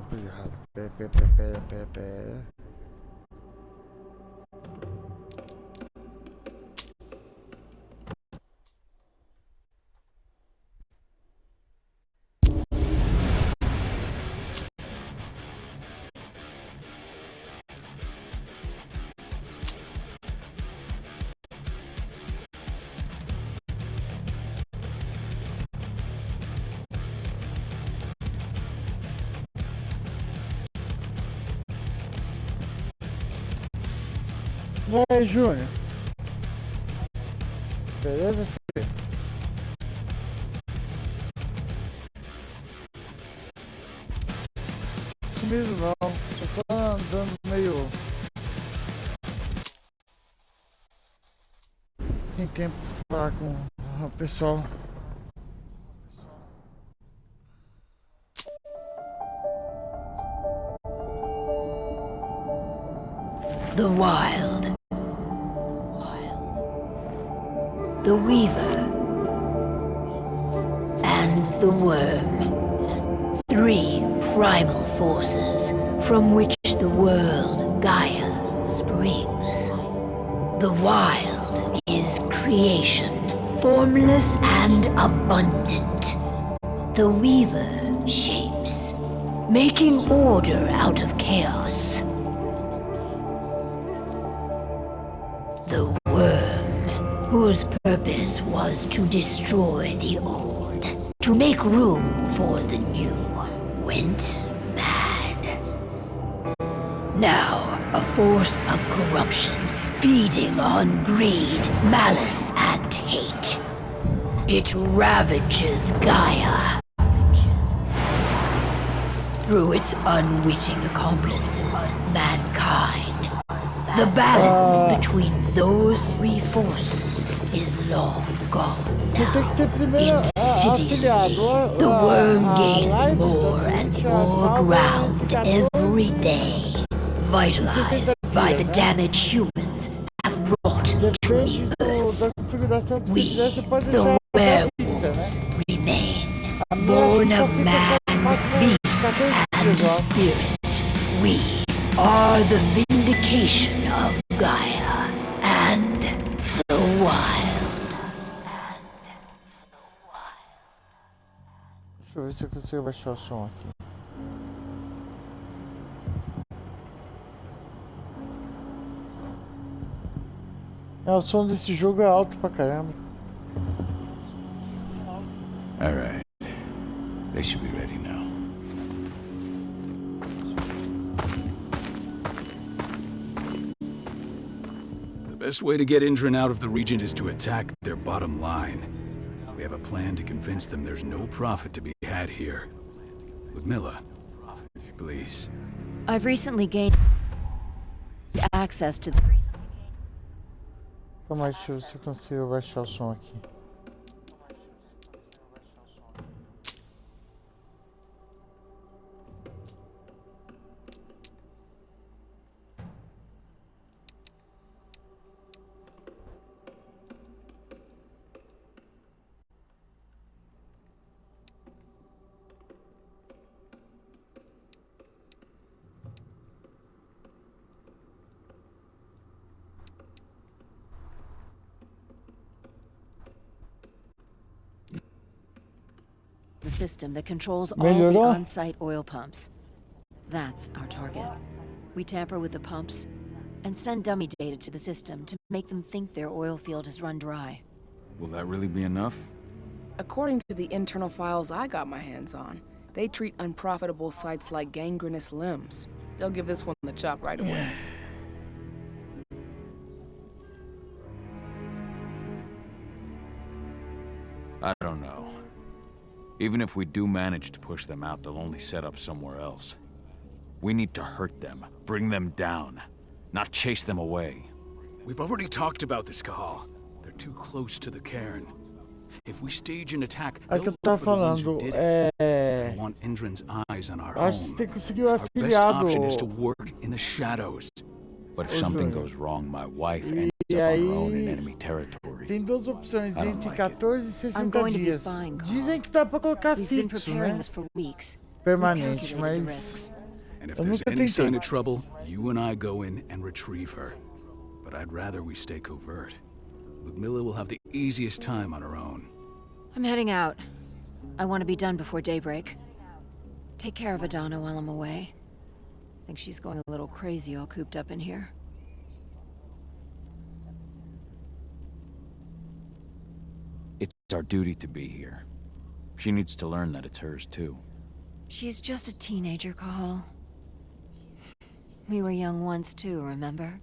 coisa errada. Pera. E aí, Júnior? Beleza, filho? Sumido não, só tô andando meio sem tempo pra falar com o pessoal. The Wild, the Weaver, and the Worm. Three primal forces from which the world, Gaia, springs. The Wild is creation, formless and abundant. The Weaver shapes, making order out of chaos. The Worm, whose purpose was to destroy the old, to make room for the new, went mad. Now, a force of corruption, feeding on greed, malice, and hate. It ravages Gaia. Through its unwitting accomplices, mankind. The balance between those three forces is long gone now. Insidiously, the worm gains more and more ground every day, vitalized by the damage humans have brought to the earth. We, the werewolves, remain, born of man, beast, and spirit. We are the vindication of Gaia and the Wild. Deixa eu ver se eu consigo baixar o som aqui. O som desse jogo é alto pra caramba. All right. They should be ready now. The best way to get Indran out of the region is to attack their bottom line. We have a plan to convince them there's no profit to be had here. Ludmilla, if you please. I've recently gained access to the... Calma aí, deixa eu ver se eu consigo baixar o som aqui. The system that controls all the on-site oil pumps. That's our target. We tamper with the pumps and send dummy data to the system to make them think their oil field has run dry. Will that really be enough? According to the internal files I got my hands on, they treat unprofitable sites like gangrenous limbs. They'll give this one the chop right away. I don't know. Even if we do manage to push them out, they'll only set up somewhere else. We need to hurt them, bring them down, not chase them away. We've already talked about this, Cahal. They're too close to the cairn. If we stage an attack, É que eu tava falando, I want Indran's eyes on our home. acho que tem que conseguir o Our best afiliado. option is to work in the shadows. But if something goes wrong, my wife ends E up on her own aí, in enemy territory. tem duas opções, I don't entre like 14 e I'm 60 going to be dias. fine, Carl. Dizem que dá pra colocar We've been fixo, preparing né? this for weeks. Permanente, We've calculated the mas risks. And if Eu there's nunca any sign tentei. of trouble, you and I go in and retrieve her. But I'd rather we stay covert. Ludmilla will have the easiest time on her own. I'm heading out. I want to be done before daybreak. Take care of Adana while I'm away. Think she's going a little crazy all cooped up in here. It's our duty to be here. She needs to learn that it's hers too. She's just a teenager, Cahal. We were young once too, remember?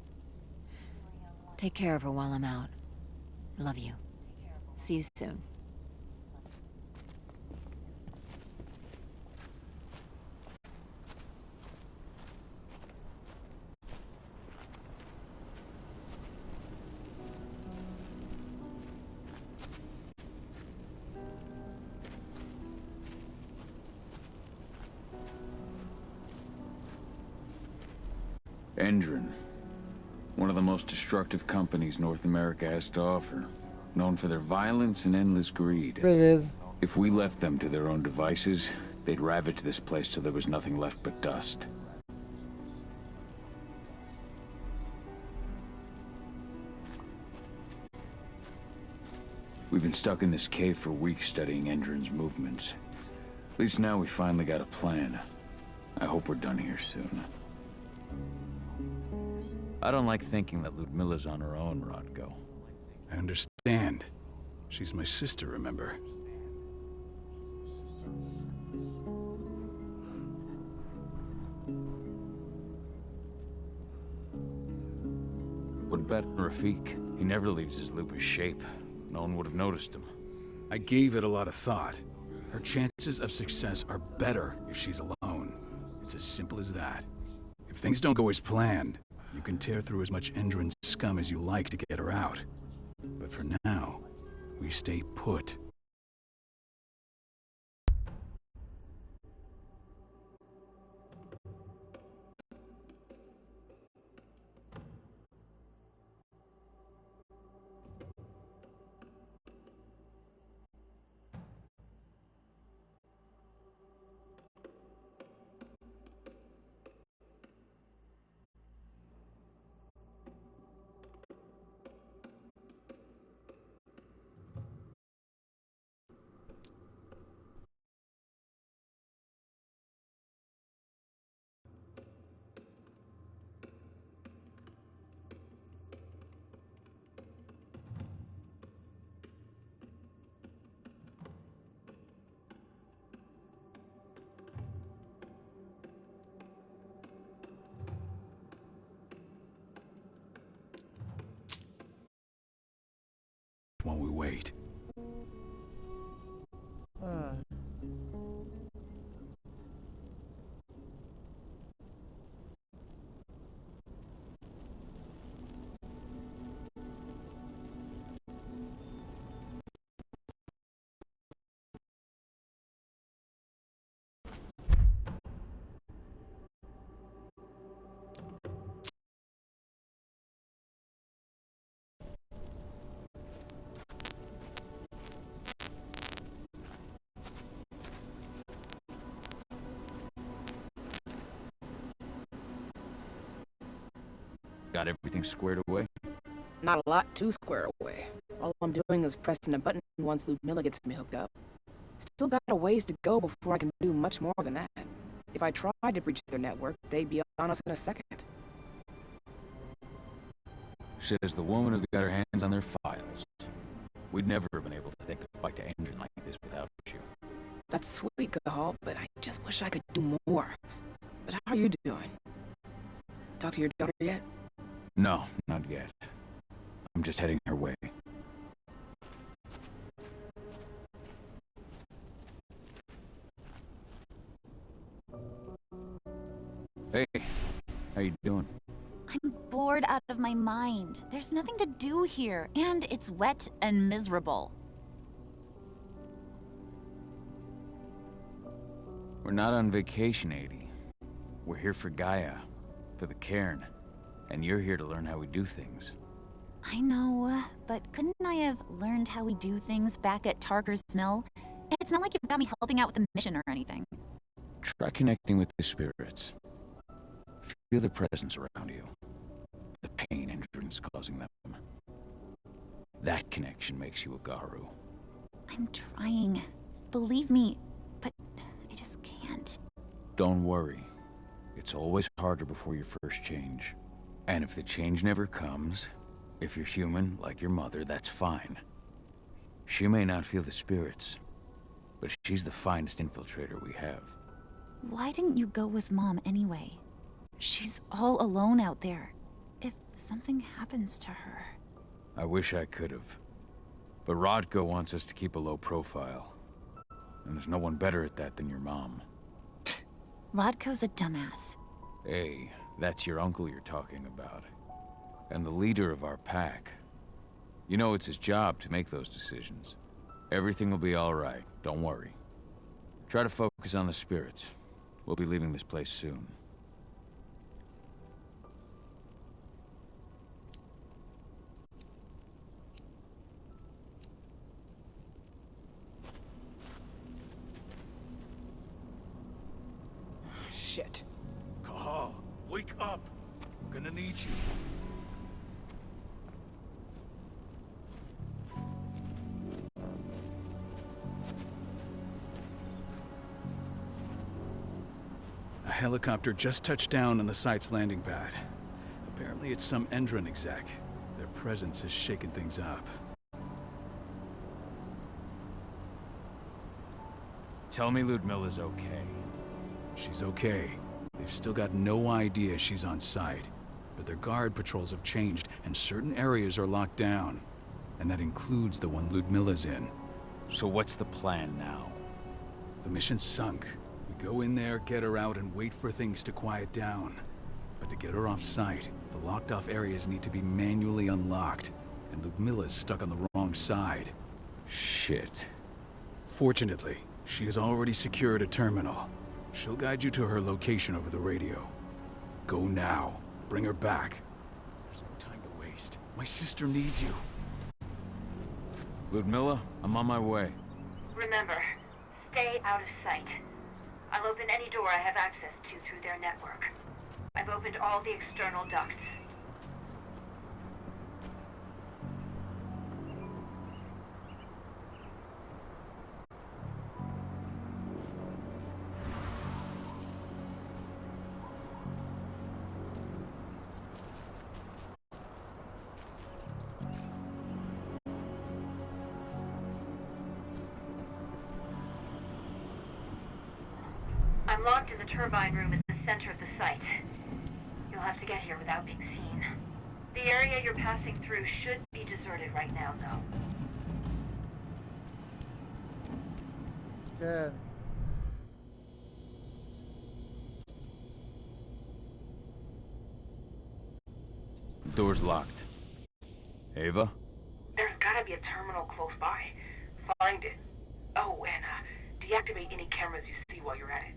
Take care of her while I'm out. Love you. See you soon. Endron. One of the most destructive companies North America has to offer. Known for their violence and endless greed. Beleza. If we left them to their own devices, they'd ravage this place till there was nothing left but dust. We've been stuck in this cave for weeks studying Endron's movements. At least now we finally got a plan. I hope we're done here soon. I don't like thinking that Ludmilla's on her own, Rodko. I understand. She's my sister, remember? What about Rafik? He never leaves his lupus shape. No one would have noticed him. I gave it a lot of thought. Her chances of success are better if she's alone. It's as simple as that. If things don't go as planned, you can tear through as much Endron scum as you like to get her out. But for now, we stay put. While we wait. Ah. Got everything squared away? Not a lot to square away. All I'm doing is pressing a button once Ludmilla gets me hooked up. Still got a ways to go before I can do much more than that. If I tried to breach their network, they'd be on us in a second. Says the woman who got her hands on their files. We'd never have been able to take the fight to Endron like this without you. That's sweet, Cahal, but I just wish I could do more. But how are you doing? Talk to your daughter yet? No, not yet. I'm just heading her way. Hey, how you doing? I'm bored out of my mind. There's nothing to do here, and it's wet and miserable. We're not on vacation, Adie. We're here for Gaia, for the cairn, and you're here to learn how we do things. I know, but couldn't I have learned how we do things back at Tarker's Mill? It's not like you've got me helping out with the mission or anything. Try connecting with the spirits. Feel the presence around you. The pain Endron's causing them. That connection makes you a Garu. I'm trying. Believe me, but I just can't. Don't worry. It's always harder before your first change. And if the change never comes, if you're human, like your mother, that's fine. She may not feel the spirits, but she's the finest infiltrator we have. Why didn't you go with Mom anyway? She's all alone out there. If something happens to her... I wish I could've. But Rodko wants us to keep a low profile. And there's no one better at that than your mom. Rodko's a dumbass. Hey, that's your uncle you're talking about. And the leader of our pack. You know it's his job to make those decisions. Everything will be alright, don't worry. Try to focus on the spirits. We'll be leaving this place soon. Shit. Cahal, wake up! We're gonna need you. A helicopter just touched down on the site's landing pad. Apparently it's some Endron exec. Their presence has shaken things up. Tell me Ludmilla's okay. She's okay. They've still got no idea she's on site. But their guard patrols have changed, and certain areas are locked down. And that includes the one Ludmilla's in. So what's the plan now? The mission's sunk. We go in there, get her out, and wait for things to quiet down. But to get her off site, the locked-off areas need to be manually unlocked. And Ludmilla's stuck on the wrong side. Shit. Fortunately, she has already secured a terminal. She'll guide you to her location over the radio. Go now. Bring her back. There's no time to waste. My sister needs you. Ludmilla, I'm on my way. Remember, stay out of sight. I'll open any door I have access to through their network. I've opened all the external ducts. I'm locked in the turbine room at the center of the site. You'll have to get here without being seen. The area you're passing through should be deserted right now, though. Good. The door's locked. Ava? There's gotta be a terminal close by. Find it. Oh, and deactivate any cameras you see while you're at it.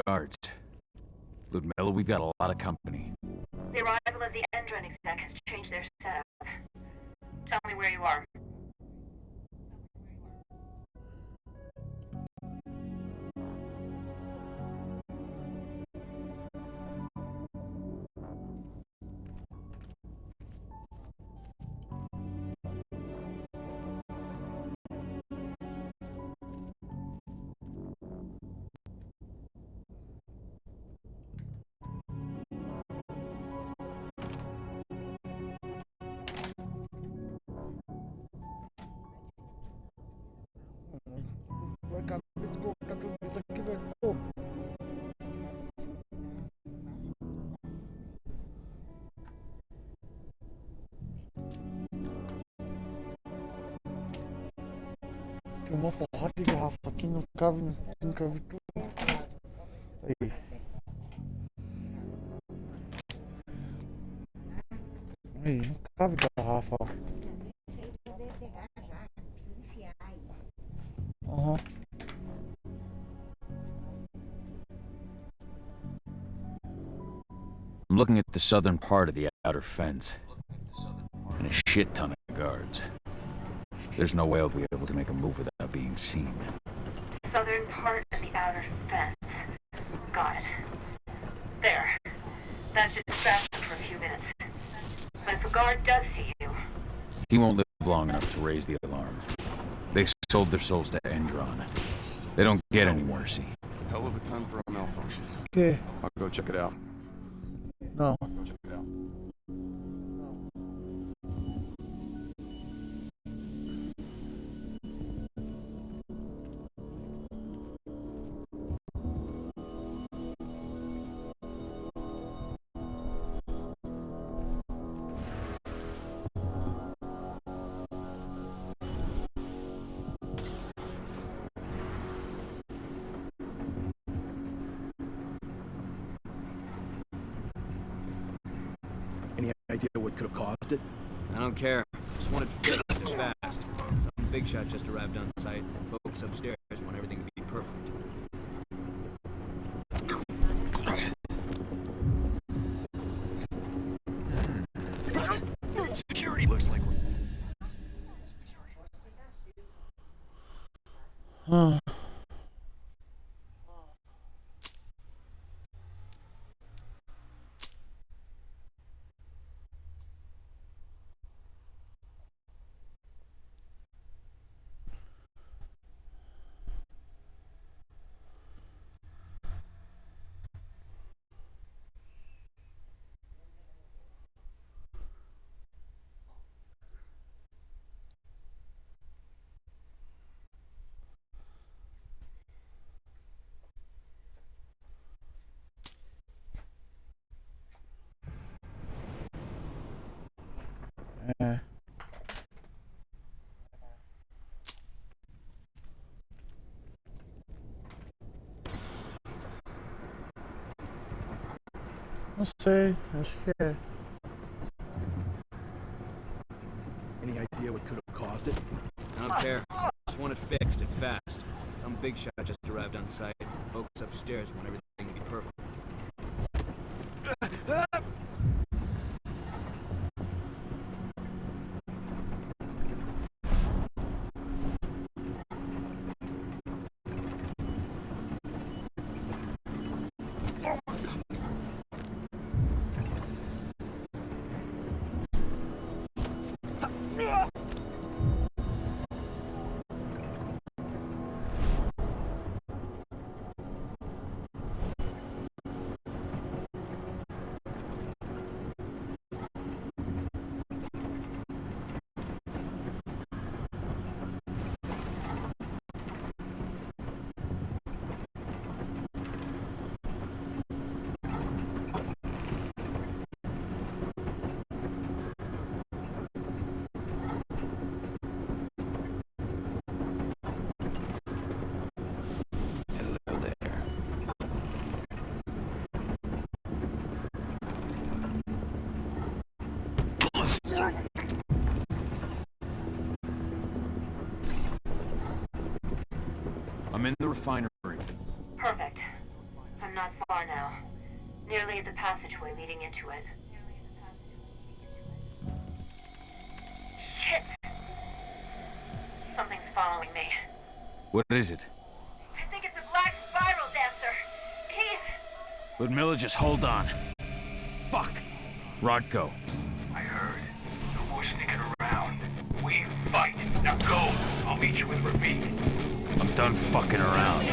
Guards. Ludmilla, we've got a lot of company. The arrival of the Endron exec has changed their setup. Tell me where you are. Tem uma porrada de garrafa aqui, não cabe, não cabe tudo. Aí. Aí, não cabe garrafa, ó. Aham. I'm looking at the southern part of the outer fence. And a shit ton of guards. There's no way I'll be able to make a move without being seen. Southern part of the outer fence. Got it. There. That should distract them for a few minutes. But if a guard does see you... He won't live long enough to raise the alarm. They sold their souls to Endron. They don't get any mercy. Hell of a time for a malfunction. Que? I'll go check it out. Não. Any idea what could have caused it? I don't care. Just want it fixed and fast. Some big shot just arrived on site. Folks upstairs want everything to be perfect. Security looks like Ah. É. Não sei, acho que é. Any idea what could have caused it? I don't care. Just want it fixed and fast. Some big shot just arrived on site. Folks upstairs want everything to be perfect. I'm in the refinery. Perfect. I'm not far now. Nearly at the passageway leading into it. Shit! Something's following me. What is it? I think it's a black spiral dancer. He's... Ludmilla, just hold on. Fuck. Rodko. I heard. No more sneaking around. We fight. Now go. I'll meet you with Rafik. I'm done fucking around.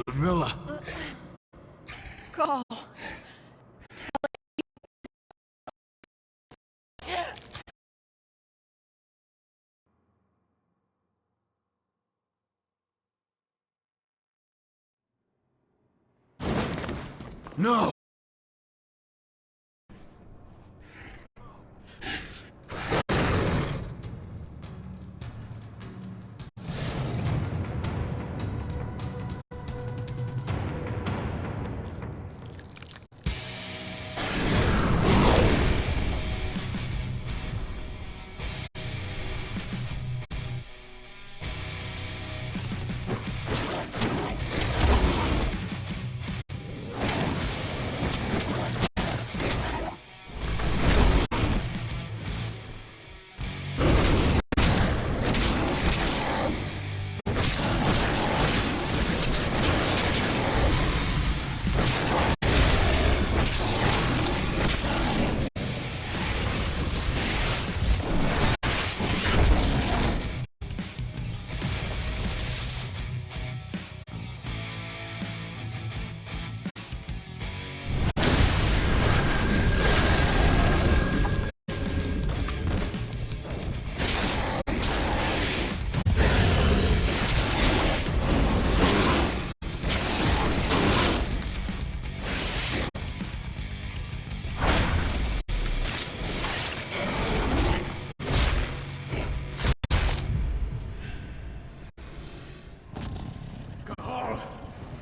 Ludmilla! Call. No!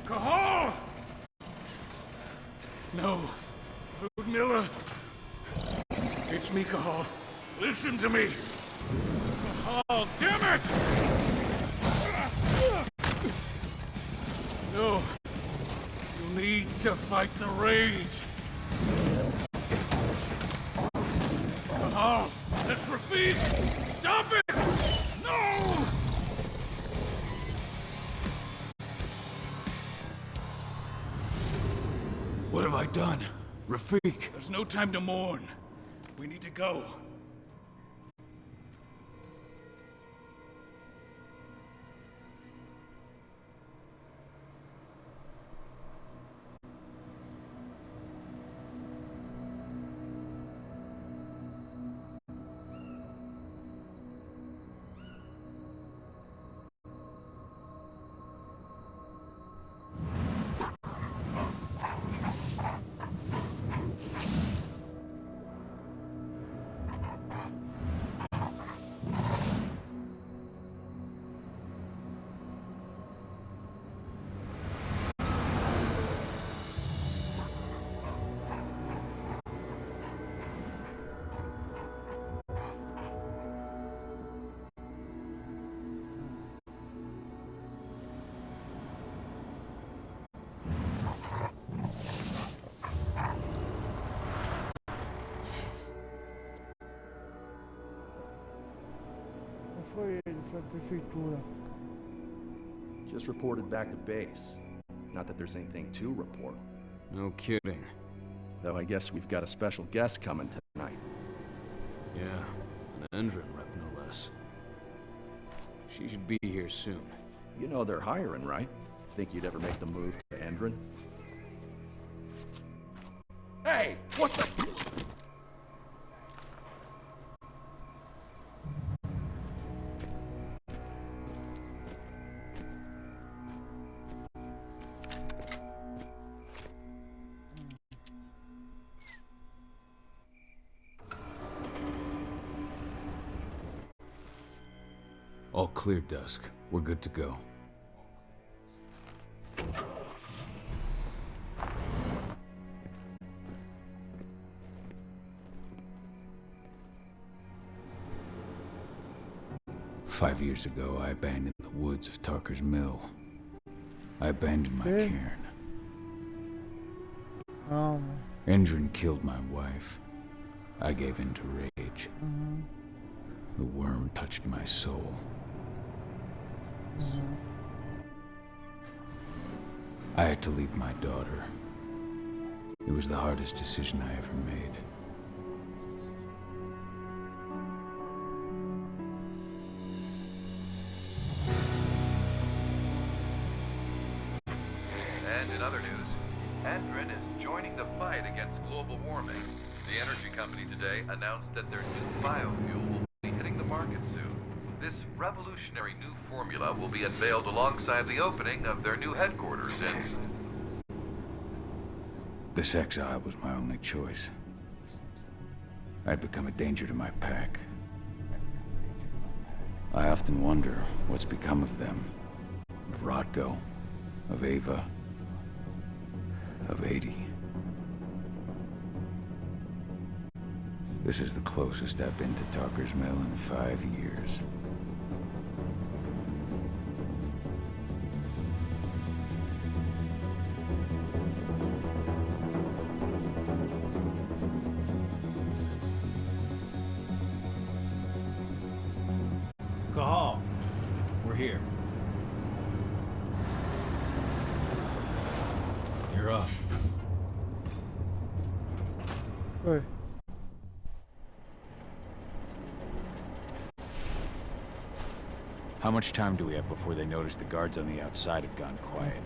Cahal! No. Ludmilla. It's me, Cahal. Listen to me. Cahal, damn it! No. You'll need to fight the rage. Cahal, that's Rafik! Stop it! No! What have I done? Rafik! There's no time to mourn. We need to go. Foi ele, foi a prefeitura. Just reported back to base. Not that there's anything to report. No kidding. Though I guess we've got a special guest coming tonight. Yeah, an Endron rep no less. She should be here soon. You know they're hiring, right? Think you'd ever make the move to Endron? Hey! What the... All clear, Dusk. We're good to go. 5 years ago, I abandoned the woods of Tarker's Mill. I abandoned my cairn. Endrin killed my wife. I gave in to rage. The worm touched my soul. I had to leave my daughter. It was the hardest decision I ever made. And in other news, Endrin is joining the fight against global warming. The energy company today announced that their new biofuel will be hitting the market soon. This revolutionary new formula will be unveiled alongside the opening of their new headquarters in... This exile was my only choice. I'd become a danger to my pack. I often wonder what's become of them. Of Rotko, of Ava, of 80. This is the closest I've been to Tarker's Mill in 5 years. Cahal, we're here. You're up. Hey. How much time do we have before they notice the guards on the outside have gone quiet?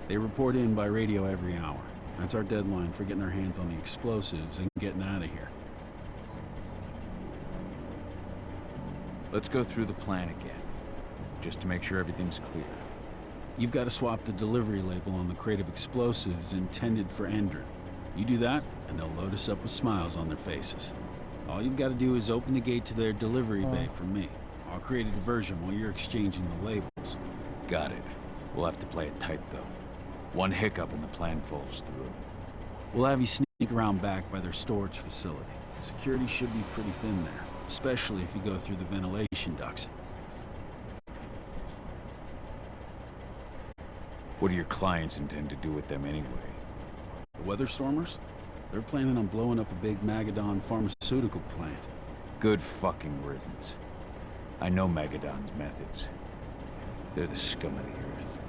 They report in by radio every hour. That's our deadline for getting our hands on the explosives and getting out of here. Let's go through the plan again, just to make sure everything's clear. You've got to swap the delivery label on the crate of explosives intended for Endrin. You do that, and they'll load us up with smiles on their faces. All you've got to do is open the gate to their delivery bay for me. I'll create a diversion while you're exchanging the labels. Got it. We'll have to play it tight, though. One hiccup and the plan falls through. We'll have you sneak around back by their storage facility. Security should be pretty thin there, especially if you go through the ventilation ducts. What do your clients intend to do with them anyway? The Weatherstormers? They're planning on blowing up a big Magadon pharmaceutical plant. Good fucking riddance. I know Magadon's methods. They're the scum of the earth.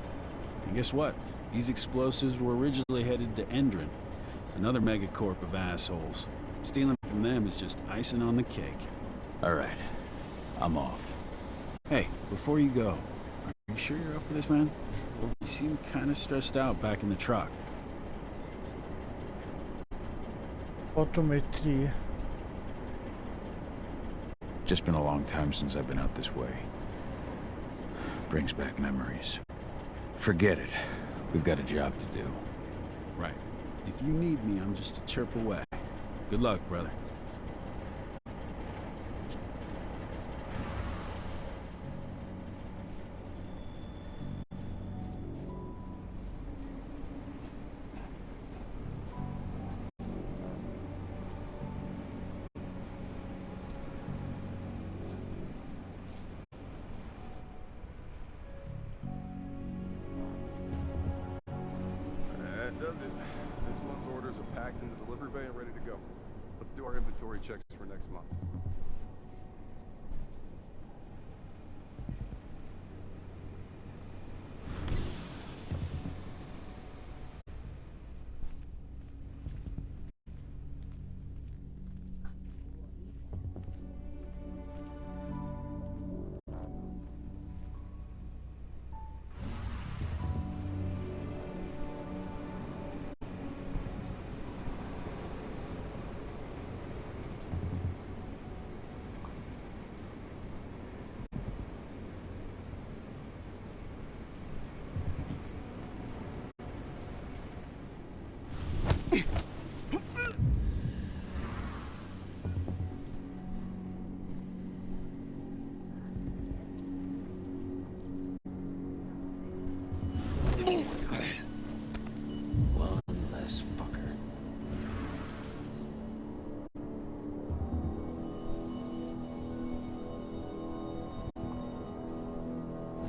And guess what? These explosives were originally headed to Endrin, another megacorp of assholes. Stealing from them is just icing on the cake. All right. I'm off. Hey, before you go, are you sure you're up for this, man? You seem kind of stressed out back in the truck. Autometry. Just been a long time since I've been out this way. Brings back memories. Forget it. We've got a job to do. Right. If you need me, I'm just a chirp away. Good luck, brother. That does it. This month's orders are packed in the delivery bay and ready to go. Let's do our inventory checks for next month.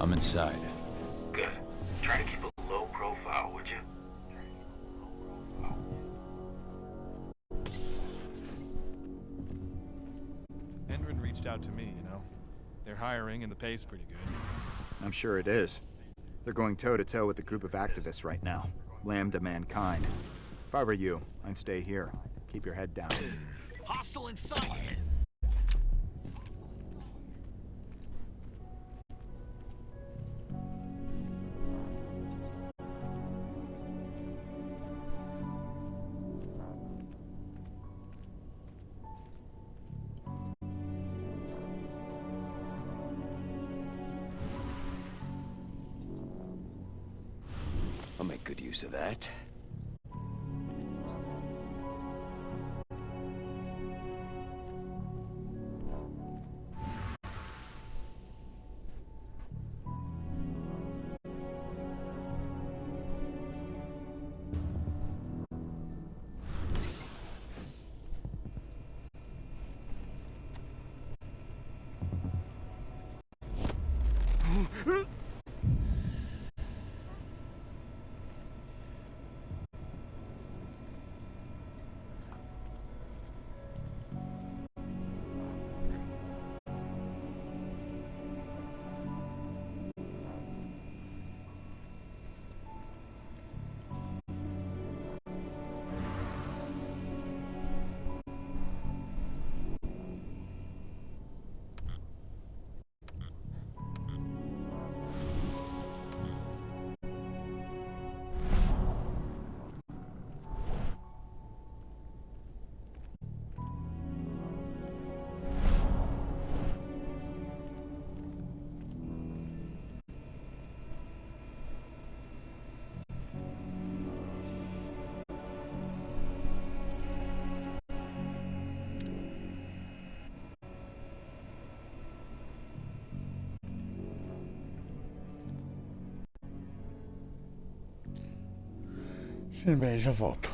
I'm inside. Good. Try to keep a low profile, would you? Endrin reached out to me, you know. They're hiring and the pay's pretty good. I'm sure it is. They're going toe-to-toe with a group of activists right now. Lambda Mankind. If I were you, I'd stay here. Keep your head down. Hostile in sight! I'll make good use of that. Sim, bem, já volto.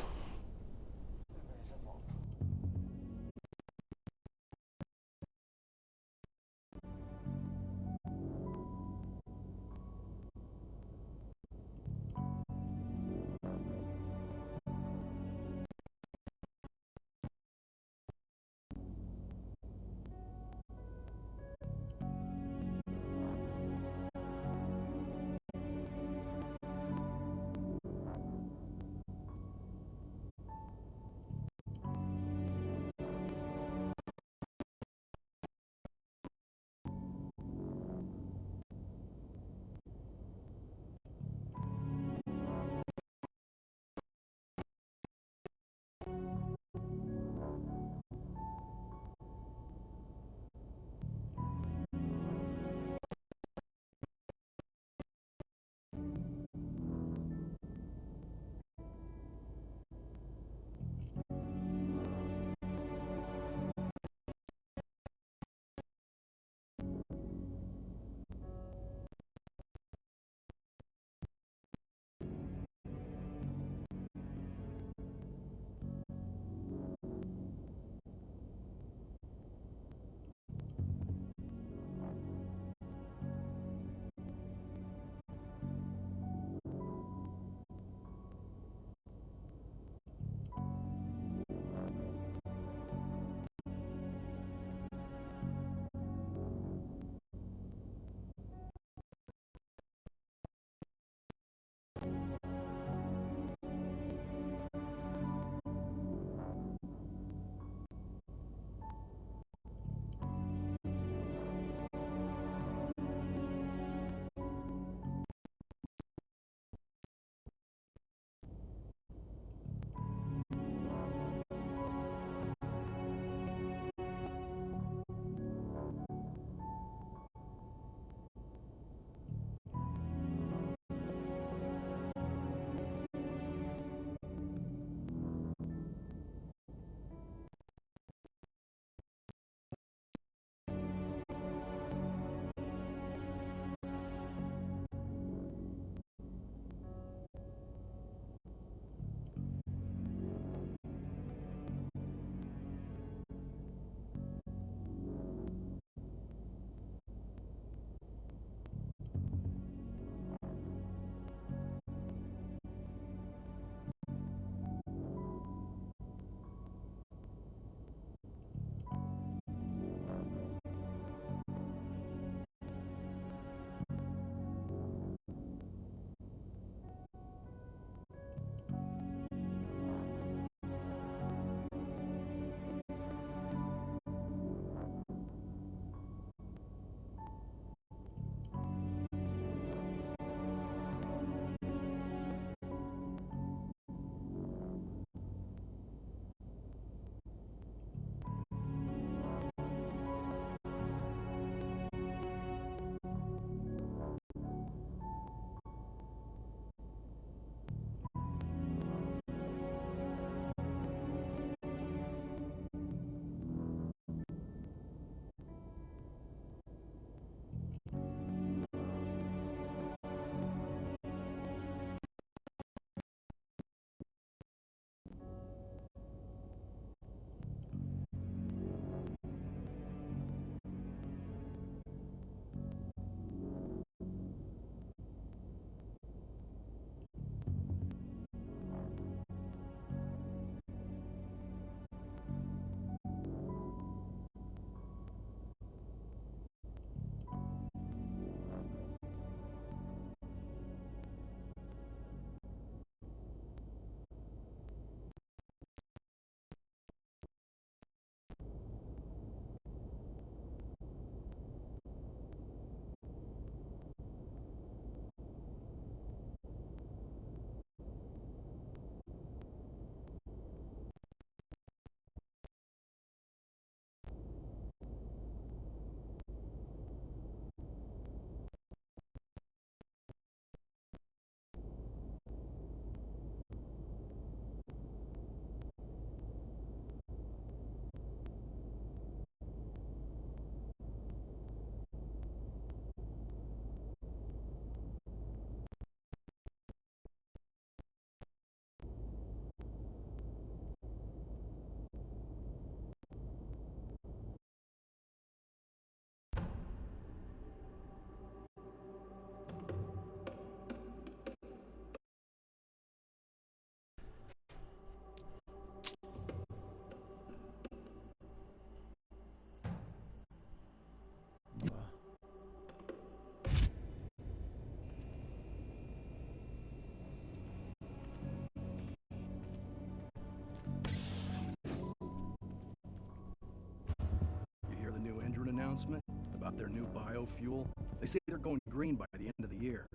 announcement about their new biofuel? They say they're going green by the end of the year.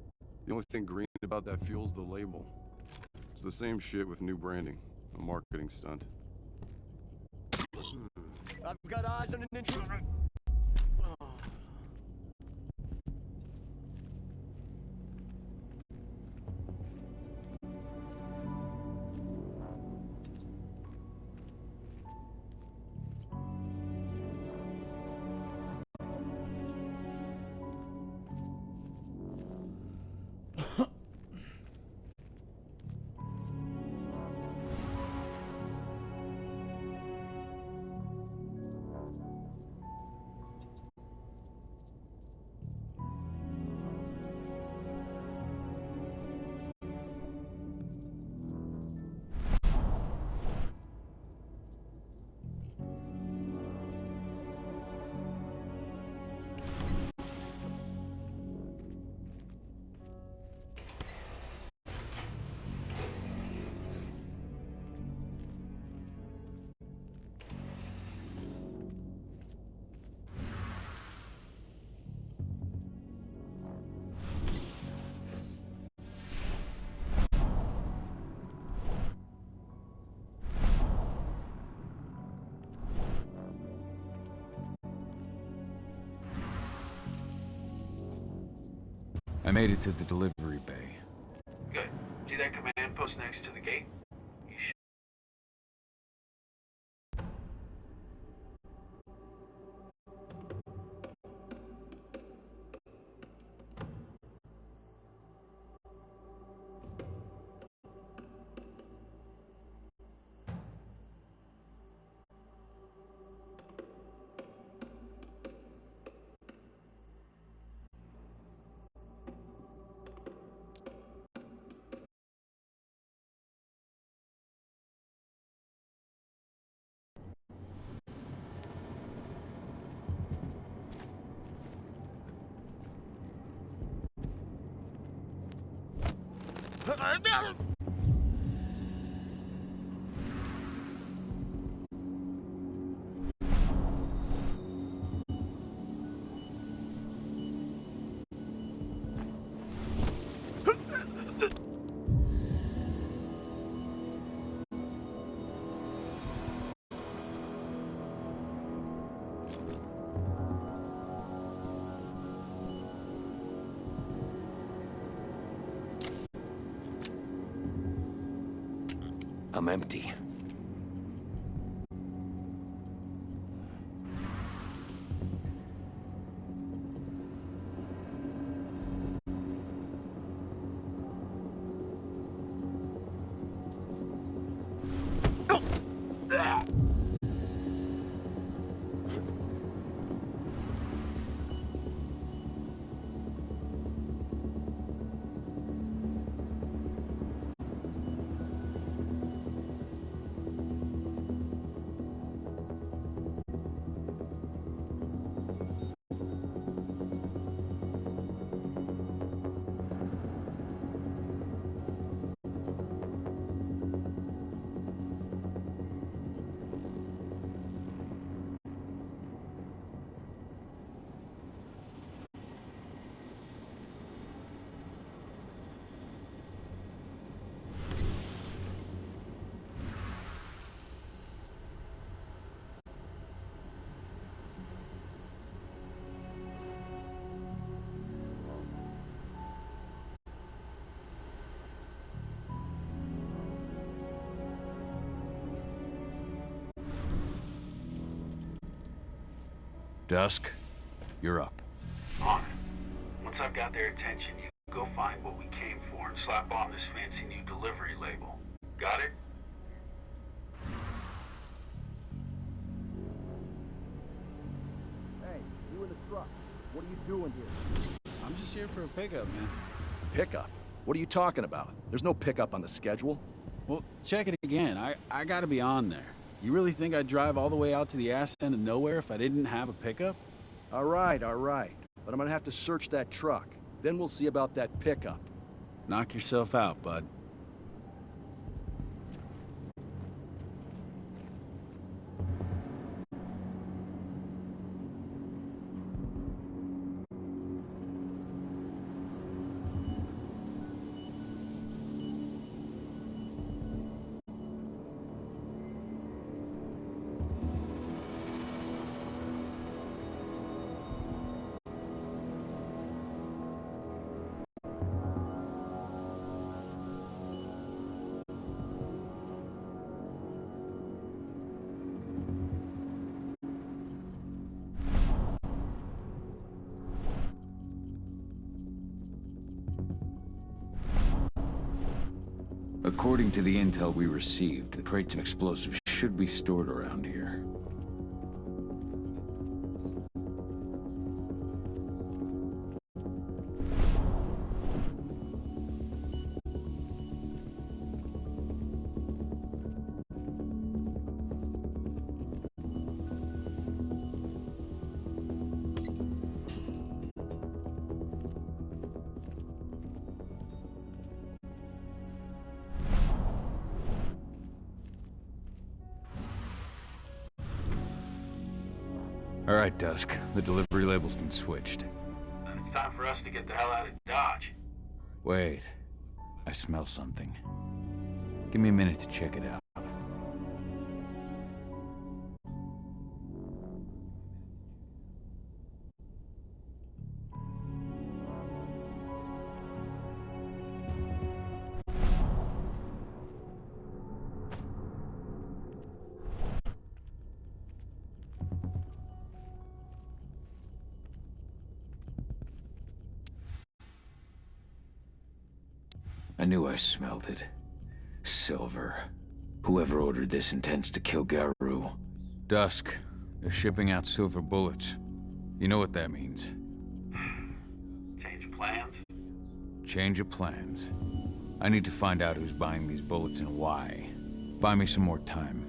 The only thing green about that fuel's the label. It's the same shit with new branding. A marketing stunt. I've got eyes on an intruder. I made it to the delivery bay. Good. See that command post next to the gate? You should. I'm empty. Dusk, you're up. On it. Once I've got their attention, you go find what we came for and slap on this fancy new delivery label. Got it? Hey, you in the truck. What are you doing here? I'm just here for a pickup, man. Pickup? What are you talking about? There's no pickup on the schedule. Well, check it again. I gotta be on there. You really think I'd drive all the way out to the ass end of nowhere if I didn't have a pickup? All right. But I'm gonna have to search that truck. Then we'll see about that pickup. Knock yourself out, bud. According to the intel we received, the crates of explosives should be stored around here. All right, Dusk. The delivery label's been switched. Then it's time for us to get the hell out of Dodge. Wait. I smell something. Give me a minute to check it out. I knew I smelled it. Silver. Whoever ordered this intends to kill Garou. Dusk. They're shipping out silver bullets. You know what that means. Change of plans? Change of plans. I need to find out who's buying these bullets and why. Buy me some more time.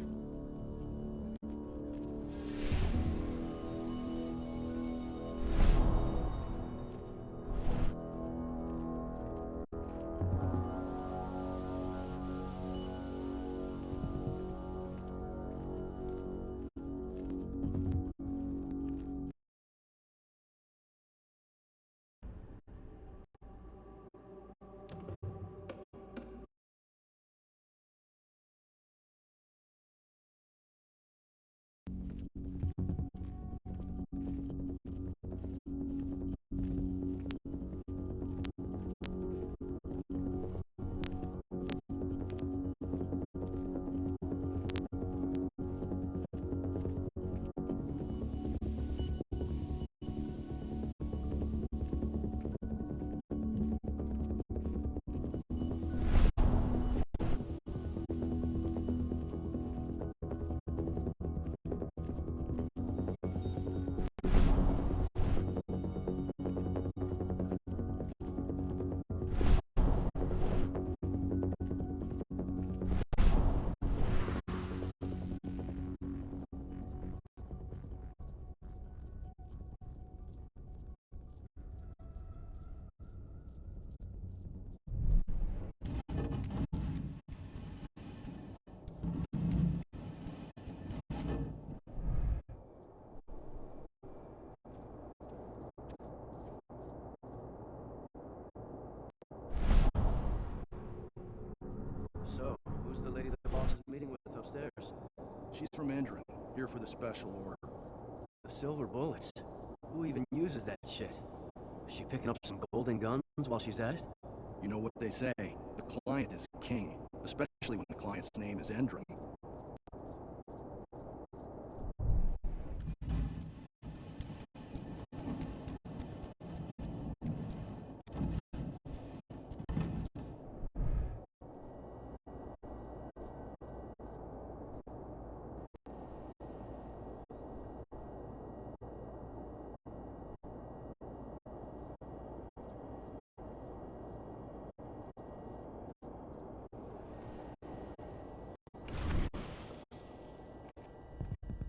So, who's the lady the boss is meeting with upstairs? She's from Endron, here for the special order. The silver bullets? Who even uses that shit? Is she picking up some golden guns while she's at it? You know what they say, the client is king, especially when the client's name is Endron.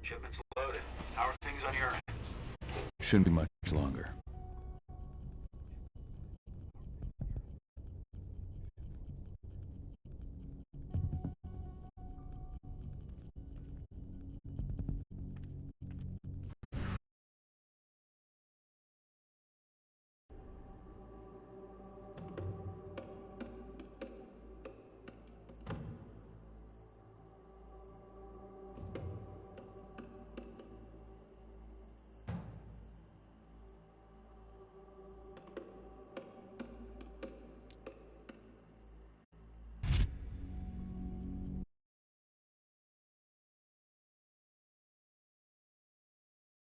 Shipment's loaded. How are things on your end? Shouldn't be much longer.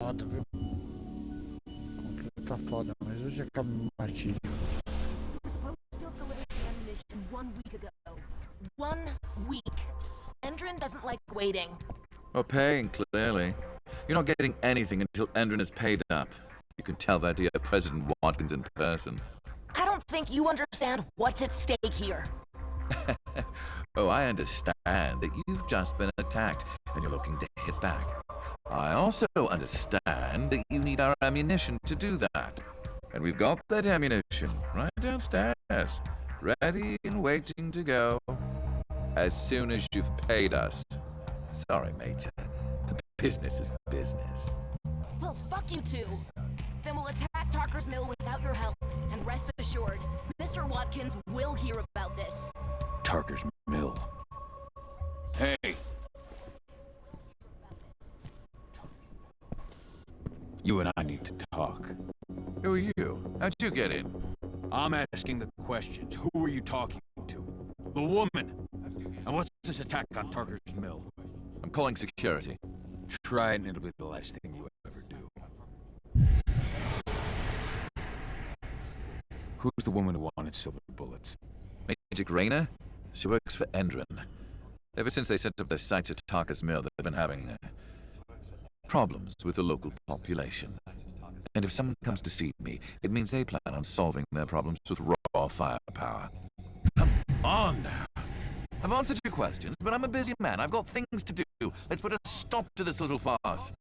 Foda, viu? Tá foda, mas hoje acaba o martírio. Supposed to have delivered the ammunition 1 week ago. 1 week. Endrin doesn't like waiting. Well, paying, clearly. You're not getting anything until Endrin is paid up. You can tell that to your President Watkins in person. I don't think you understand what's at stake here. Oh, I understand that you've just been attacked and you're looking to hit back. I also understand that you need our ammunition to do that. And we've got that ammunition right downstairs, ready and waiting to go. As soon as you've paid us. Sorry, Major. But business is business. Well, fuck you two. Then we'll attack Tarker's Mill without your help. And rest assured, Mr. Watkins will hear about this. Tarker's Mill. Hey! You and I need to talk. Who are you? How'd you get in? I'm asking the questions. Who are you talking to? The woman! And what's this attack on Tarker's Mill? I'm calling security. Try it and it'll be the last thing you ever do. Who's the woman who wanted silver bullets? Major Grainer? She works for Endrin. Ever since they set up their sites at Tarker's Mill, they've been having problems with the local population. And if someone comes to see me, it means they plan on solving their problems with raw firepower. Come on now. I've answered your questions, but I'm a busy man. I've got things to do. Let's put a stop to this little farce.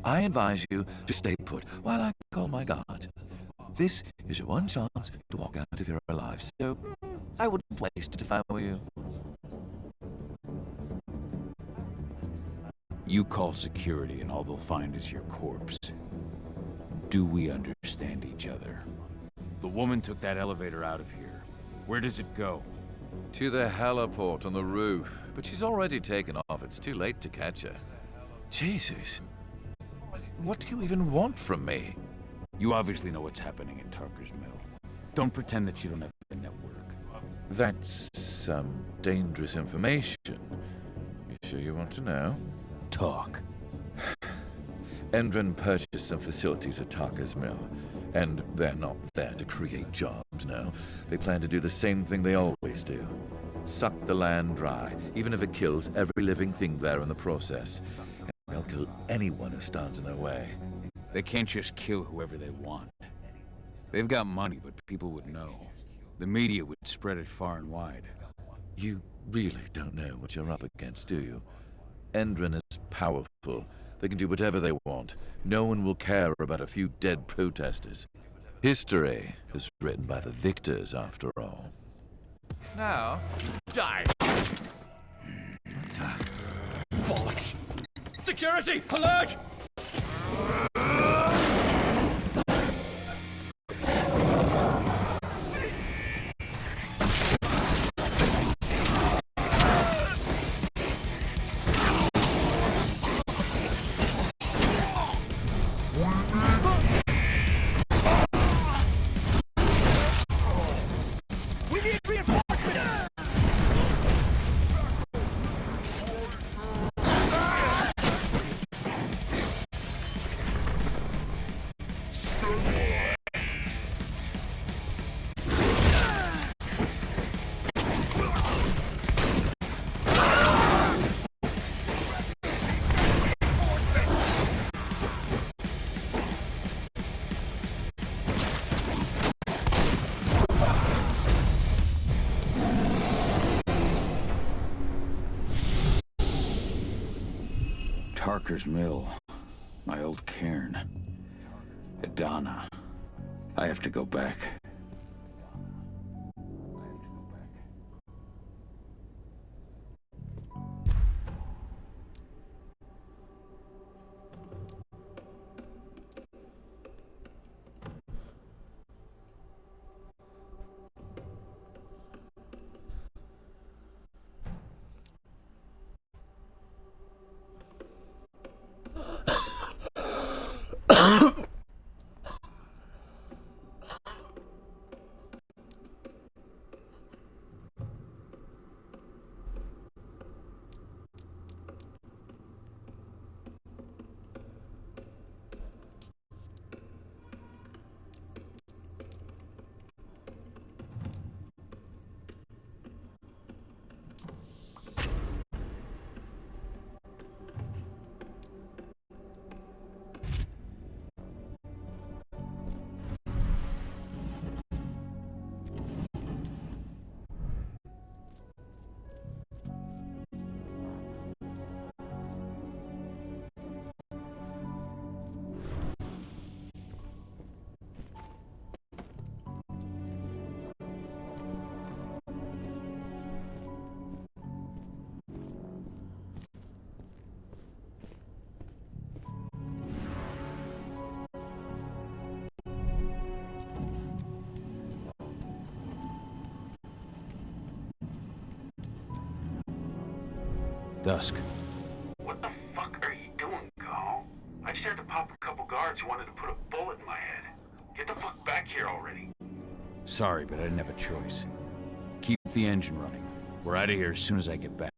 I advise you to stay put while I call my guard. This is your one chance to walk out if you're alive, so I wouldn't waste it if I were you. You call security and all they'll find is your corpse. Do we understand each other? The woman took that elevator out of here. Where does it go? To the heliport on the roof. But she's already taken off. It's too late to catch her. Jesus. What do you even want from me? You obviously know what's happening at Tarker's Mill. Don't pretend that you don't have a network. That's some dangerous information. You sure you want to know? Talk. Endrin purchased some facilities at Tarker's Mill, and they're not there to create jobs, no. They plan to do the same thing they always do. Suck the land dry, even if it kills every living thing there in the process. And they'll kill anyone who stands in their way. They can't just kill whoever they want. They've got money, but people would know. The media would spread it far and wide. You really don't know what you're up against, do you? Endrin is powerful. They can do whatever they want. No one will care about a few dead protesters. History is written by the victors, after all. Now, die! Bollocks! Security! Alert! Tarker's Mill. My old cairn. Adana. I have to go back. dusk. What the fuck are you doing, Carl? I just had to pop a couple guards who wanted to put a bullet in my head. Get the fuck back here already. Sorry, but I didn't have a choice. Keep the engine running. We're out of here as soon as I get back.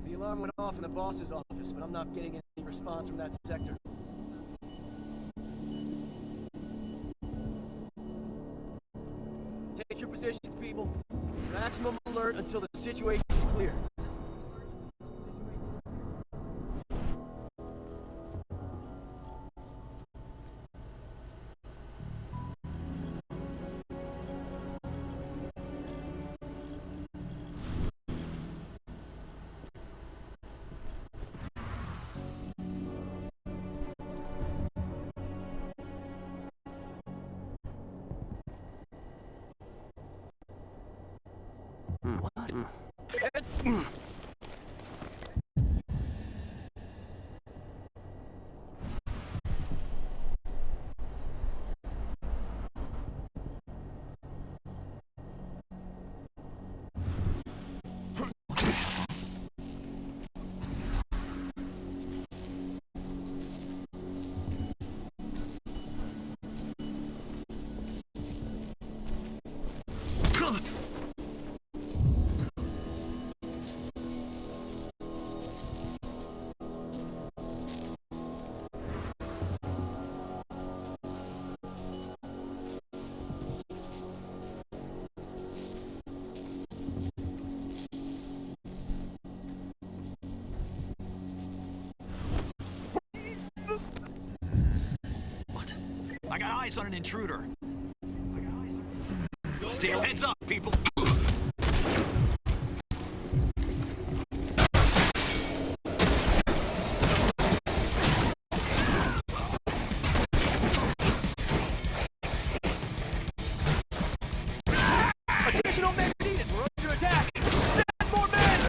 The alarm went off in the boss's office, but I'm not getting any response from that sector. Take your positions, people. Maximum alert until the situation is clear. I got eyes on an intruder. Stay your heads up, people. Additional men needed. We're under attack. Send more men.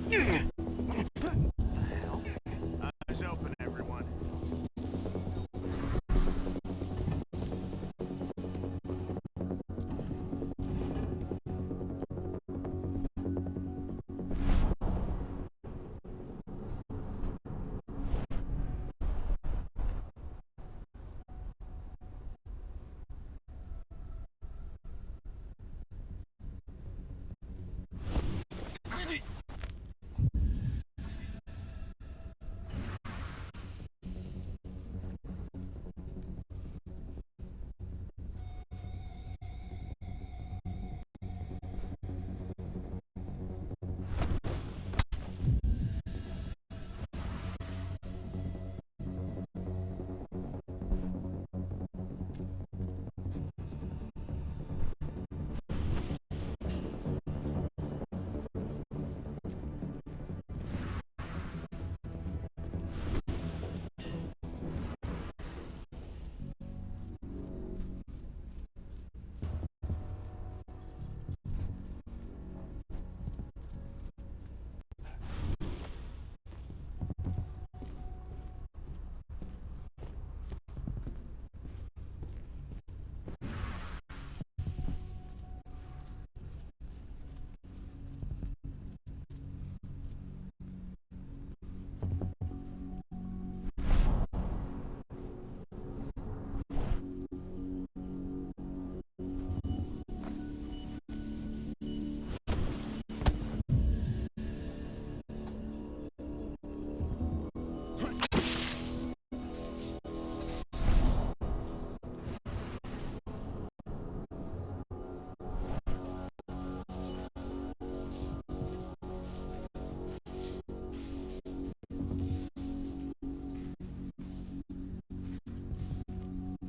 Eyes open, everyone.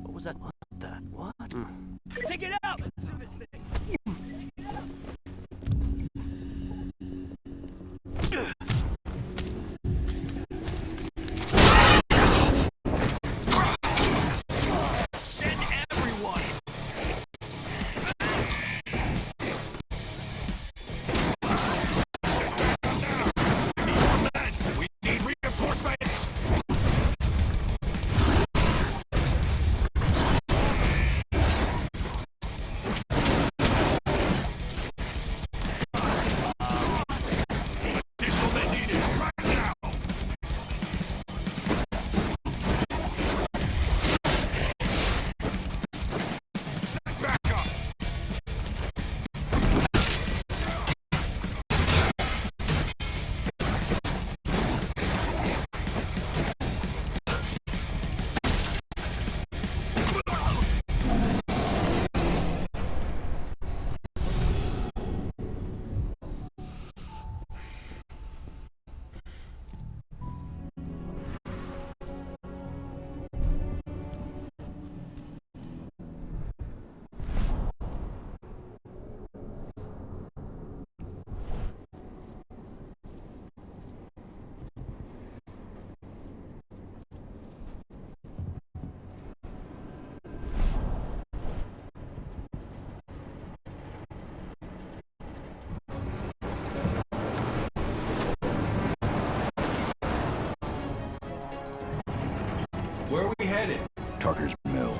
What was that? What the? What? Take it out! Let's do this thing! Send everyone! We need reinforcements! Where are we headed? Tucker's Mill.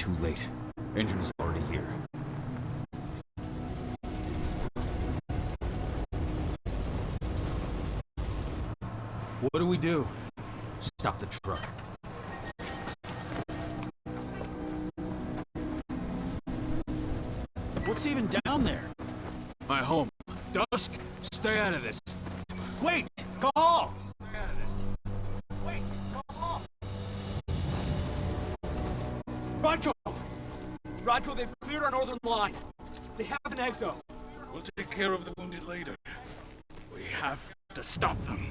too late. Engine is already here. What do we do? Stop the truck. What's even down there? My home. Dusk, stay out of this. Wait! Call! Rodko, they've cleared our northern line. They have an exo. We'll take care of the wounded later. We have to stop them.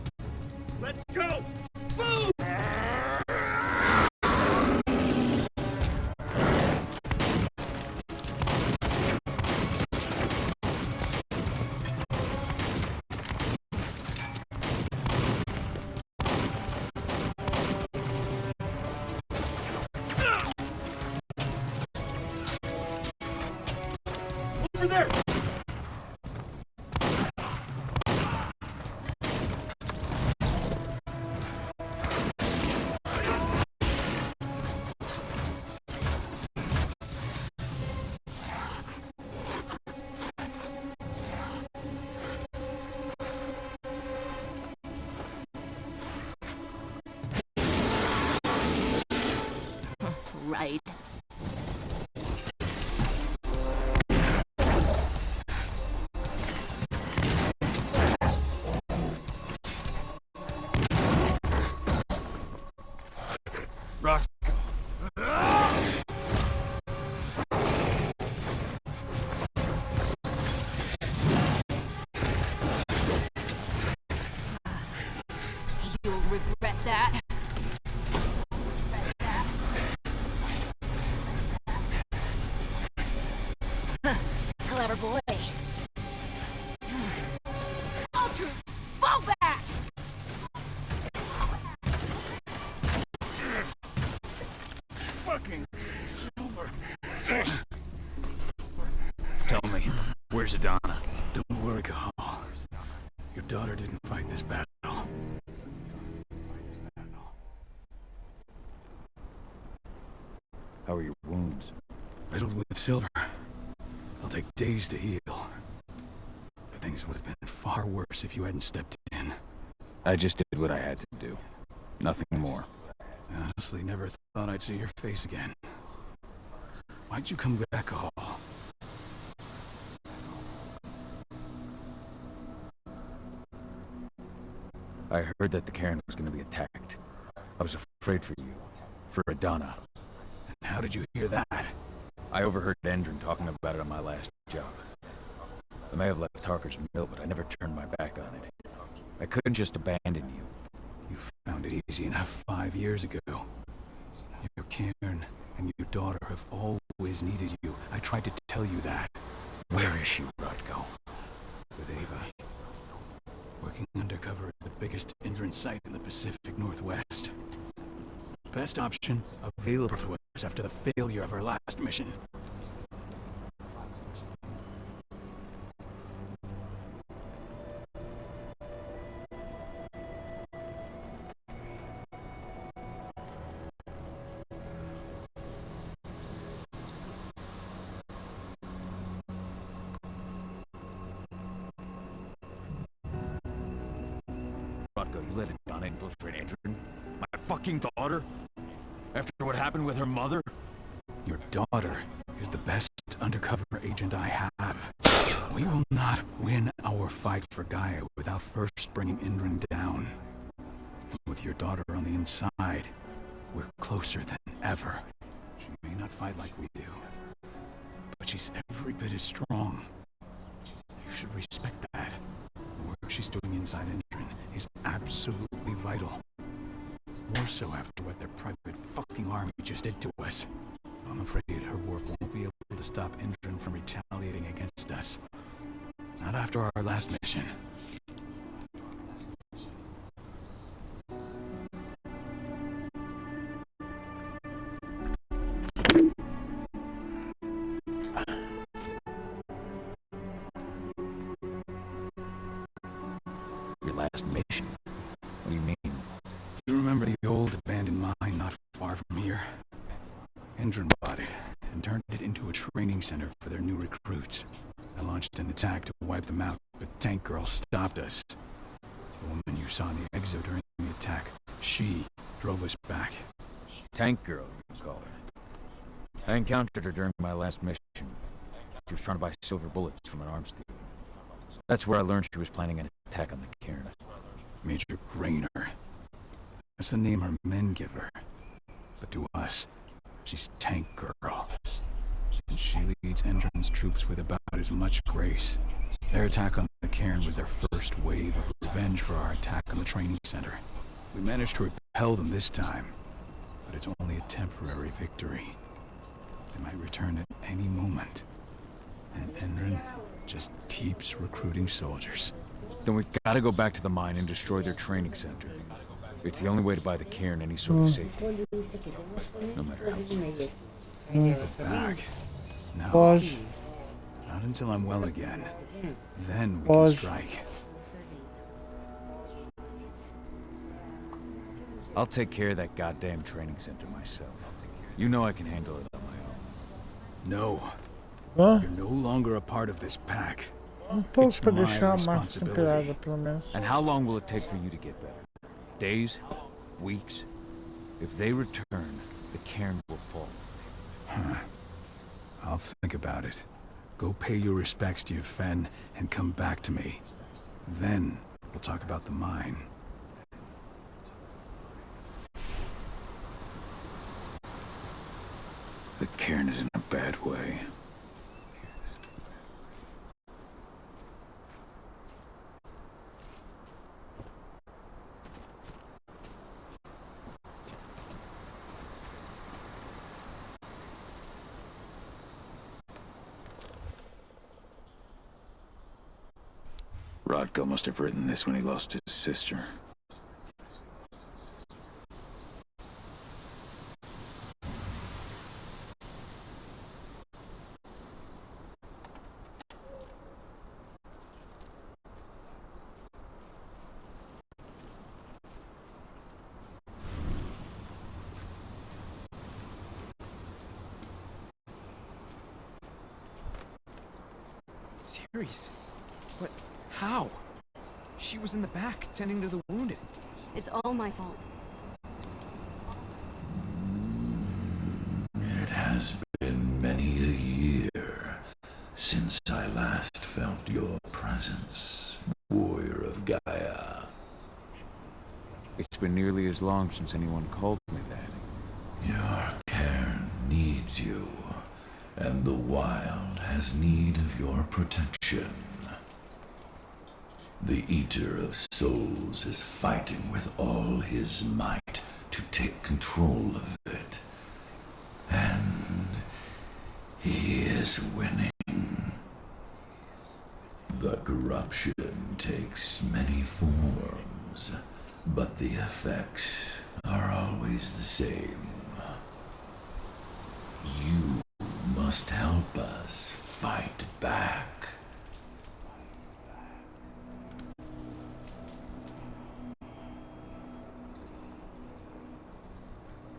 Let's go! Move! Over there! Right. Rock. You'll regret that. Clever boy. Ultra, fall back! Fucking Silver. Tell me, where's Adana? Don't worry, Cahal. Your daughter didn't fight this battle. How are your wounds? Riddled with silver. They'll take days to heal. But things would have been far worse if you hadn't stepped in. I just did what I had to do. Nothing more. I honestly never thought I'd see your face again. Why'd you come back, Cahal? I heard that the cairn was going to be attacked. I was afraid for you. For Adana. And how did you hear that? I overheard Endrin talking about it on my last job. I may have left Tarker's mill, but I never turned my back on it. I couldn't just abandon you. You found it easy enough 5 years ago. Your cairn and your daughter have always needed you. I tried to tell you that. Where is she, Rodko? With Ava. Working undercover at the biggest Indran site in the Pacific Northwest. Best option available to us after the failure of our last mission. Rodko, you let Adana infiltrate Endrin? My fucking daughter? After what happened with her mother? Your daughter is the best undercover agent I have. We will not win our fight for Gaia without first bringing Indran down. And with your daughter on the inside, we're closer than ever. She may not fight like we do, but she's every bit as strong. You should respect that. The work she's doing inside Indran is absolutely vital. More so after what their private fucking army just did to us. I'm afraid her work won't be able to stop Indran from retaliating against us. Not after our last mission. Your last mission? What do you mean? You remember the old abandoned mine not far from here? Endron bought it and turned it into a training center for their new recruits. I launched an attack to wipe them out, but Tank Girl stopped us. The woman you saw in the exo during the attack, she drove us back. Tank Girl, you call her. I encountered her during my last mission. She was trying to buy silver bullets from an arms dealer. That's where I learned she was planning an attack on the cairn. Major Grainer. That's the name her men give her. But to us, she's Tank Girl. And she leads Endron's troops with about as much grace. Their attack on the cairn was their first wave of revenge for our attack on the training center. We managed to repel them this time, but it's only a temporary victory. They might return at any moment. And Endron just keeps recruiting soldiers. Then we've got to go back to the mine and destroy their training center. It's the only way to buy the cairn any sort of safety. No matter how long. Go back? No. Not until I'm well again. Then we can strike. I'll take care of that goddamn training center myself. You know I can handle it on my own. No. You're no longer a part of this pack. It's my responsibility. And how long will it take for you to get better? Days? Weeks? If they return, the cairn will fall. Huh. I'll think about it. Go pay your respects to your Fen and come back to me. Then we'll talk about the mine. The cairn is in a bad way. Rodko must have written this when he lost his sister. Series? What? How? She was in the back, tending to the wounded. It's all my fault. It has been many a year since I last felt your presence, warrior of Gaia. It's been nearly as long since anyone called me that. Your cairn needs you, and the wild has need of your protection. The Eater of Souls is fighting with all his might to take control of it. And he is winning. The corruption takes many forms, but the effects are always the same. You must help us fight back.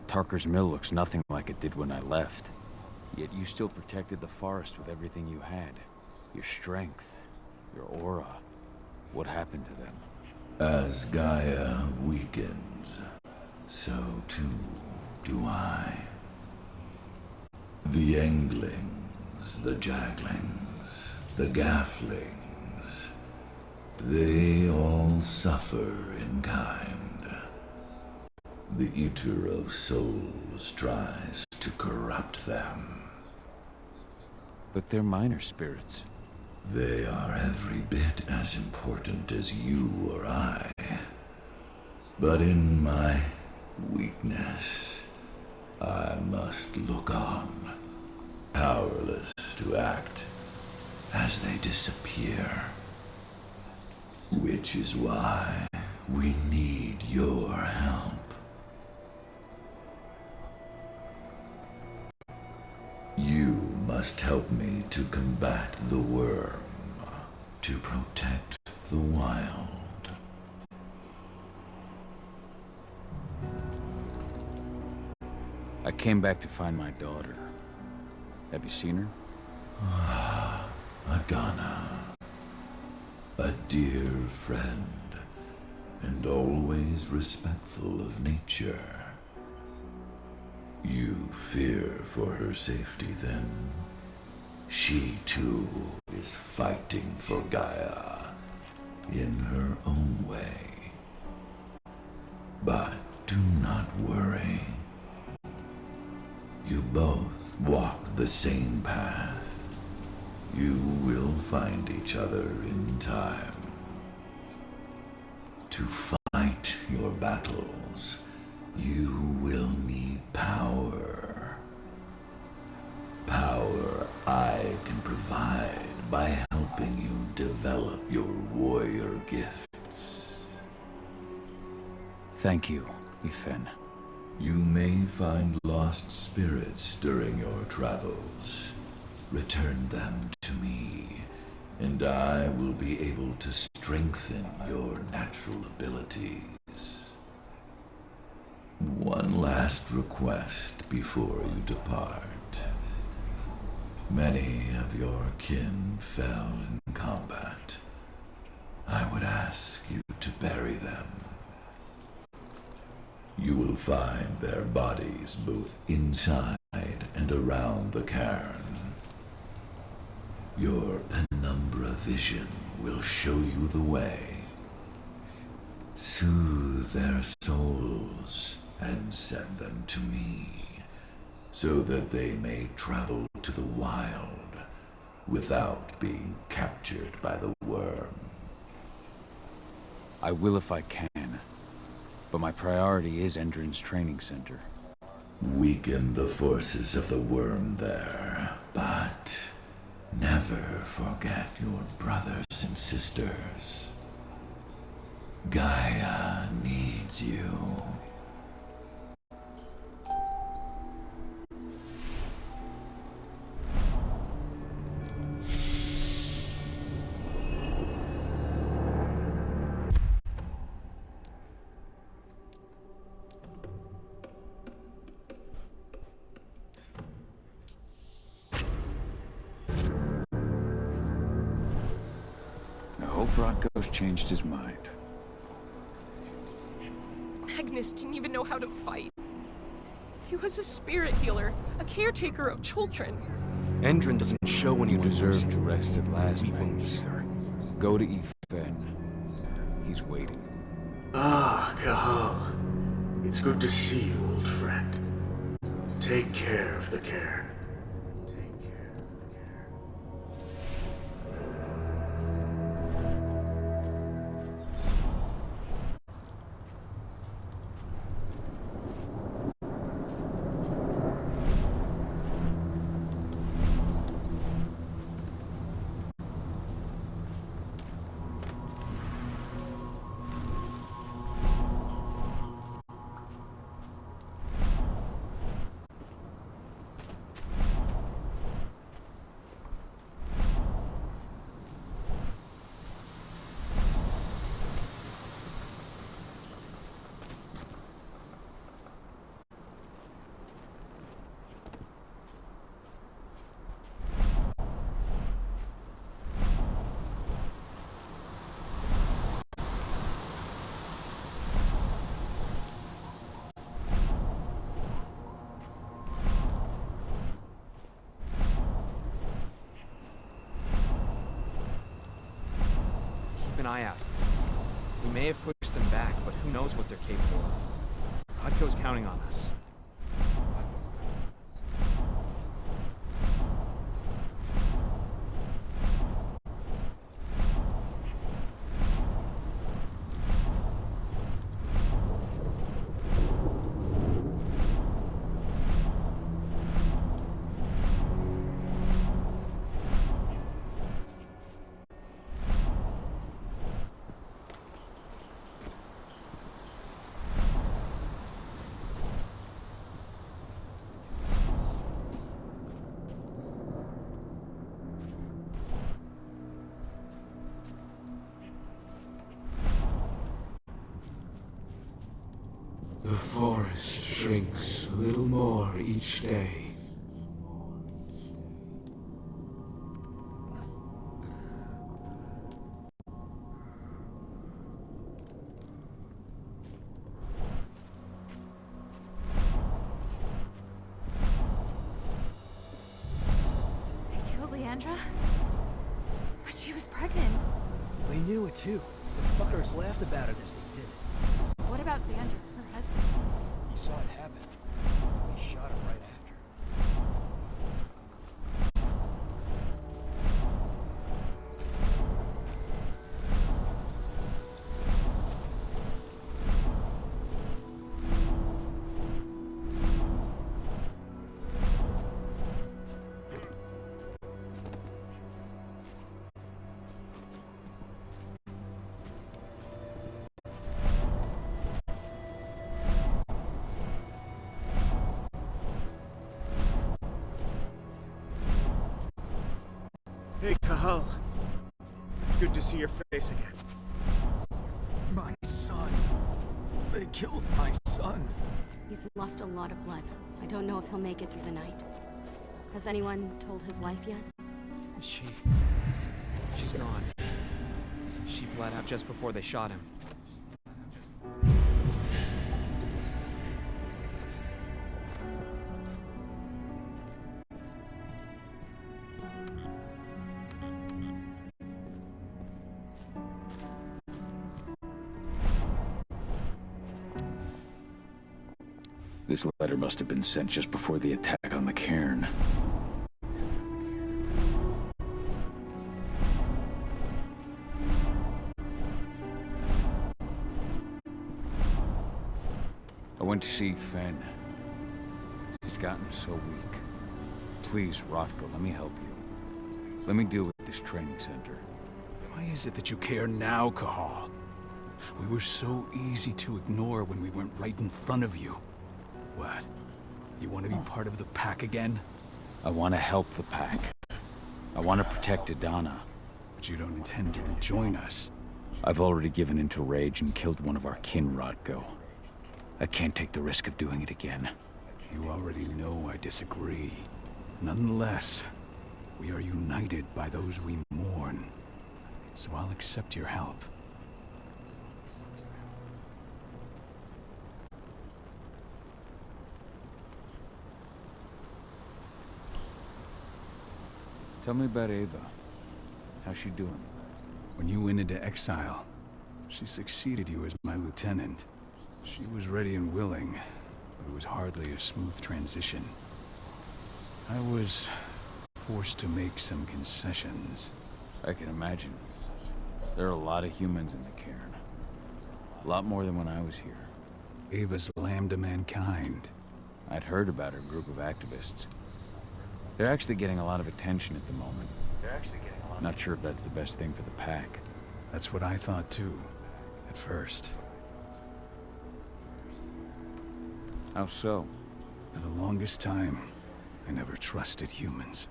Tarker's mill looks nothing like it did when I left. Yet you still protected the forest with everything you had. Your strength, your aura. What happened to them? As Gaia weakens, so too do I. The Englings, the Jaglings, the Gafflings, they all suffer in kind. The Eater of Souls tries to corrupt them. But they're minor spirits. They are every bit as important as you or I. But in my weakness, I must look on, powerless to act as they disappear. Which is why we need your help. You must help me to combat the worm, to protect the wild. I came back to find my daughter. Have you seen her? Adana. A dear friend, and always respectful of nature. You fear for her safety, then? She, too, is fighting for Gaia in her own way. But do not worry. You both walk the same path. You will find each other in time. To fight your battles, you will need power. Power I can provide by helping you develop your warrior gifts. Thank you, Ethan. You may find lost spirits during your travels. Return them to me, and I will be able to strengthen your natural abilities. One last request before you depart. Many of your kin fell in combat. I would ask you to bury them. You will find their bodies both inside and around the cairn. Your penumbra vision will show you the way. Soothe their souls and send them to me, so that they may travel to the wild without being captured by the worm. I will if I can, but my priority is Endron's training center. Weaken the forces of the worm there, but never forget your brothers and sisters. Gaia needs you. I hope Rodko's changed his mind. Magnus didn't even know how to fight. He was a spirit healer, a caretaker of children. Endron doesn't show when You deserve to rest at last, Magnus. Go to Ethan. He's waiting. Ah, Cahal. It's good to see you, old friend. Take care of the cairn. Keep an eye out. We may have pushed them back, but who knows what they're capable of. Rodko's counting on us. forest shrinks a little more each day. They killed Leandra? But she was pregnant. They knew it too. The fuckers laughed about it as they did it. What about Xander, her husband? He saw it happen. They shot him right after. Hey, Cahal. It's good to see your face again. My son. They killed my son. He's lost a lot of blood. I don't know if he'll make it through the night. Has anyone told his wife yet? She's gone. She bled out just before they shot him. This letter must have been sent just before the attack on the cairn. I went to see Fen. He's gotten so weak. Please, Rotko, let me help you. Let me deal with this training center. Why is it that you care now, Cahal? We were so easy to ignore when we weren't right in front of you. What? You want to be part of the pack again? I want to help the pack. I want to protect Adana. But you don't intend to rejoin us. I've already given in to rage and killed one of our kin, Rotko. I can't take the risk of doing it again. You already know I disagree. Nonetheless, we are united by those we mourn. So I'll accept your help. Tell me about Ava. How's she doing? When you went into exile, she succeeded you as my lieutenant. She was ready and willing, but it was hardly a smooth transition. I was forced to make some concessions. I can imagine. There are a lot of humans in the cairn. A lot more than when I was here. Ava's lamb to mankind. I'd heard about her group of activists. They're actually getting a lot of attention at the moment. Not sure if that's the best thing for the pack. That's what I thought too, at first. How so? For the longest time, I never trusted humans.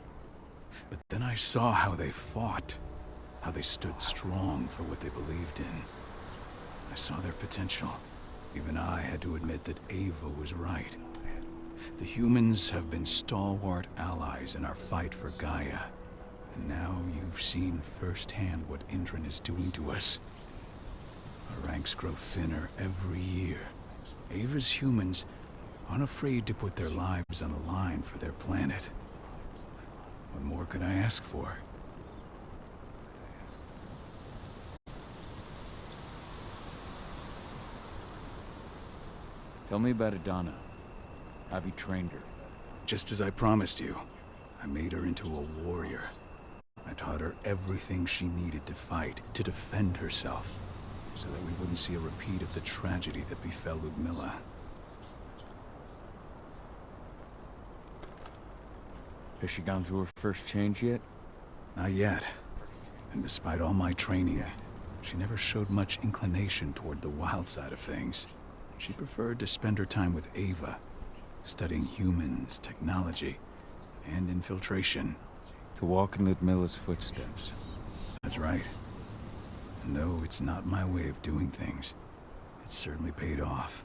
But then I saw how they fought, how they stood strong for what they believed in. I saw their potential. Even I had to admit that Ava was right. The humans have been stalwart allies in our fight for Gaia. And now you've seen firsthand what Indran is doing to us. Our ranks grow thinner every year. Ava's humans aren't afraid to put their lives on the line for their planet. What more could I ask for? Tell me about Adana. Have you trained her? Just as I promised you, I made her into a warrior. I taught her everything she needed to fight, to defend herself, so that we wouldn't see a repeat of the tragedy that befell Ludmilla. Has she gone through her first change yet? Not yet. And despite all my training, she never showed much inclination toward the wild side of things. She preferred to spend her time with Ava, studying humans, technology, and infiltration. To walk in Ludmilla's footsteps. That's right. And though it's not my way of doing things, it certainly paid off.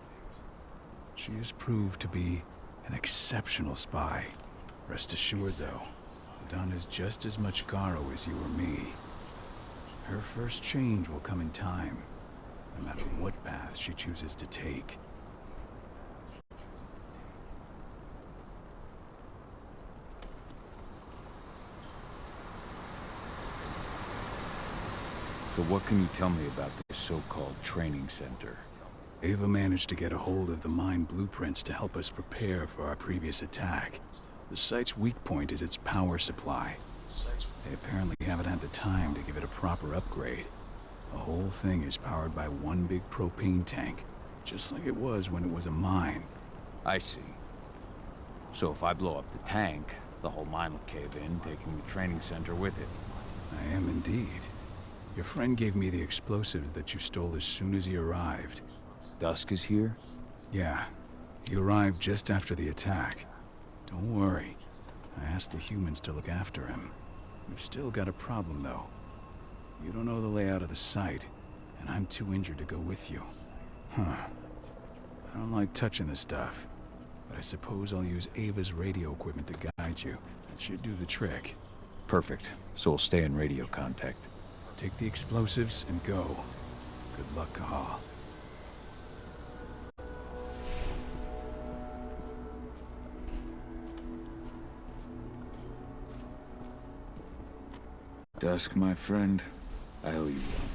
She has proved to be an exceptional spy. Rest assured, though, Donna's just as much Garo as you or me. Her first change will come in time, no matter what path she chooses to take. So what can you tell me about this so-called training center? Ava managed to get a hold of the mine blueprints to help us prepare for our previous attack. The site's weak point is its power supply. They apparently haven't had the time to give it a proper upgrade. The whole thing is powered by one big propane tank, just like it was when it was a mine. I see. So if I blow up the tank, the whole mine will cave in, taking the training center with it. I am indeed. Your friend gave me the explosives that you stole as soon as he arrived. Dusk is here? Yeah. He arrived just after the attack. Don't worry. I asked the humans to look after him. We've still got a problem, though. You don't know the layout of the site, and I'm too injured to go with you. Huh. I don't like touching this stuff, but I suppose I'll use Ava's radio equipment to guide you. That should do the trick. Perfect. So we'll stay in radio contact. Take the explosives and go. Good luck, Cahal. Dusk, my friend, I owe you one.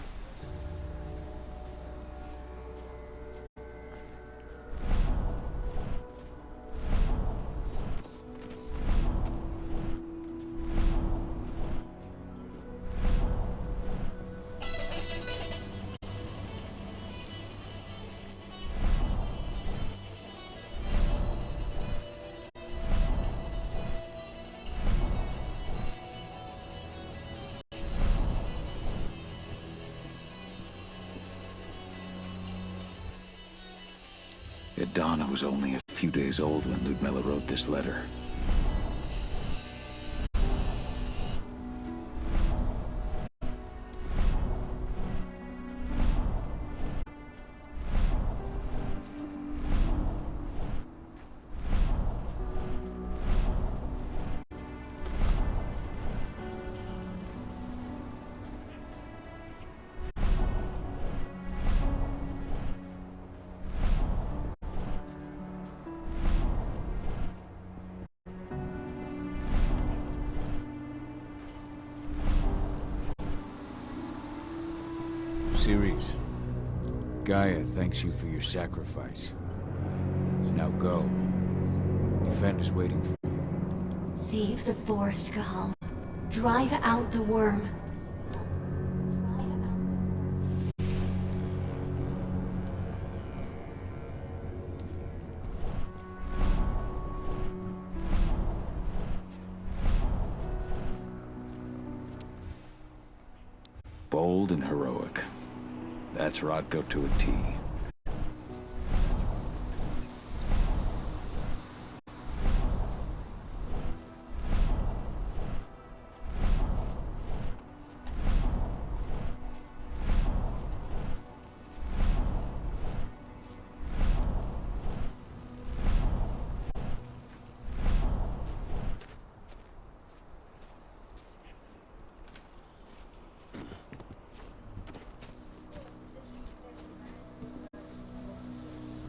Donna was only a few days old when Ludmilla wrote this letter. Ceres, Gaia thanks you for your sacrifice. Now go. Defend is waiting for you. Save the forest, Cahal. Drive out the worm. Bold and heroic. That's Rodko to a T.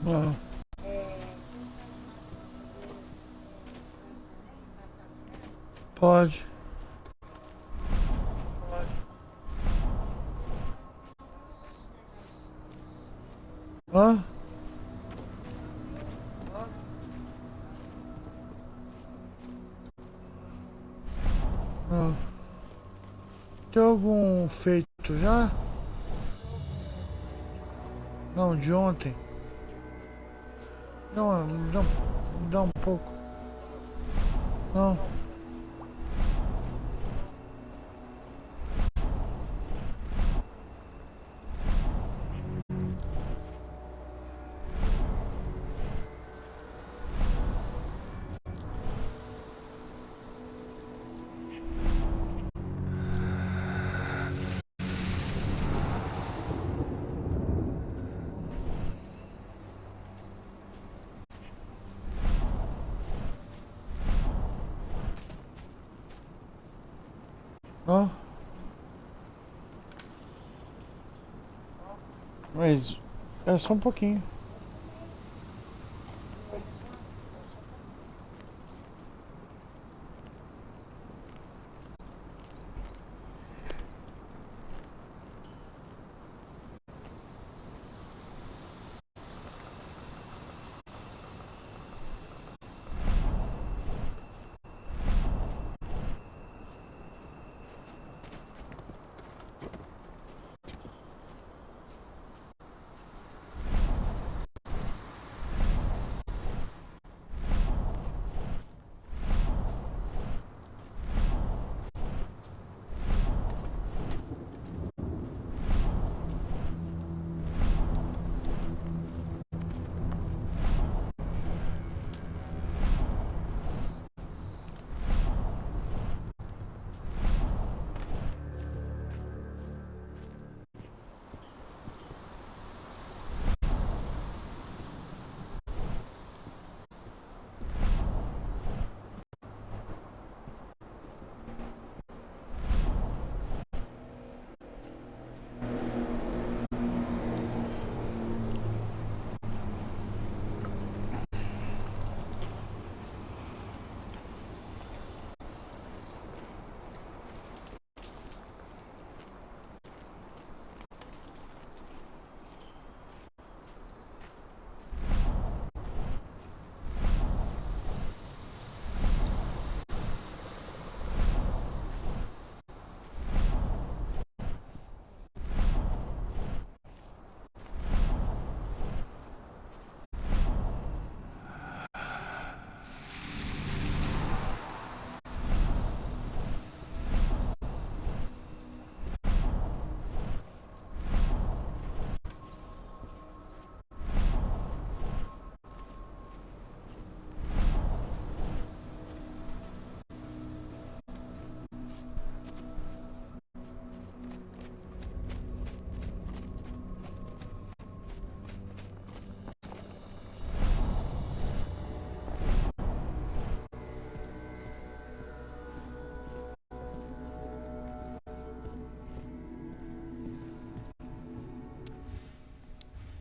Não. Pode. Hã? Não. Tem algum feito já? Não, de ontem. Não, dá um pouco. Não. Oh. Mas é só um pouquinho.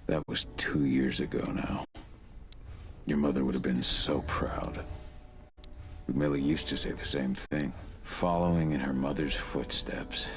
That was 2 years ago now. Your mother would have been so proud. Millie used to say the same thing. Following in her mother's footsteps.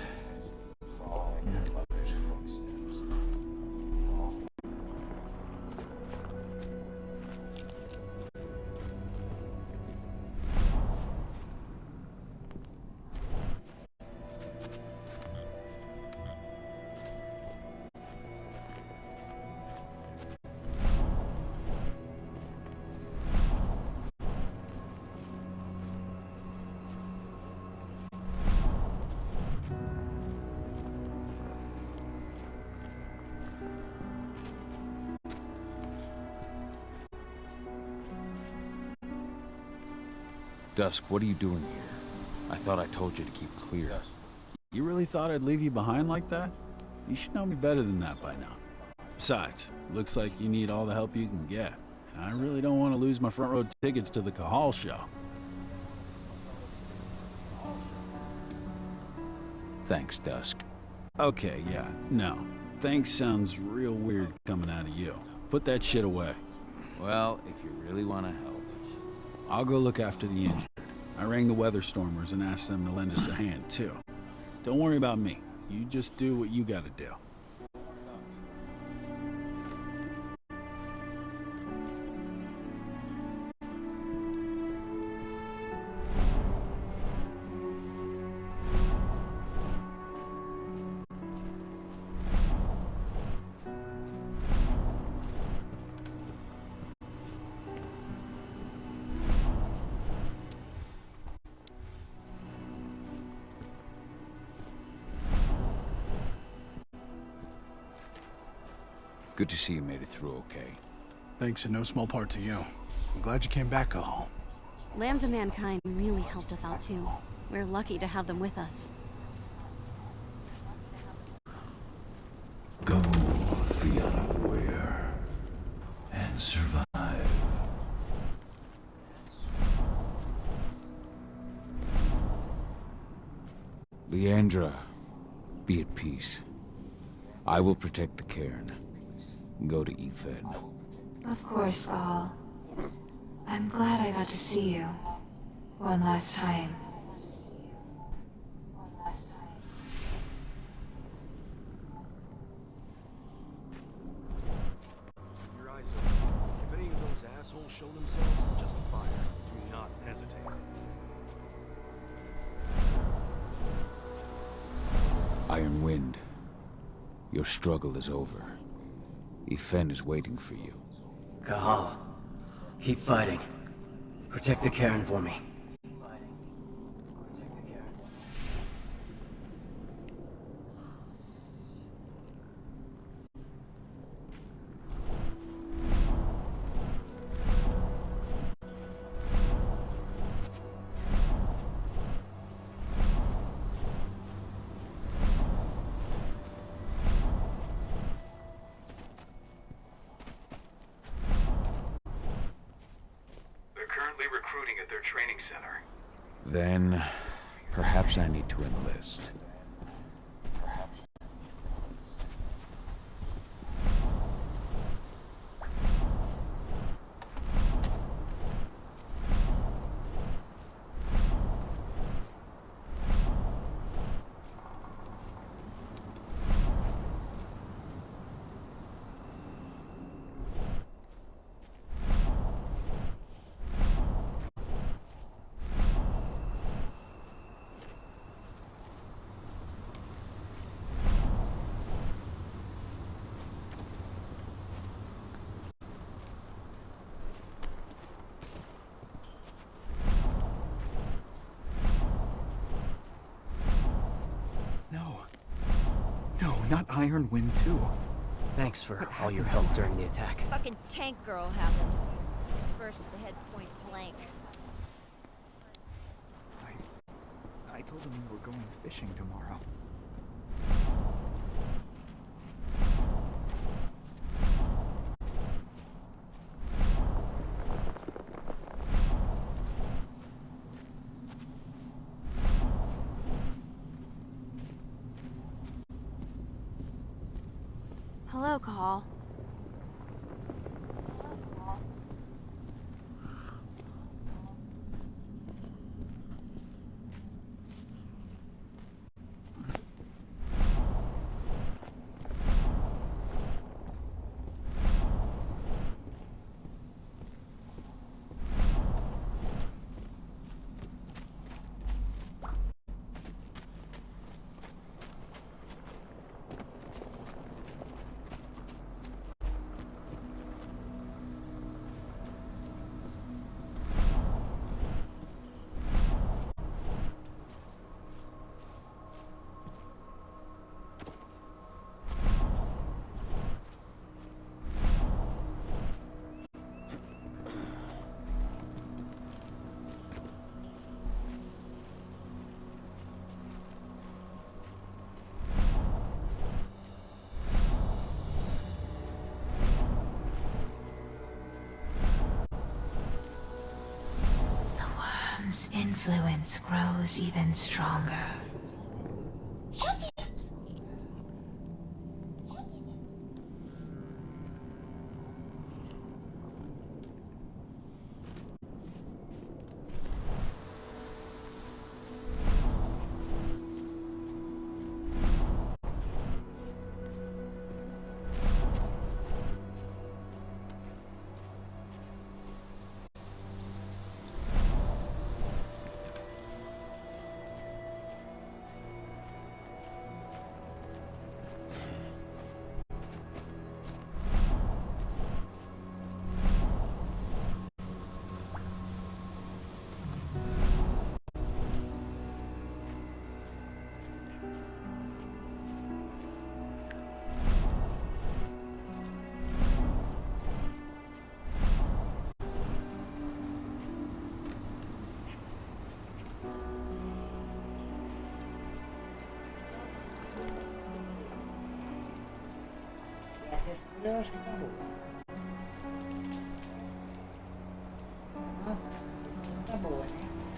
Dusk, what are you doing here? I thought I told you to keep clear. You really thought I'd leave you behind like that? You should know me better than that by now. Besides, looks like you need all the help you can get. And I really don't want to lose my front row tickets to the Cahal show. Thanks, Dusk. Okay, yeah, no. Thanks sounds real weird coming out of you. Put that shit away. Well, if you really want to help. I'll go look after the injured. I rang the weather stormers and asked them to lend us a hand, too. Don't worry about me. You just do what you gotta do. Good to see you made it through okay. Thanks in no small part to you. I'm glad you came back, Cahal. Lambda Mankind really helped us out too. We're lucky to have them with us. Go, Fiona Warrior, and survive. Leandra, be at peace. I will protect the cairn. Go to Ethan. Of course, Gahal. I'm glad I got to see you. One last time. Your eyes open. If any of those assholes show themselves, just fire. Do not hesitate. Iron Wind, your struggle is over. Ethan is waiting for you. Gahal, keep fighting. Protect the cairn for me. Recruiting at their training center. Then, perhaps I need to enlist. No, not Iron Wind 2. Thanks for all your help during the attack. Fucking tank girl happened. First the head point blank. I told him we were going fishing tomorrow. Hello, Gahal. Influence grows even stronger.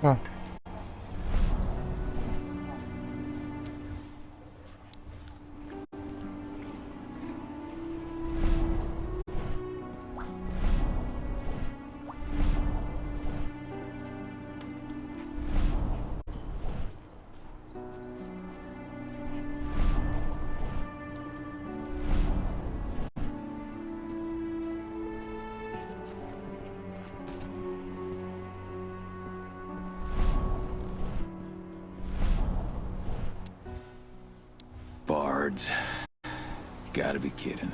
Ah. guards. Gotta be kidding.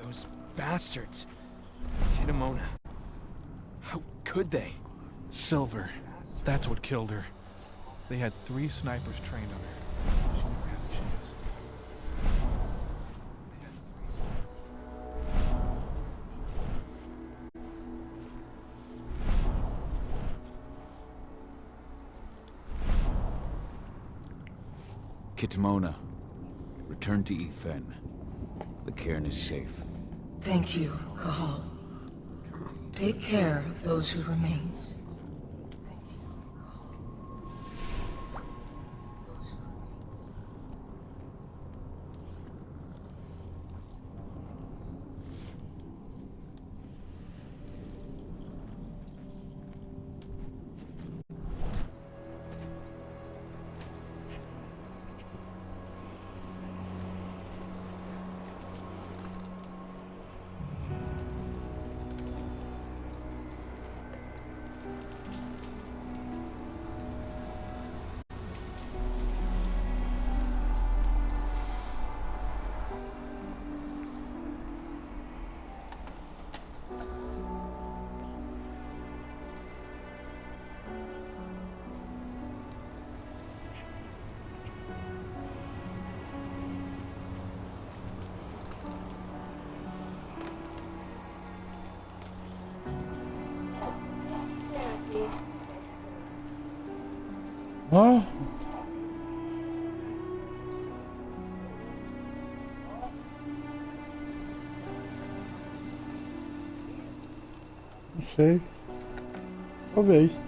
Those bastards. Kitamona. How could they? Silver. That's what killed her. They had 3 snipers trained on her. She never had a chance. Kitamona, return to Efen. The cairn is safe. Thank you, Cahal. Take care of those who remain. Huh? Não sei. Talvez.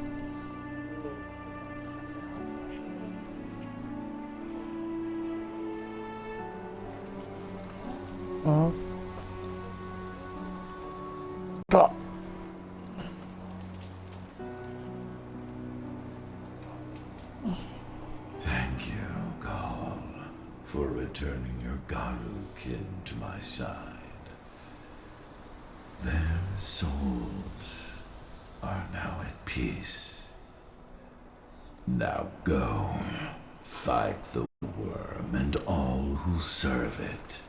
Aham. Tá. Thank you, Gaul, for returning your Garu kin to my side. Their souls are now at peace. Now go, fight the worm and all who serve it.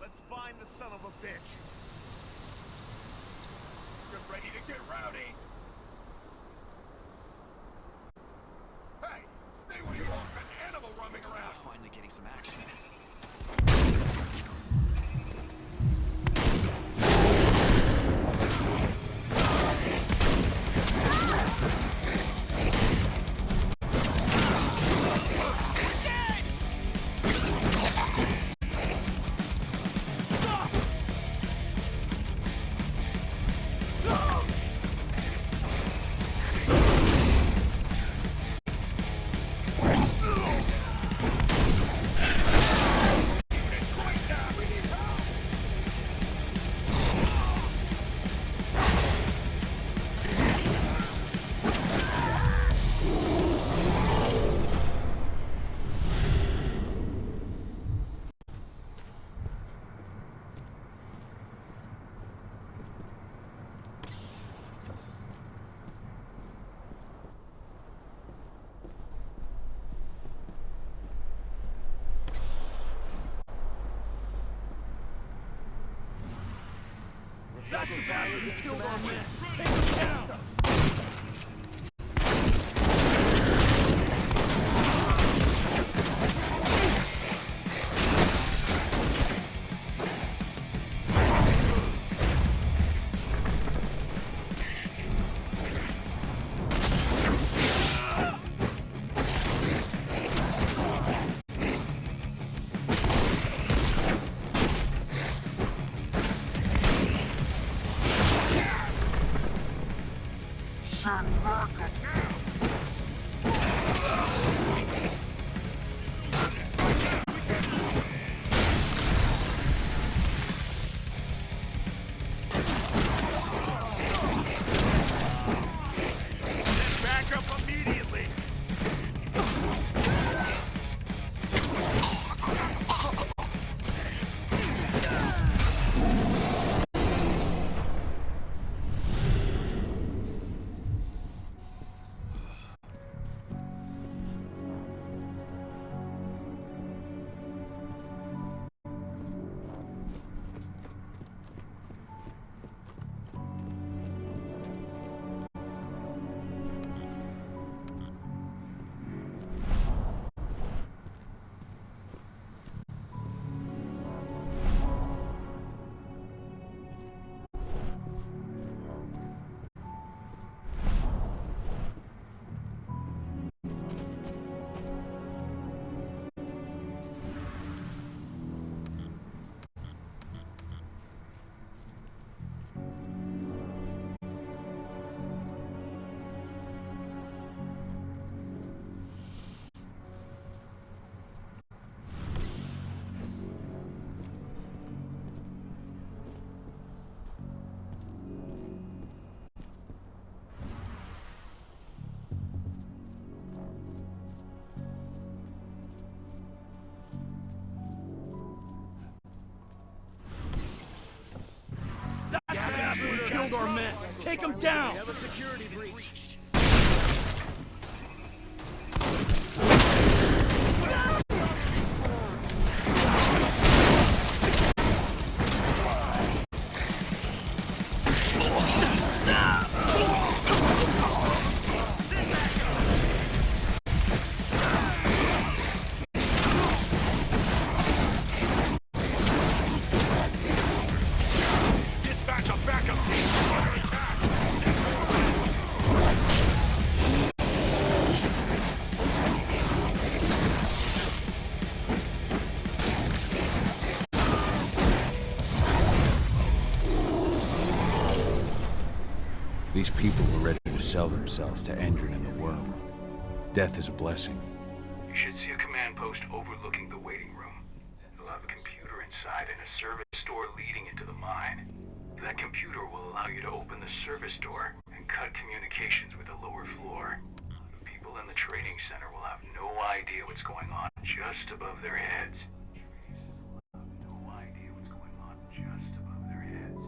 Let's find the son of a bitch. Get ready to get rowdy. Hey, stay where you are. An animal roaming around. Finally getting some action. That's the bastard who killed our man. Take him down. Take him down! We have a security breach. Dispatch a backup team for attack! These people were ready to sell themselves to Endrin and the Worm. Death is a blessing. You should see a command post overlooking the waiting room. It'll have a computer inside and a service door leading into the mine. That computer will allow you to open the service door and cut communications with the lower floor. The people in the trading center will have no idea what's going on just above their heads. No idea what's going on just above their heads.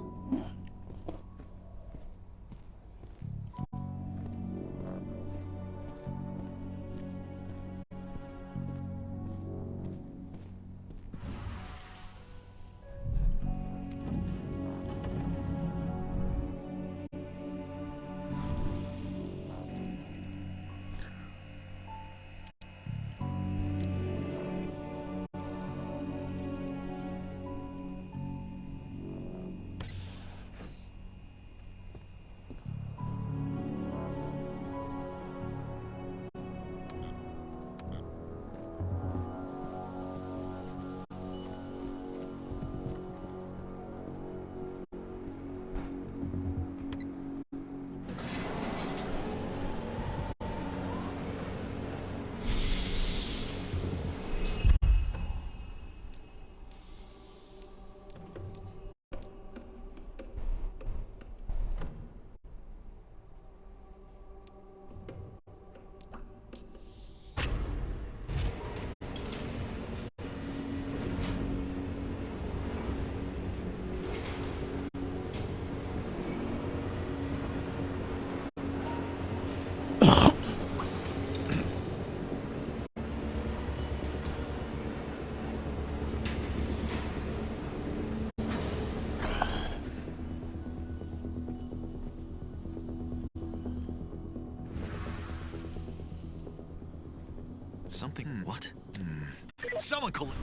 Something what? Someone call it.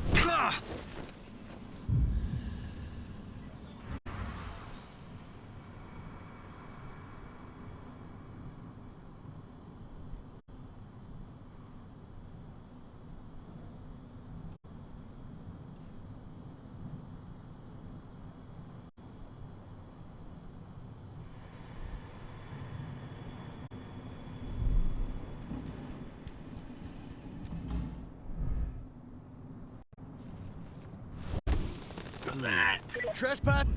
Trespass.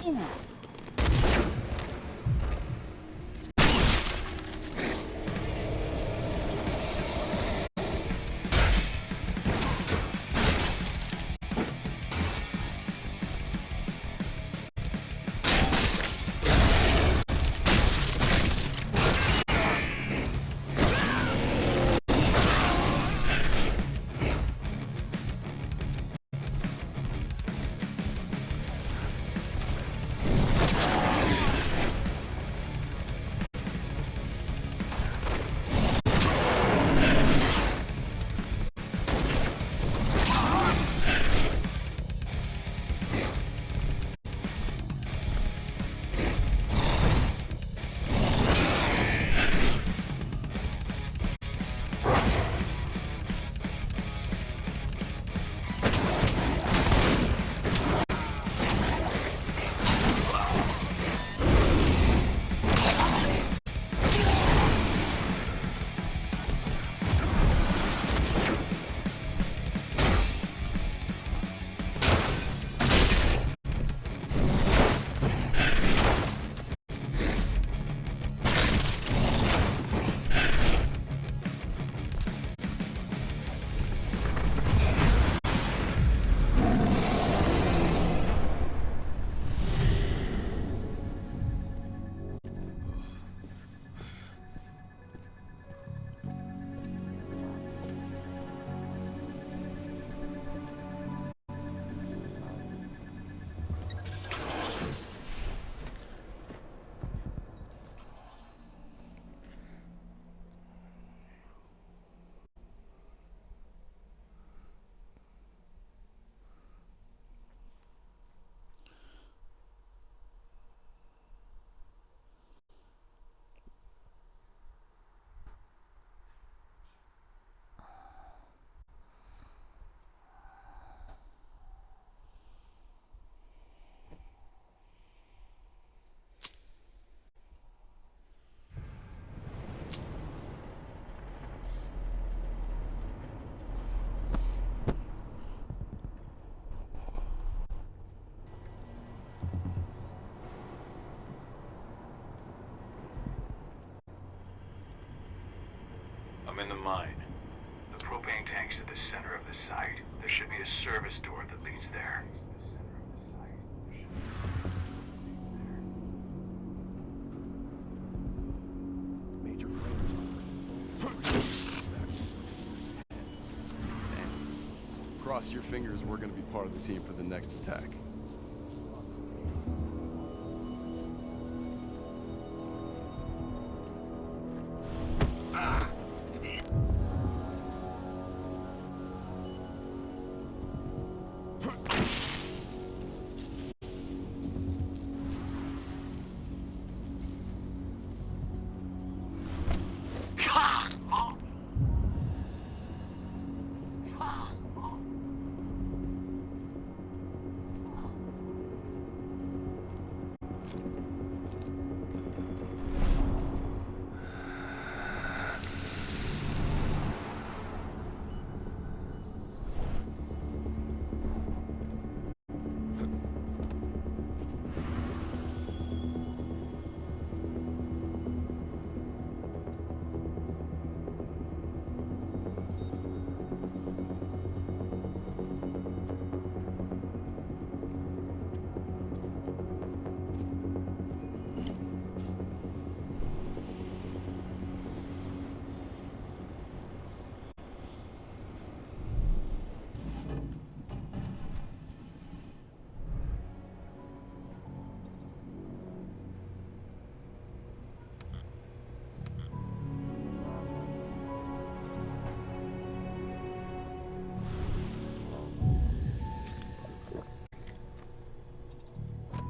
Ooh. I'm in the mine. The propane tank's at the center of the site. There should be a service door that leads there. Major Cross your fingers, we're gonna be part of the team for the next attack.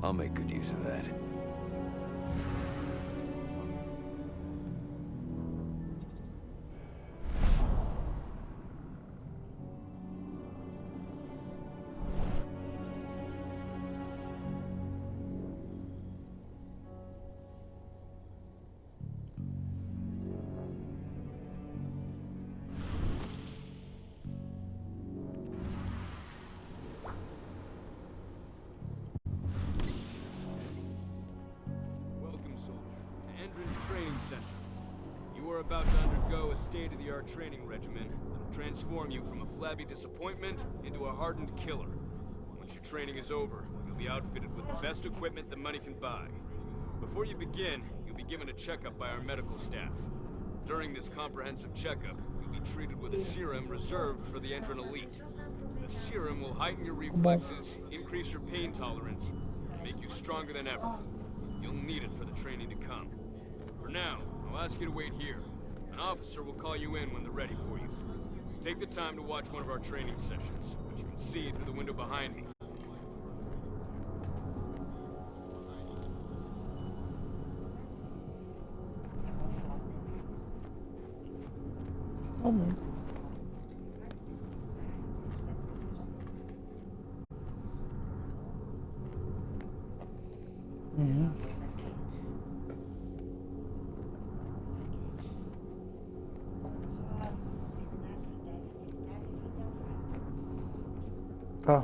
I'll make good use of that. About to undergo a state-of-the-art training regimen that'll transform you from a flabby disappointment into a hardened killer. Once your training is over, you'll be outfitted with the best equipment that money can buy. Before you begin, you'll be given a checkup by our medical staff. During this comprehensive checkup, you'll be treated with a serum reserved for the Endron Elite. The serum will heighten your reflexes, increase your pain tolerance, and make you stronger than ever. You'll need it for the training to come. For now, I'll ask you to wait here. An officer will call you in when they're ready for you. Take the time to watch one of our training sessions, which you can see through the window behind me. Ah.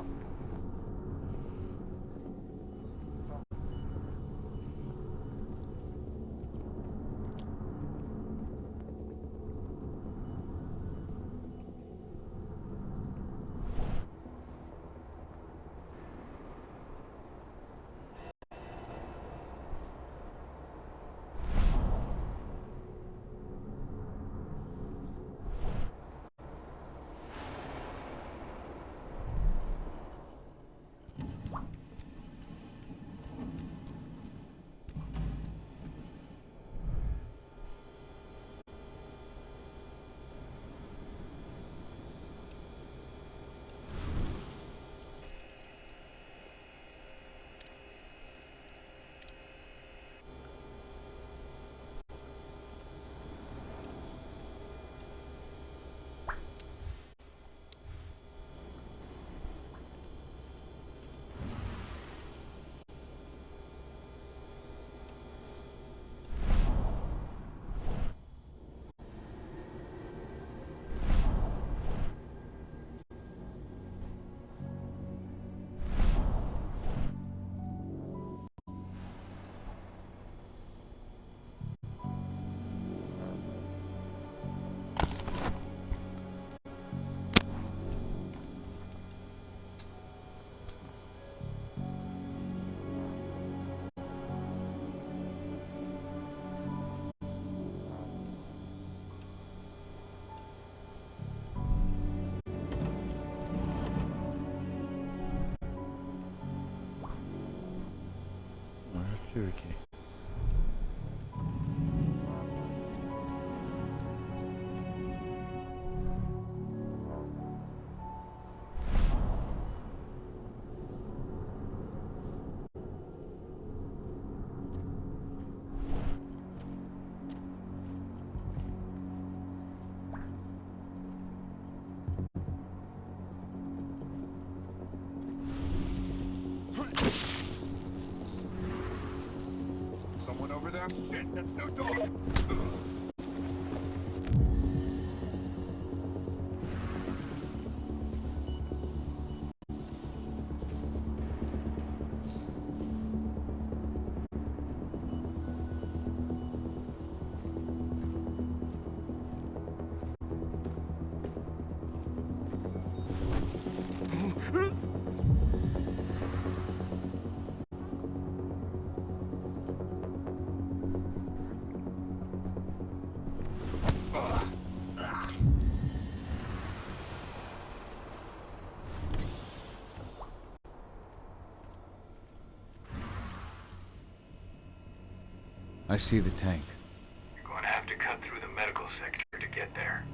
Cherokee. Someone over there? Shit, that's no dog! I see the tank. You're going to have to cut through the medical sector to get there.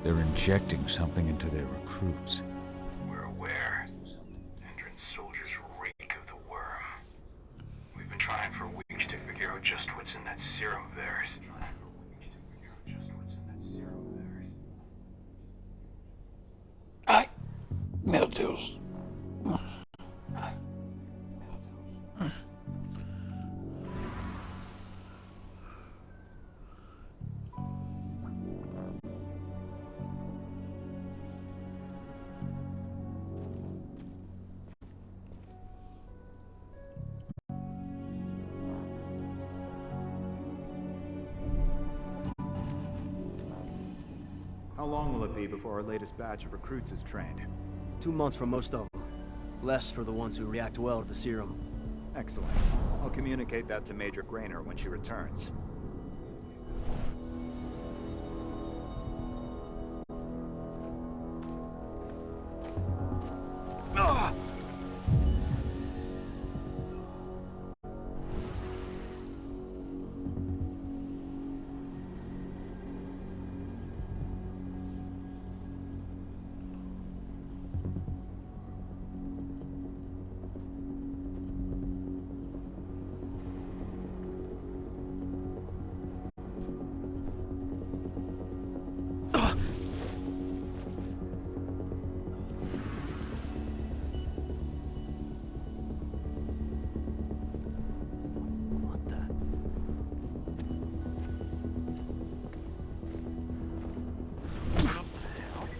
They're injecting something into their recruits. We're aware. Endron's soldiers reek of the worm. We've been trying for weeks to figure out just what's in that serum of theirs. Ai, meu Deus. How long will it be before our latest batch of recruits is trained? 2 months for most of them. Less for the ones who react well to the serum. Excellent. I'll communicate that to Major Grainer when she returns.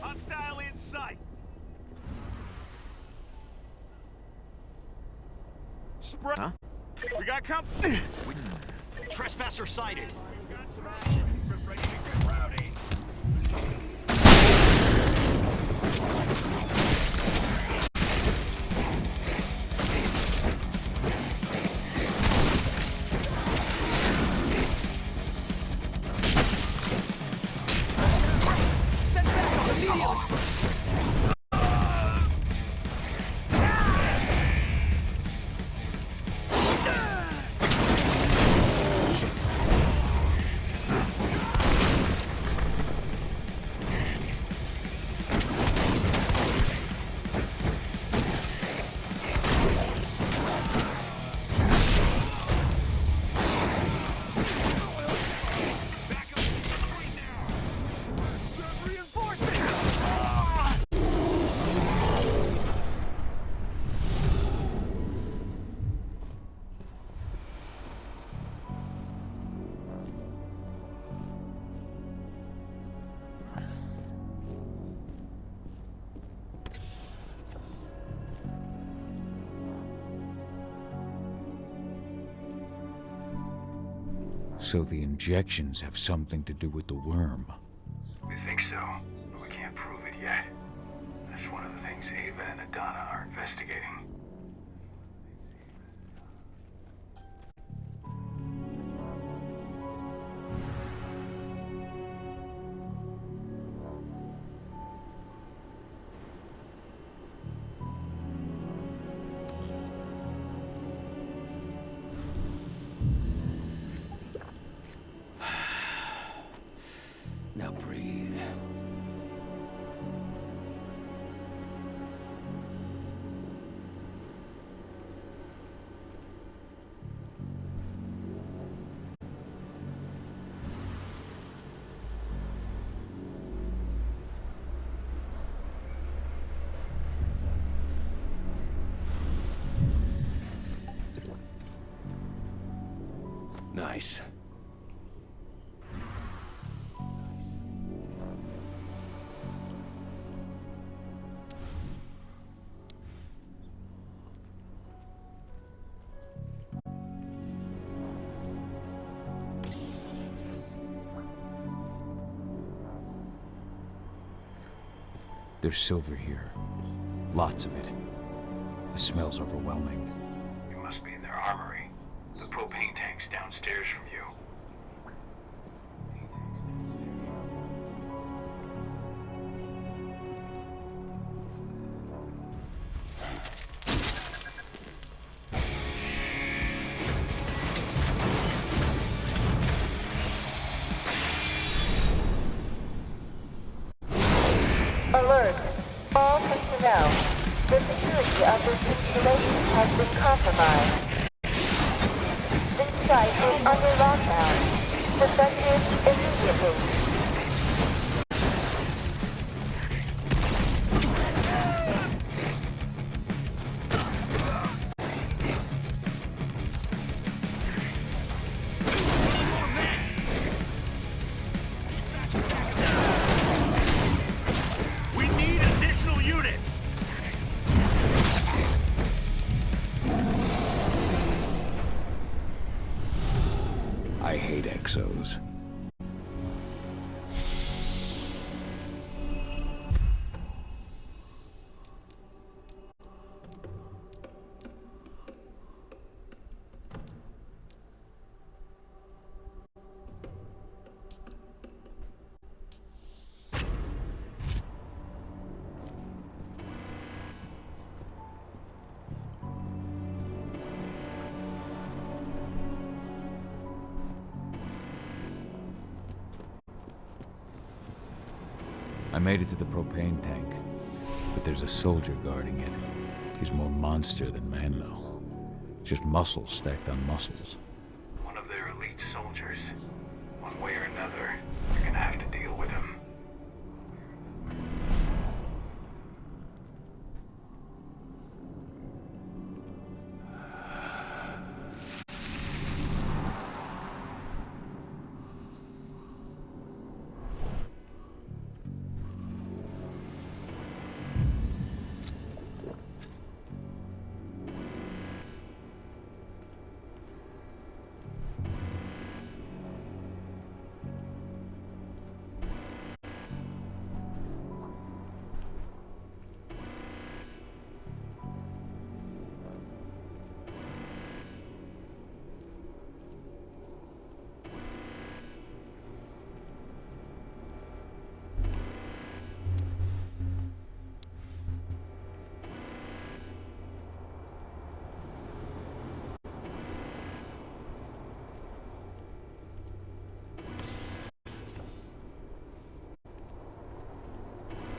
Hostile in sight! Spread. Huh? We got Trespasser sighted. We got some action. We're ready to get rowdy. Send backup immediately. So the injections have something to do with the worm. We think so, but we can't prove it yet. That's one of the things things Ava and Adana are investigating. Now breathe. Nice. There's silver here. Lots of it. The smell's overwhelming. It must be in their armory. The propane tank's downstairs from you. Alert! All personnel. The security of this installation has been compromised. This site is under lockdown. Effective immediately. We need additional units! I hate exos. I made it to the propane tank, but there's a soldier guarding it. He's more monster than man, though. Just muscles stacked on muscles. One of their elite soldiers. One way or another, you're gonna have to deal with him.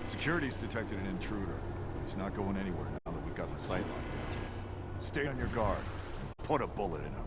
Security's detected an intruder. He's not going anywhere now that we've got the site locked down. Stay on your guard. Put a bullet in him.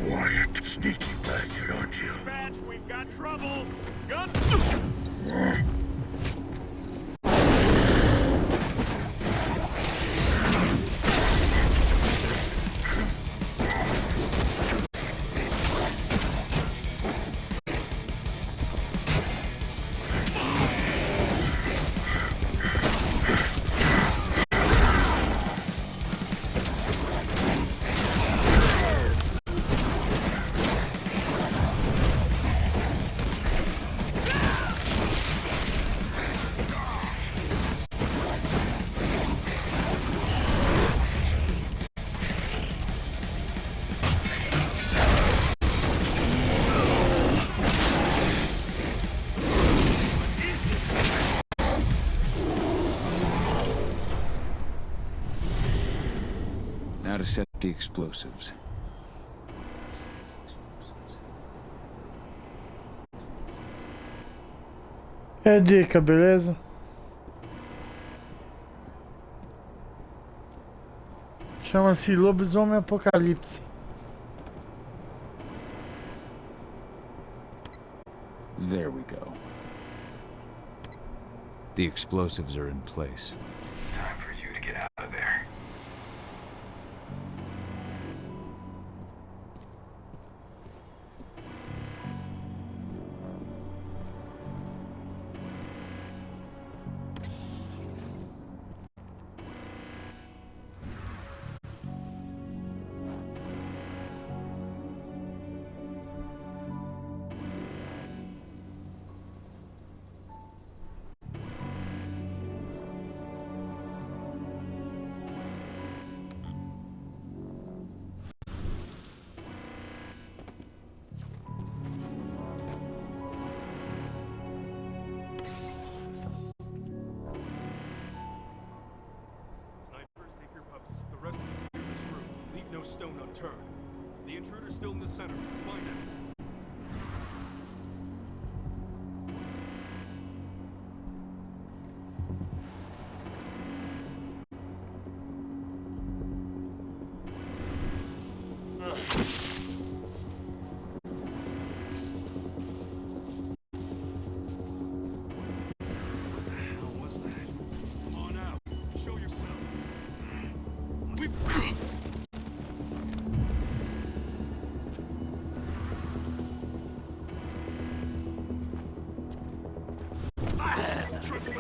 Quiet, sneaky bastard, aren't you? Dispatch, we've got trouble. Guns. Now to set the explosives. É a dica, beleza? Chama-se Lobisomem Apocalipse. There we go. The explosives are in place. Time for you to get out of there. stone unturned. The intruder's still in the center. Find him.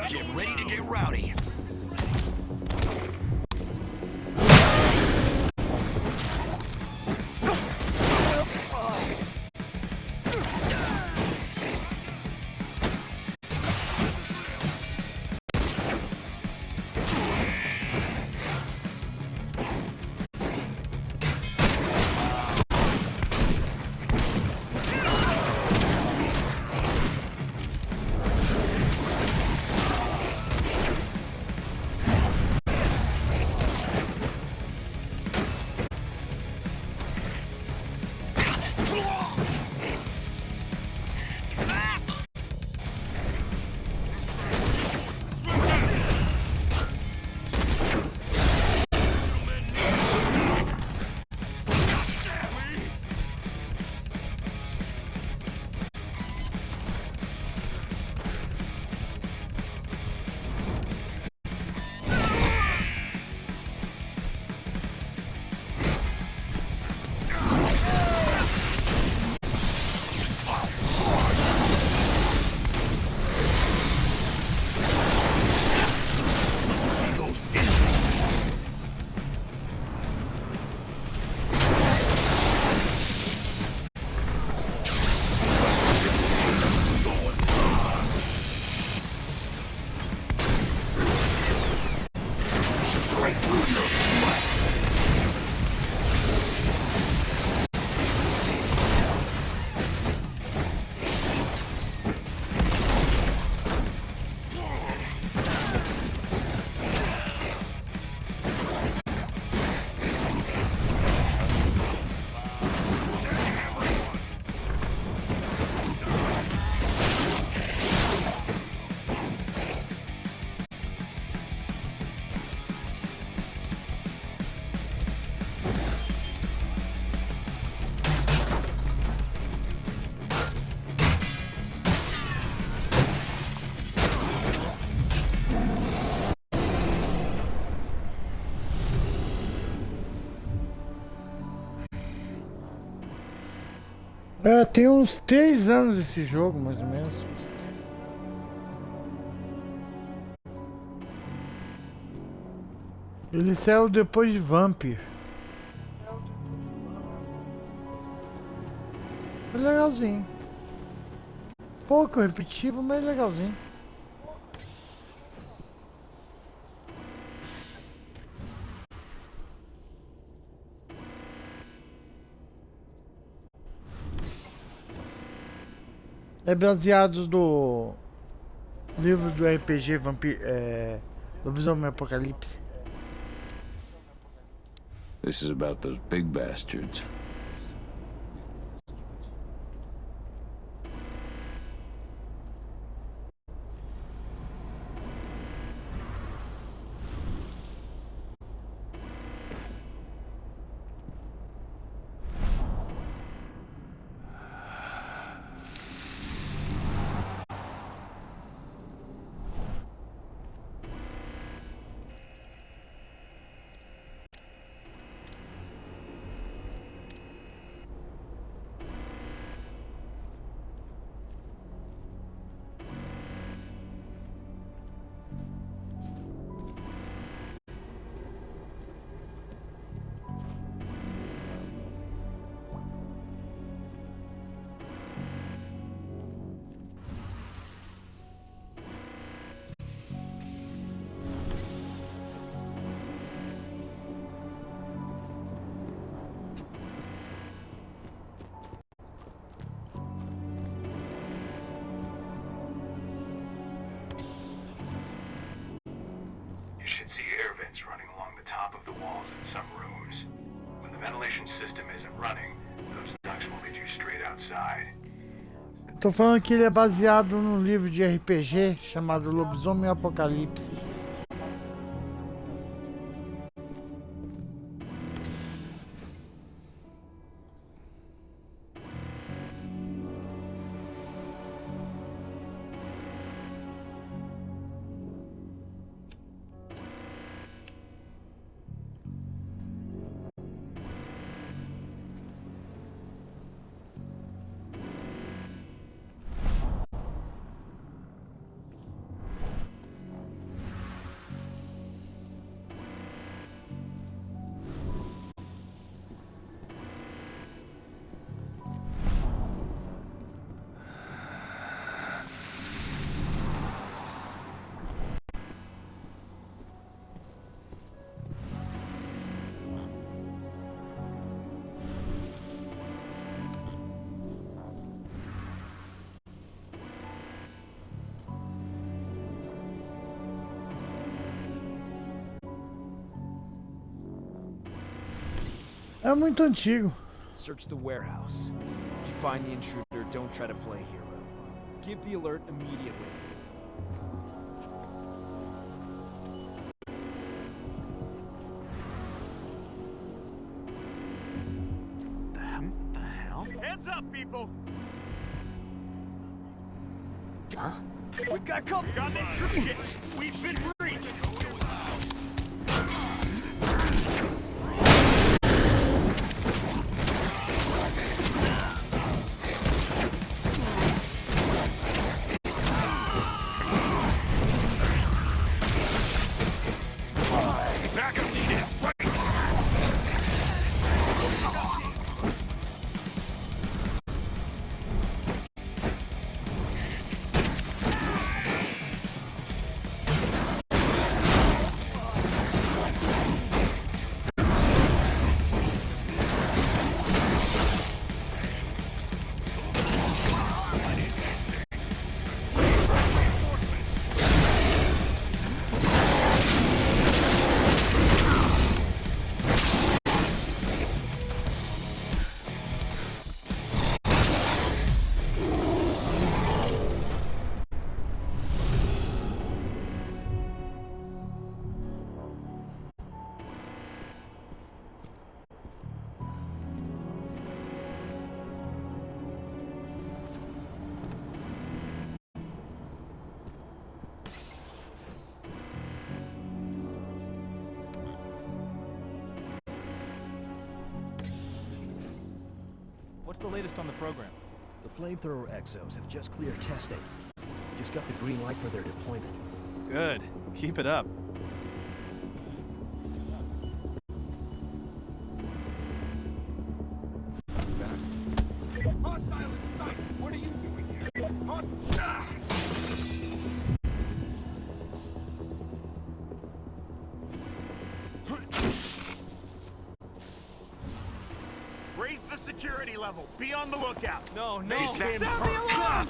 Get ready to get rowdy. É, tem uns 3 anos esse jogo, mais ou menos. Ele saiu depois de Vampire. É legalzinho. Pouco repetitivo, mas legalzinho. É baseado do livro do RPG Lobisomem Apocalipse. This is about those big bastards. system isn't running, those ducts will lead you straight outside. Eu tô falando que ele é baseado num livro de RPG chamado Lobisomem Apocalipse. É muito antigo. Search the warehouse. If you find the intruder, don't try to play hero. Give the alert immediately. The hell? Hands up, people! Huh? We've got company! Got the shit! We've been breached! Backup needed! Right! What's the latest on the program? The flamethrower exos have just cleared testing. Just got the green light for their deployment. Good. Keep it up. Hostile in sight! What are you doing here? Raise the security level. Be on the lookout. No. Sound the alarm!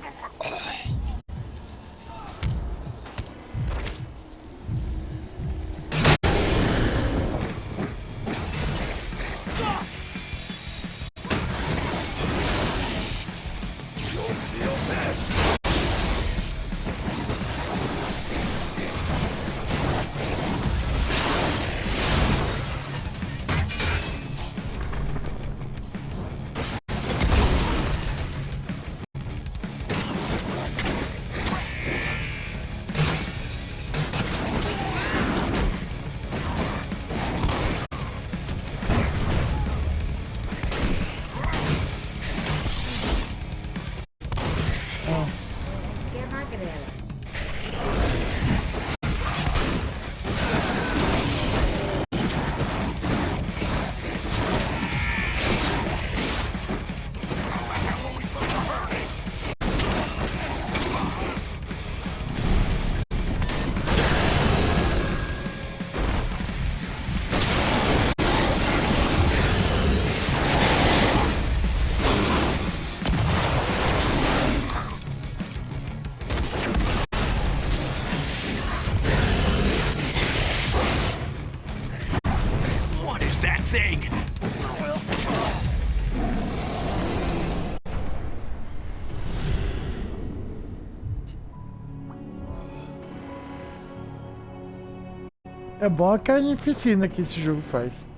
É bom a carnificina que esse jogo faz.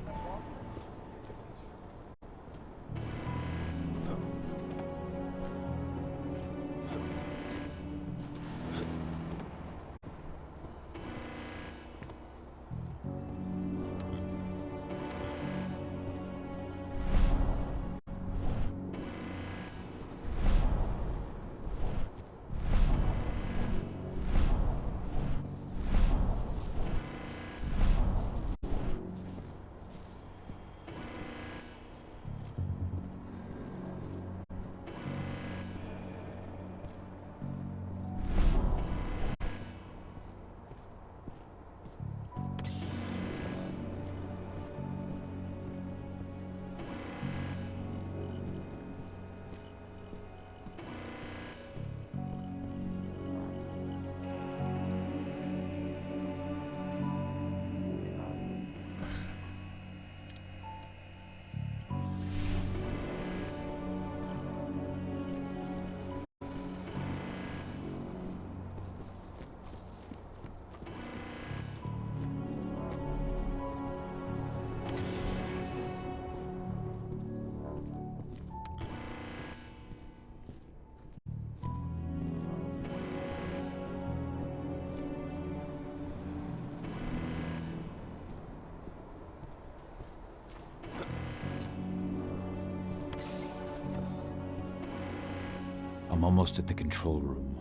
I'm almost at the control room.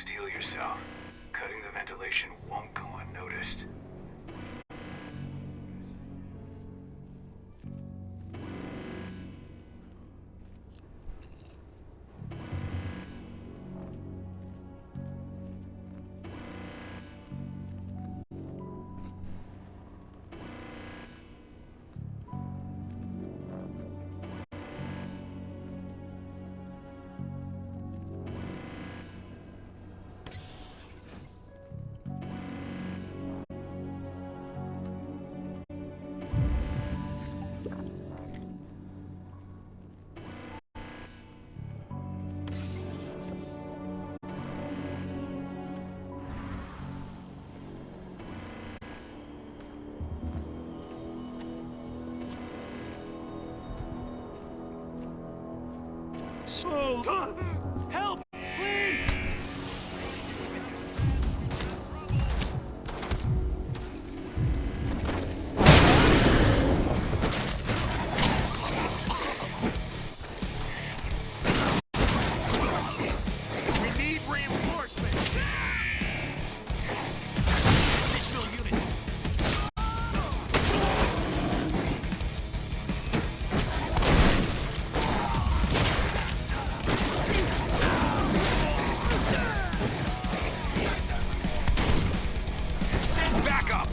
Steel yourself. Cutting the ventilation won't go unnoticed. Help! Please! We need reinforcements! Additional units! Send backup!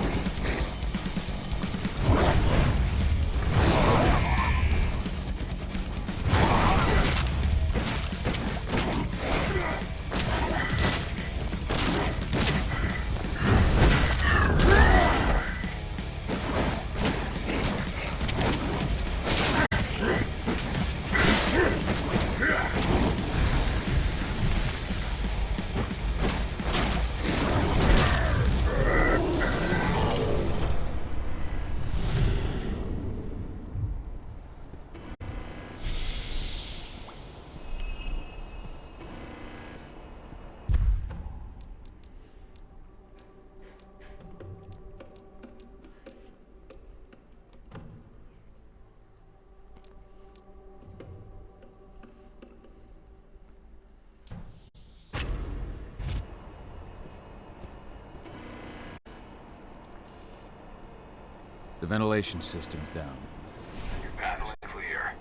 The ventilation system's down. Your path is clear.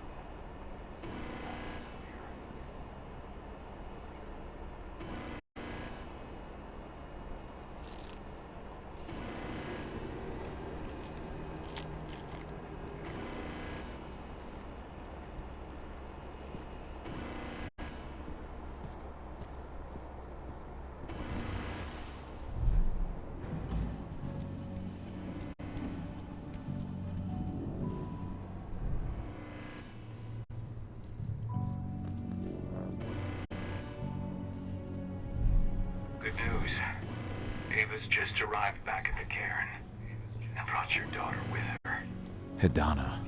Good news. Ava's just arrived back at the cairn. brought your daughter with her. Hidana.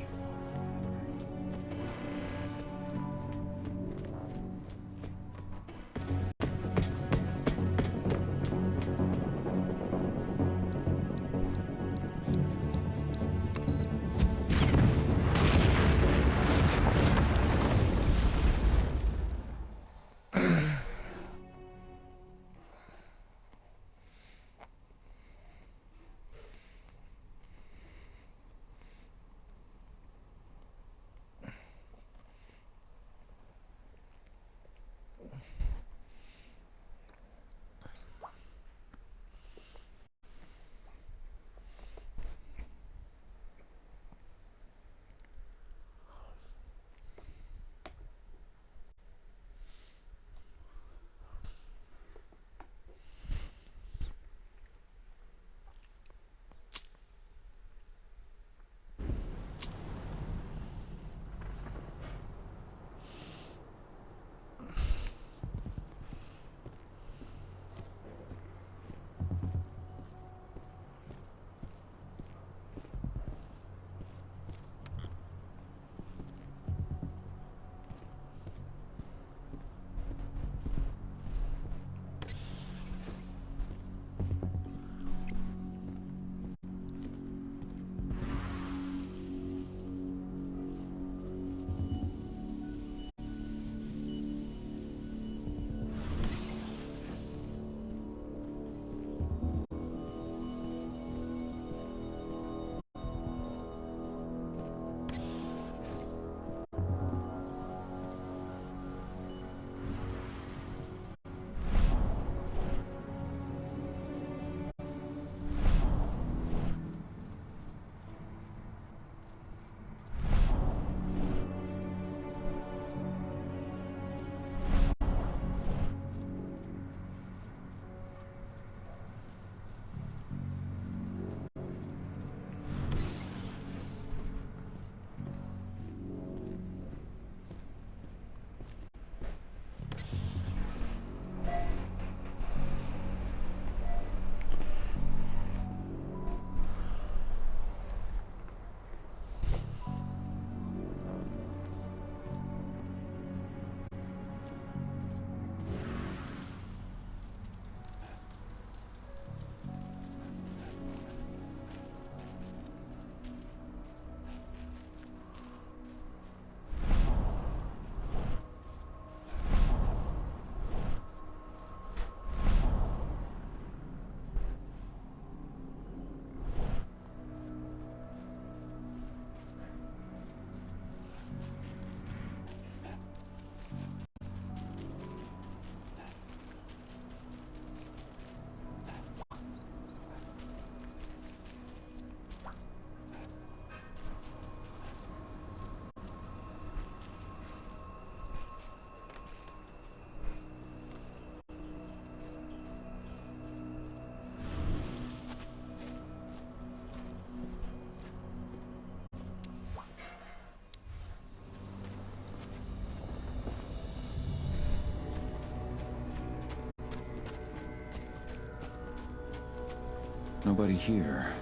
Nobody here,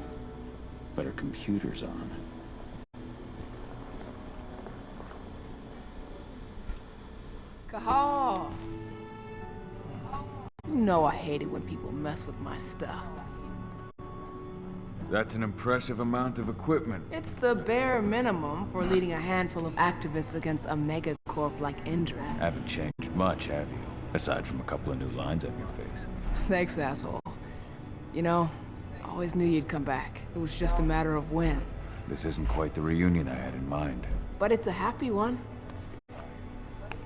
but her computer's on. Cahal! You know I hate it when people mess with my stuff. That's an impressive amount of equipment. It's the bare minimum for leading a handful of activists against a megacorp like Indra. Haven't changed much, have you? Aside from a couple of new lines on your face. Thanks, asshole. You know, I always knew you'd come back. It was just a matter of when. This isn't quite the reunion I had in mind. But it's a happy one.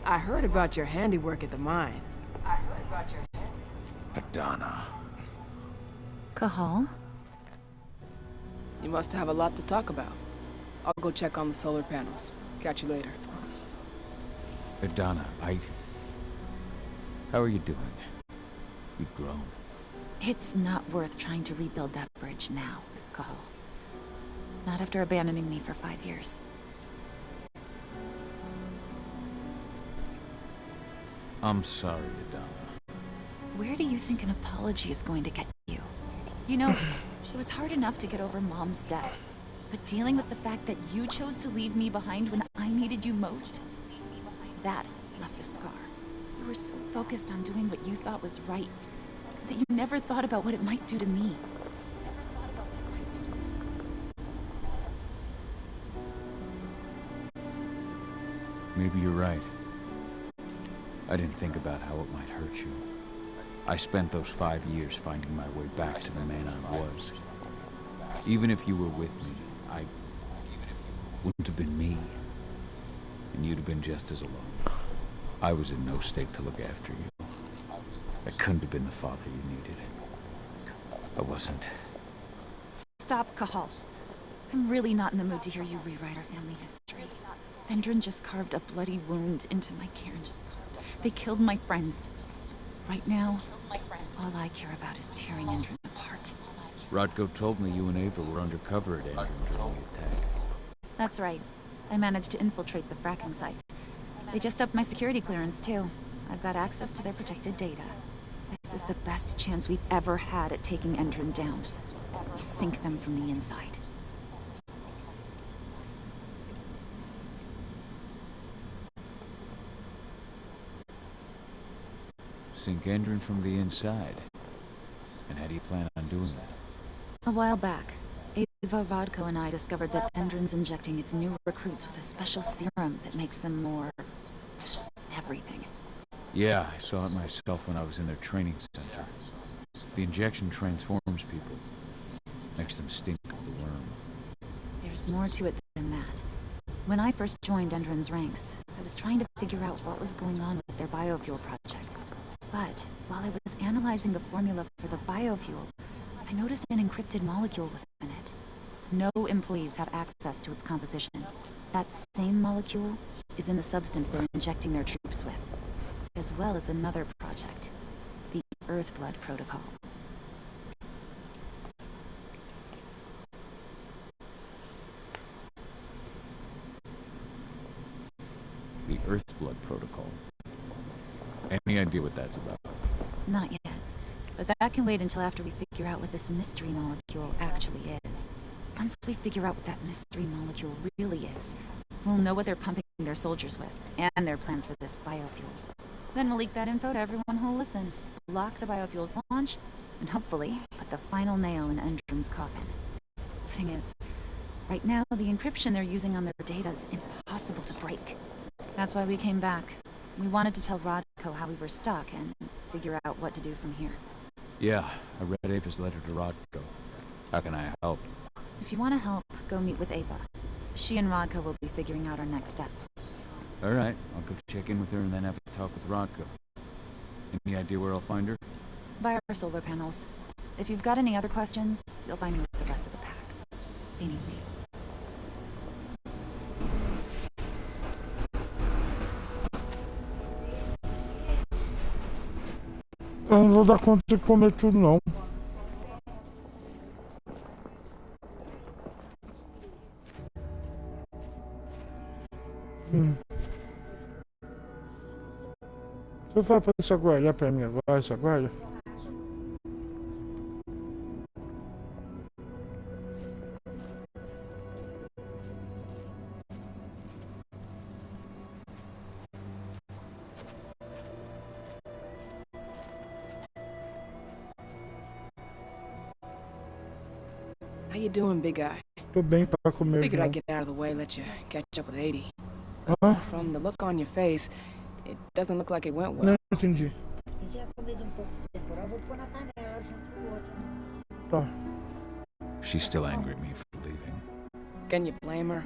I heard about your handiwork at the mine. Hidana. Cahal? You must have a lot to talk about. I'll go check on the solar panels. Catch you later. Hidana, how are you doing? You've grown. It's not worth trying to rebuild that bridge now, Cahal. Not after abandoning me for 5 years. I'm sorry, Hidana. Where do you think an apology is going to get you? You know, It was hard enough to get over Mom's death, but dealing with the fact that you chose to leave me behind when I needed you most, that left a scar. You were so focused on doing what you thought was right, that you never thought about what it might do to me. Maybe you're right. I didn't think about how it might hurt you. I spent those 5 years finding my way back to the man I was. Even if you were with me, I wouldn't have been me. And you'd have been just as alone. I was in no state to look after you. I couldn't have been the father you needed. I wasn't. Stop, Cahal. I'm really not in the mood to hear you rewrite our family history. Endron just carved a bloody wound into my cairn. They killed my friends. Right now, all I care about is tearing Endron apart. Rodko told me you and Ava were undercover at Endron during the attack. That's right. I managed to infiltrate the fracking site. They just upped my security clearance, too. I've got access to their protected data. This is the best chance we've ever had at taking Endron down. We sink them from the inside. Sink Endron from the inside. And how do you plan on doing that? A while back, Ava, Rodko, and I discovered that Endron's injecting its new recruits with a special serum that makes them more... everything. Yeah, I saw it myself when I was in their training center. The injection transforms people. Makes them stink of the worm. There's more to it than that. When I first joined Endron's ranks, I was trying to figure out what was going on with their biofuel project. But while I was analyzing the formula for the biofuel, I noticed an encrypted molecule within it. No employees have access to its composition. That same molecule is in the substance they're injecting their troops with, as well as another project, the Earthblood protocol. The Earthblood protocol. Any idea what that's about? Not yet. But that can wait until after we figure out what this mystery molecule actually is. Once we figure out what that mystery molecule really is, we'll know what they're pumping their soldiers with, and their plans for this biofuel. Then we'll leak that info to everyone who'll listen, block the biofuel's launch, and hopefully put the final nail in Endron's coffin. The thing is, right now the encryption they're using on their data is impossible to break. That's why we came back. We wanted to tell Rodko how we were stuck and figure out what to do from here. Yeah, I read Ava's letter to Rodko. How can I help? If you want to help, go meet with Ava. She and Rodko will be figuring out our next steps. All right, I'll go check in with her and then have a talk with Rodko. Any idea where I'll find her? By our solar panels. If you've got any other questions, you'll find me with the rest of the pack. They need me. Eu não vou dar conta de comer tudo, não. Você vai para essa guarda para mim agora, essa guarda? How you doing, big guy? Tô bem para comer. Figured I'd get out of the way, let you catch up with 80. Huh? From the look on your face, it doesn't look like it went well. Não entendi. Tá. She's still angry at me for leaving. Can you blame her?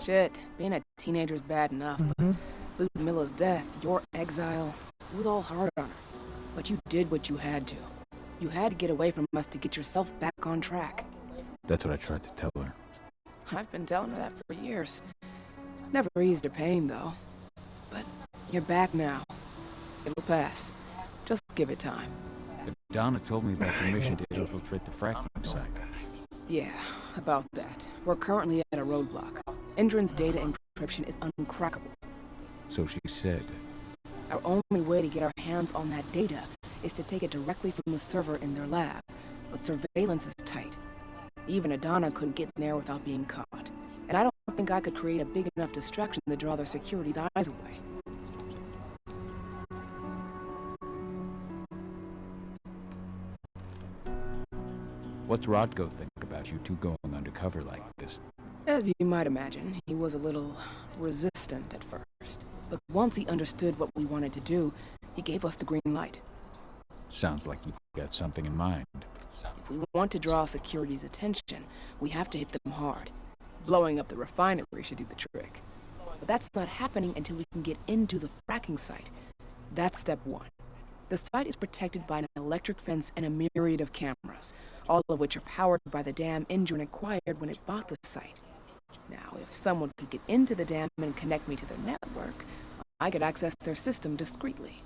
Shit, being a teenager's bad enough, but Ludmilla's death, your exile, it was all hard on her. But you did what you had to. You had to get away from us to get yourself back on track. That's what I tried to tell her. I've been telling her that for years. Never eased her pain, though. But you're back now. It'll pass. Just give it time. Donna told me about your mission to infiltrate the fracking site. Yeah, about that. We're currently at a roadblock. Endron's data encryption is uncrackable. So she said. Our only way to get our hands on that data is to take it directly from the server in their lab. But surveillance is tight. Even Adana couldn't get in there without being caught. And I don't think I could create a big enough distraction to draw their security's eyes away. What's Rodko think about you two going undercover like this? As you might imagine, he was a little resistant at first. But once he understood what we wanted to do, he gave us the green light. Sounds like you've got something in mind. If we want to draw security's attention, we have to hit them hard. Blowing up the refinery should do the trick. But that's not happening until we can get into the fracking site. That's step one. The site is protected by an electric fence and a myriad of cameras, all of which are powered by the dam Endron acquired when it bought the site. Now, if someone could get into the dam and connect me to their network, I could access their system discreetly.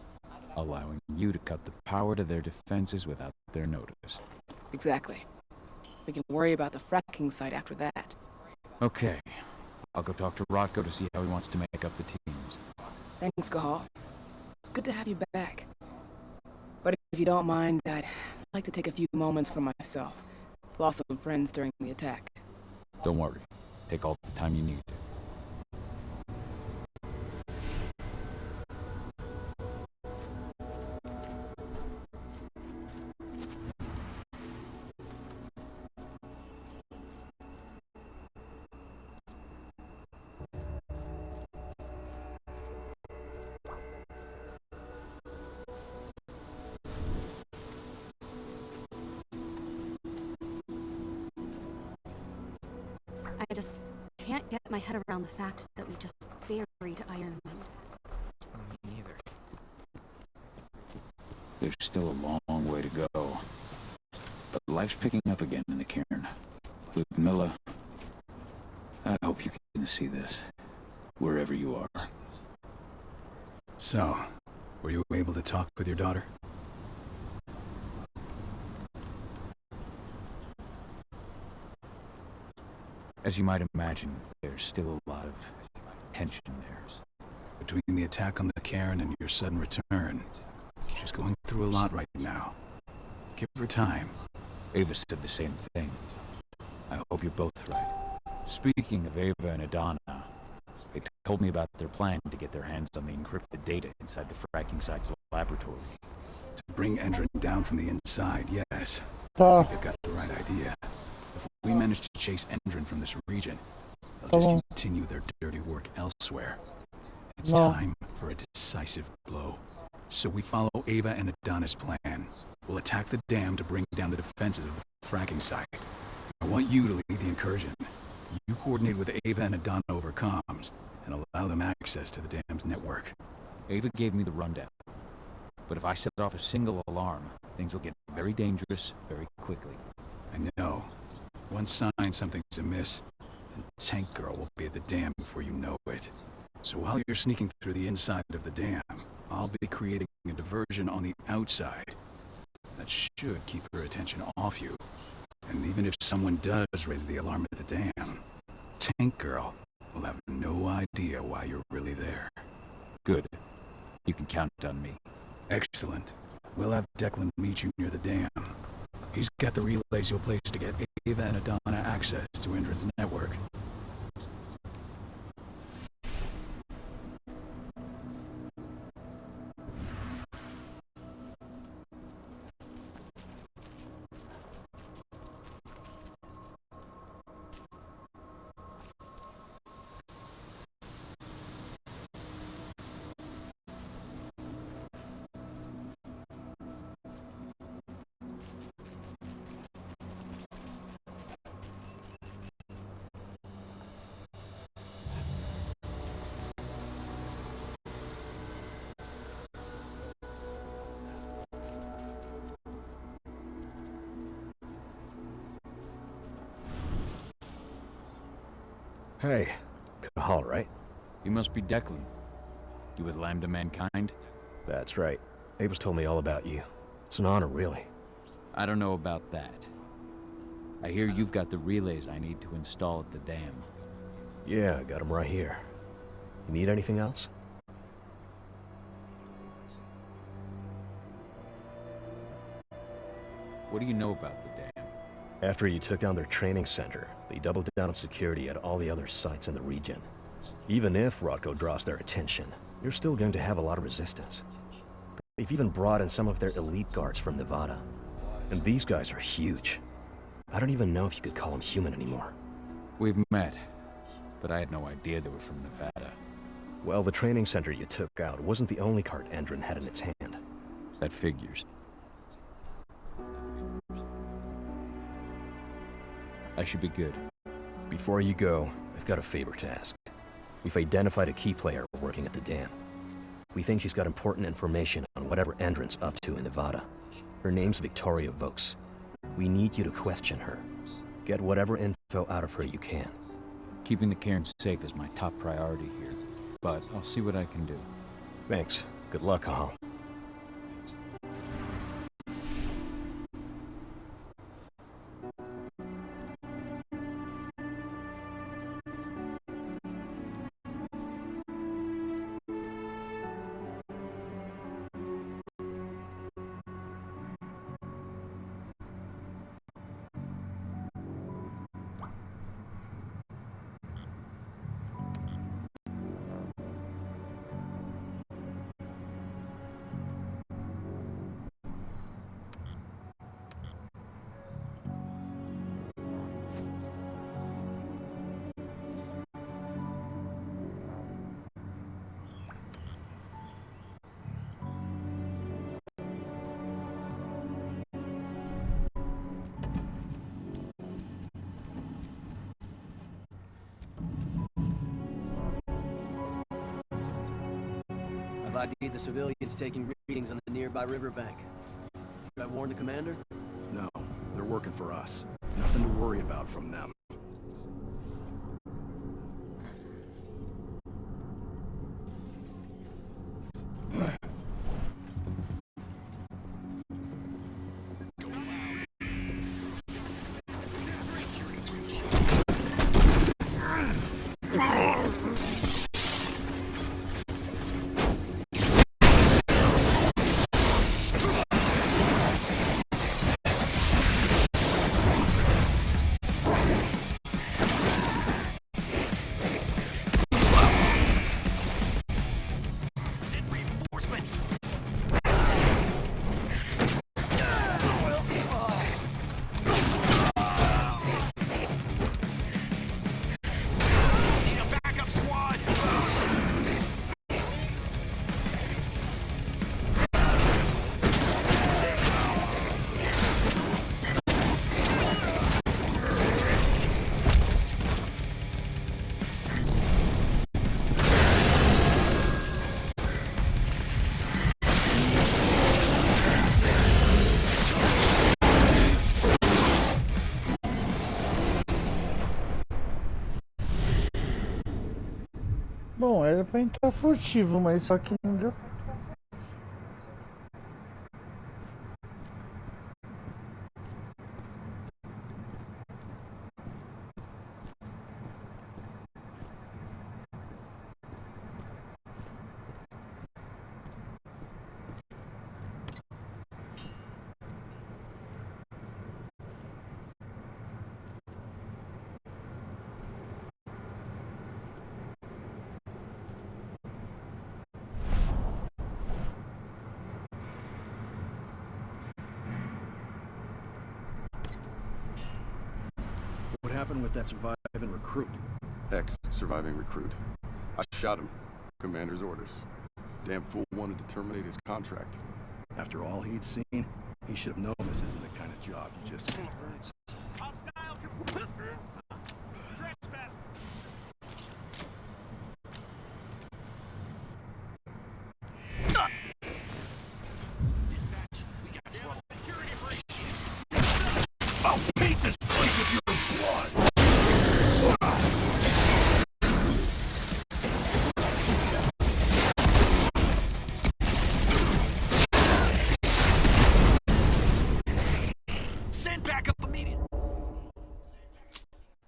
Allowing you to cut the power to their defenses without their notice. Exactly. We can worry about the fracking site after that. Okay. I'll go talk to Rodko to see how he wants to make up the teams. Thanks, Cahal. It's good to have you back. But if you don't mind, I'd like to take a few moments for myself. Lost some friends during the attack. Don't worry. Take all the time you need. I just can't get my head around the fact that we just buried Ironwind. Me neither. There's still a long way to go. But life's picking up again in the cairn. Ludmilla, I hope you can see this, wherever you are. So, were you able to talk with your daughter? As you might imagine, there's still a lot of tension there. Between the attack on the cairn and your sudden return, she's going through a lot right now. Give her time. Ava said the same thing. I hope you're both right. Speaking of Ava and Adana, they told me about their plan to get their hands on the encrypted data inside the fracking site's laboratory. To bring Endron down from the inside, yes. I think they've got the right idea. If we manage to chase Endron from this region, they'll just continue their dirty work elsewhere. It's time for a decisive blow. So we follow Ava and Adana's plan. We'll attack the dam to bring down the defenses of the fracking site. I want you to lead the incursion. You coordinate with Ava and Adana over comms, and allow them access to the dam's network. Ava gave me the rundown. But if I set off a single alarm, things will get very dangerous very quickly. I know. One sign something's amiss, and Tank Girl will be at the dam before you know it. So while you're sneaking through the inside of the dam, I'll be creating a diversion on the outside. That should keep her attention off you. And even if someone does raise the alarm at the dam, Tank Girl will have no idea why you're really there. Good. You can count on me. Excellent. We'll have Declan meet you near the dam. He's got the relays you'll place to get Ava and Adana access to Endron's network. Hey, Cahal, right? You must be Declan. You with Lambda Mankind? That's right. Ava's told me all about you. It's an honor, really. I don't know about that. I hear you've got the relays I need to install at the dam. Yeah, I got them right here. You need anything else? What do you know about the dam? After you took down their training center, they doubled down on security at all the other sites in the region. Even if Rodko draws their attention, you're still going to have a lot of resistance. They've even brought in some of their elite guards from Nevada. And these guys are huge. I don't even know if you could call them human anymore. We've met, but I had no idea they were from Nevada. Well, the training center you took out wasn't the only card Endron had in its hand. That figures. I should be good. Before you go, I've got a favor to ask. We've identified a key player working at the dam. We think she's got important information on whatever Endron's up to in Nevada. Her name's Victoria Vokes. We need you to question her. Get whatever info out of her you can. Keeping the cairn safe is my top priority here, but I'll see what I can do. Thanks. Good luck, Cahal. I've ID'd the civilians taking readings on the nearby riverbank. Should I warn the commander? No, they're working for us. Nothing to worry about from them. Bom, era pra entrar furtivo, mas só que não deu. What happened with that surviving recruit? Ex-surviving recruit. I shot him. Commander's orders. Damn fool wanted to terminate his contract. After all he'd seen, he should have known this isn't the kind of job you just... Hostile trespass. Dispatch, we got trouble. Security breach. I'll paint this place with your blood! Send backup immediately.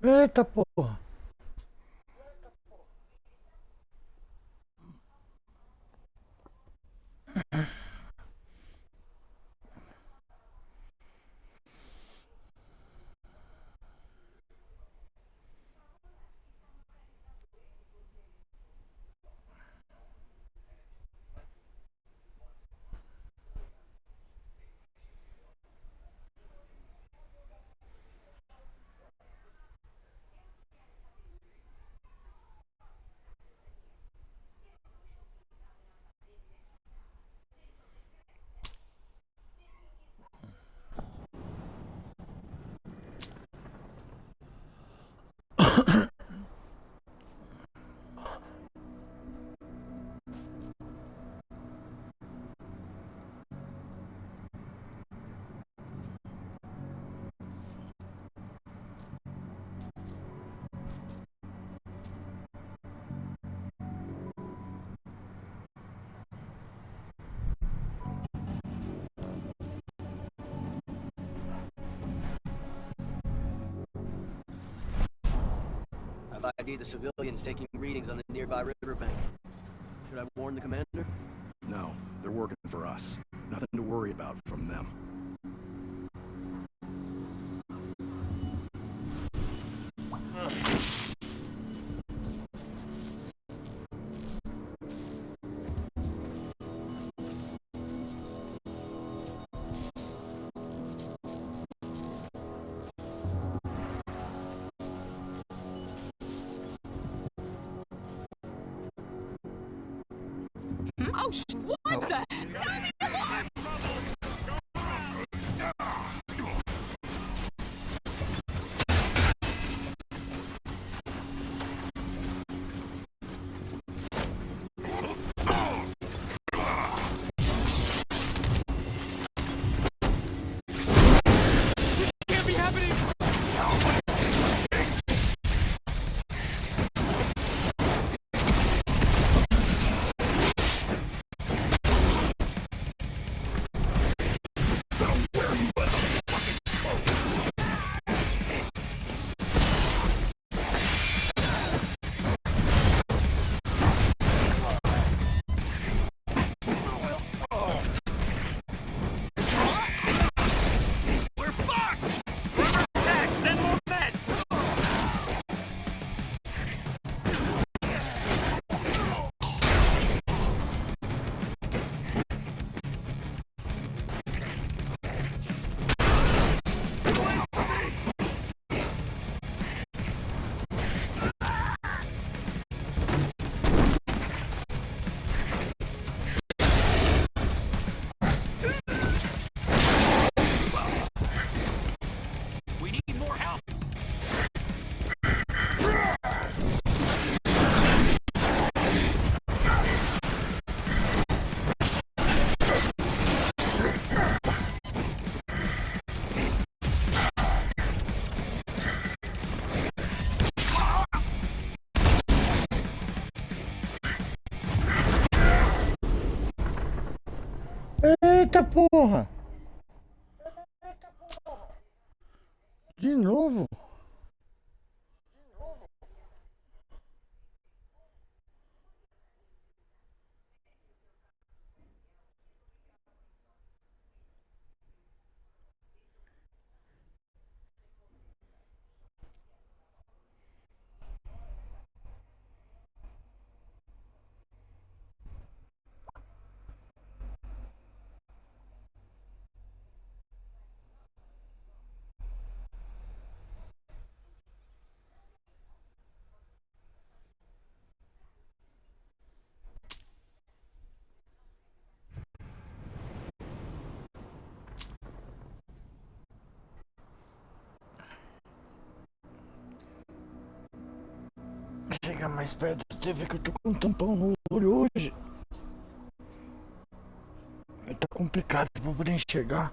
Eita porra. I've ID'd the civilians taking readings on the nearby riverbank. Should I warn the commander? No, they're working for us. Nothing to worry about from them. Oh, what the? Sound the alarm! Can't be happening! Eita porra! De novo? Chegar mais perto, teve que eu tô com um tampão no olho hoje. Tá complicado pra poder enxergar.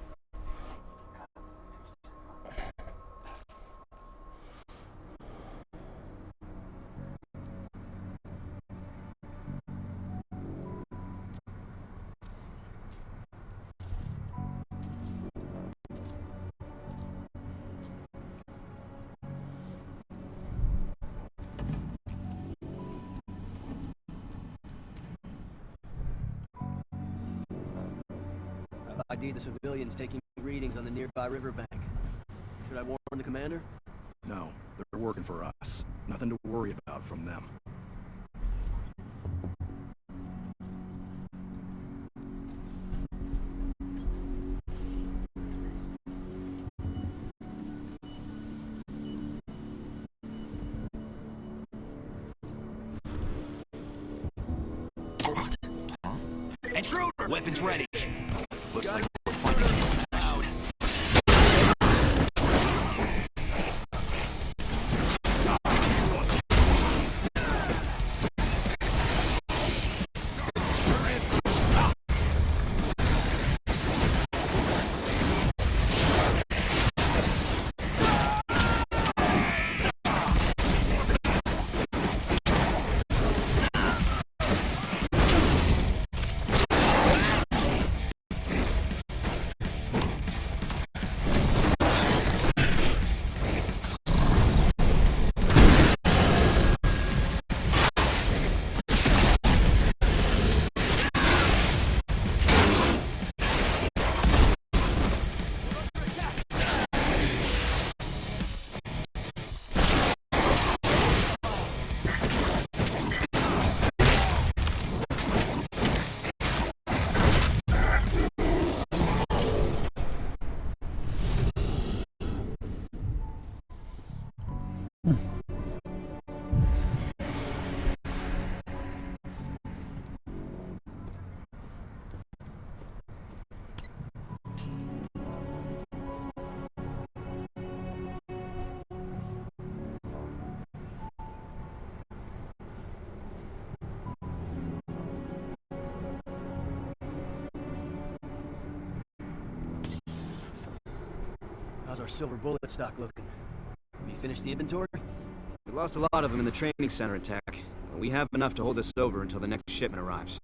I've ID'd the civilians taking readings on the nearby riverbank. Should I warn the commander? No, they're working for us. Nothing to worry about from them. What? Huh? Intruder! Weapons ready. Looks like we're finding his crowd. How's our silver bullet stock looking? You finished the inventory? We lost a lot of them in the training center attack, but we have enough to hold us over until the next shipment arrives.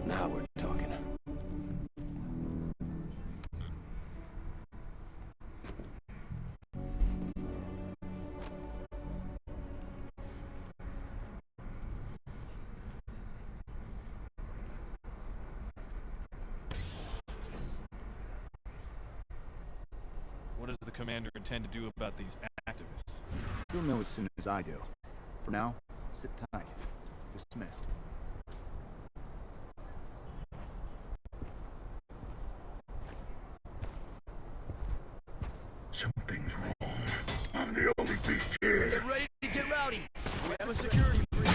Now we're talking. What does the commander intend to do about these activists? You'll know as soon as I do. For now, sit tight. Dismissed. Something's wrong. I'm the only beast here. Get ready to get rowdy. We have a security breach.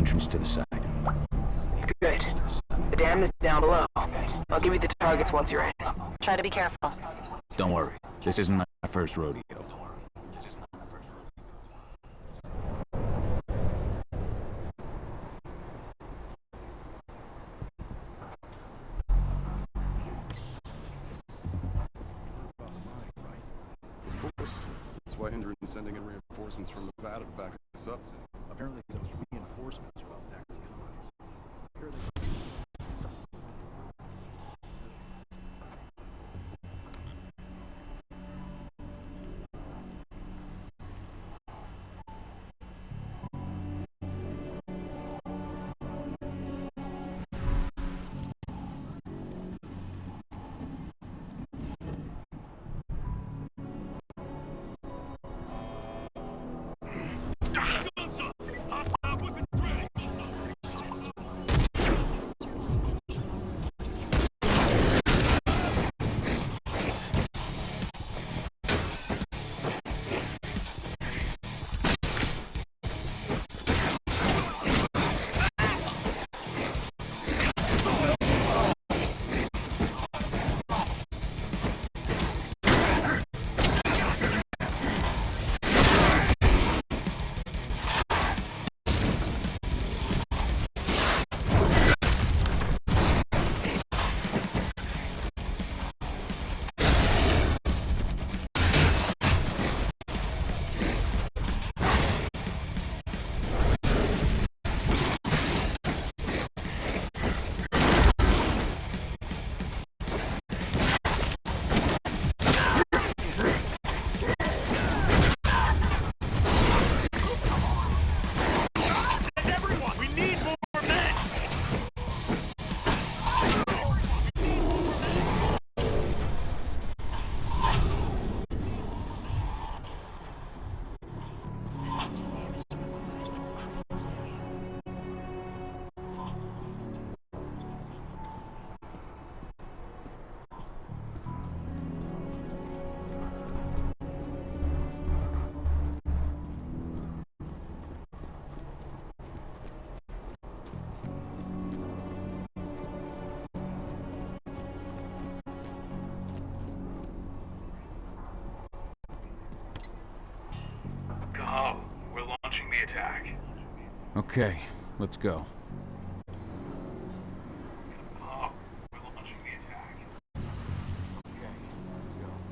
entrance to the side. Good. The dam is down below. I'll give you the targets once you're in. Try to be careful. Don't worry, this isn't my first rodeo. Of course. That's why Hendren's sending in reinforcements from Nevada to back us up. Apparently those reinforcements are about next. Here they We're launching the attack. Okay, let's go. We're launching the attack. Okay, let's go.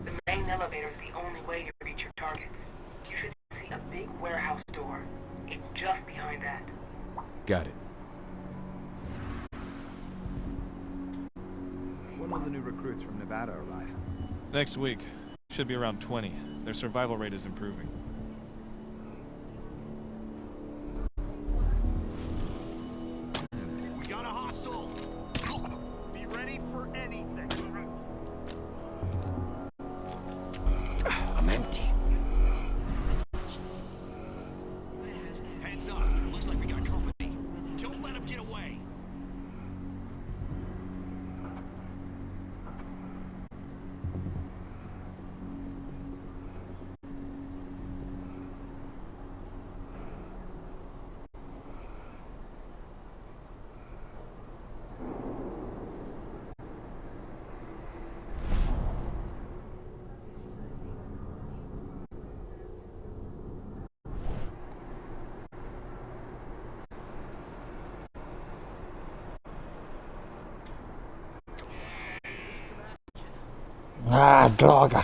The main elevator is the only way to reach your targets. You should see a big warehouse door. It's just behind that. Got it. When will the new recruits from Nevada arrive? Next week. Should be around 20. Their survival rate is improving. We got a hostile. Be ready for anything. I'm empty. Heads up. Looks like we got company. Don't let them get away. Ah, droga!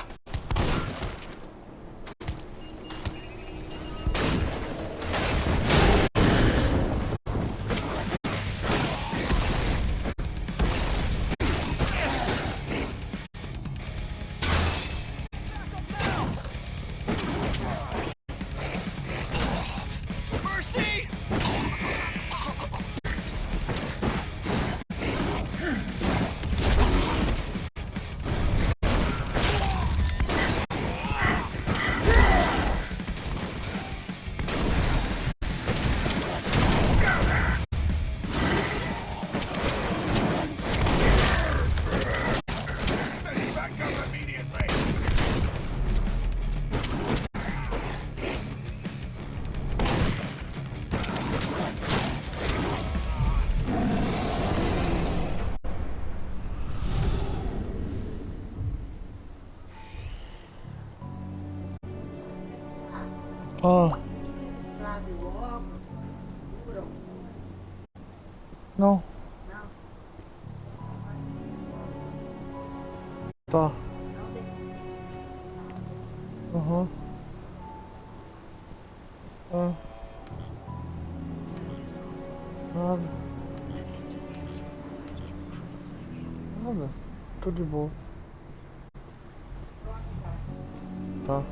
Mercy! Oh. Não. Tá. Aham. Ah. Nada. Nada. Tudo de boa. Tá.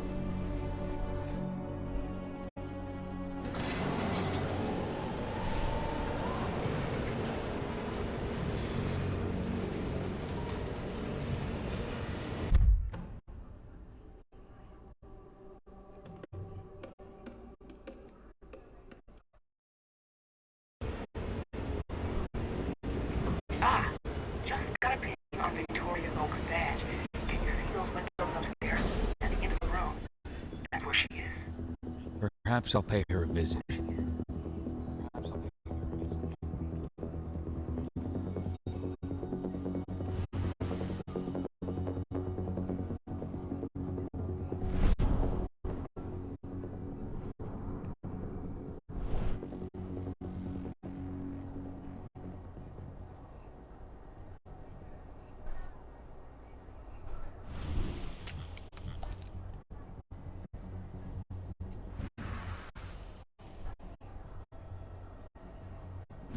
Just got a ping on Victoria Oak's badge. Can you see those windows upstairs at the end of the room? That's where she is. Perhaps I'll pay her a visit.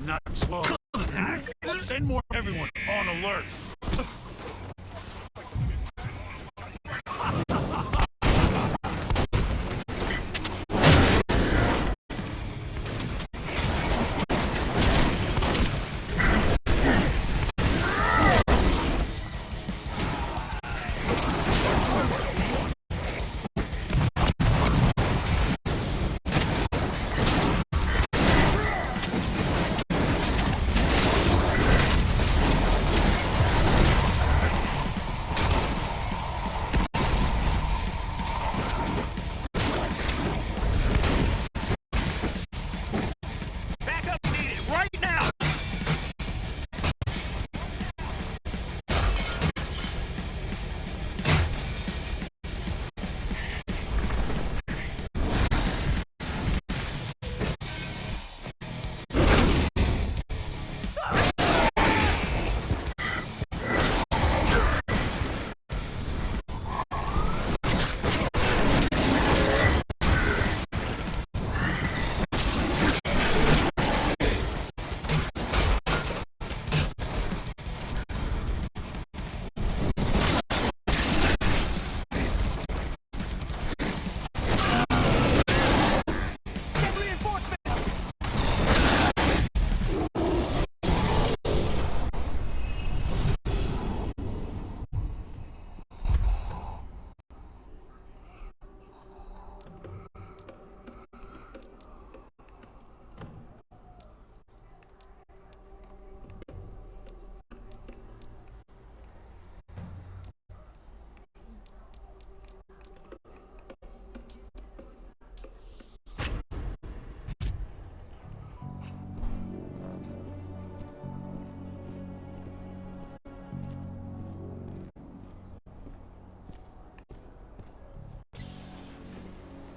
Not slow. Send more everyone on alert.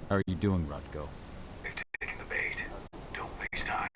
How are you doing, Rutko? They're taking the bait. Don't waste time.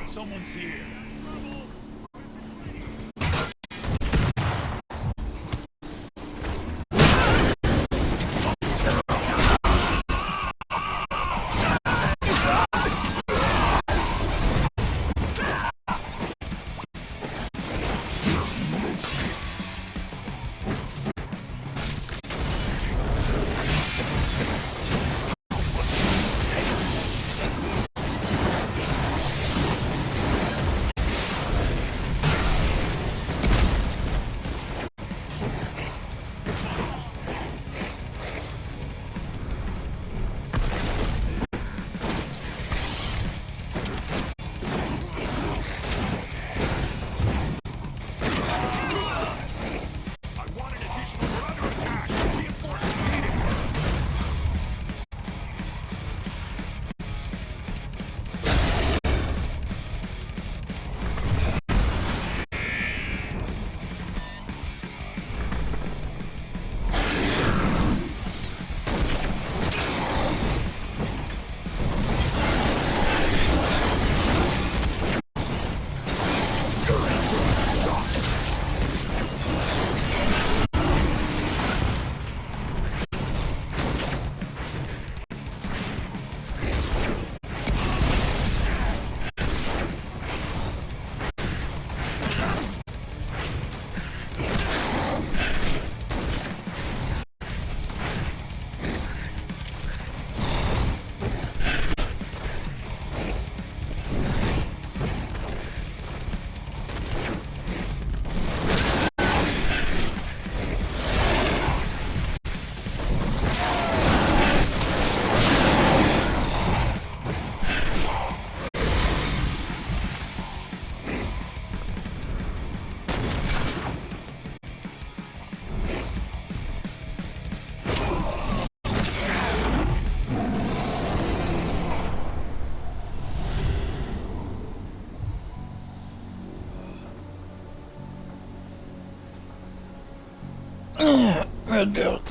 Someone's here. Meu Deus.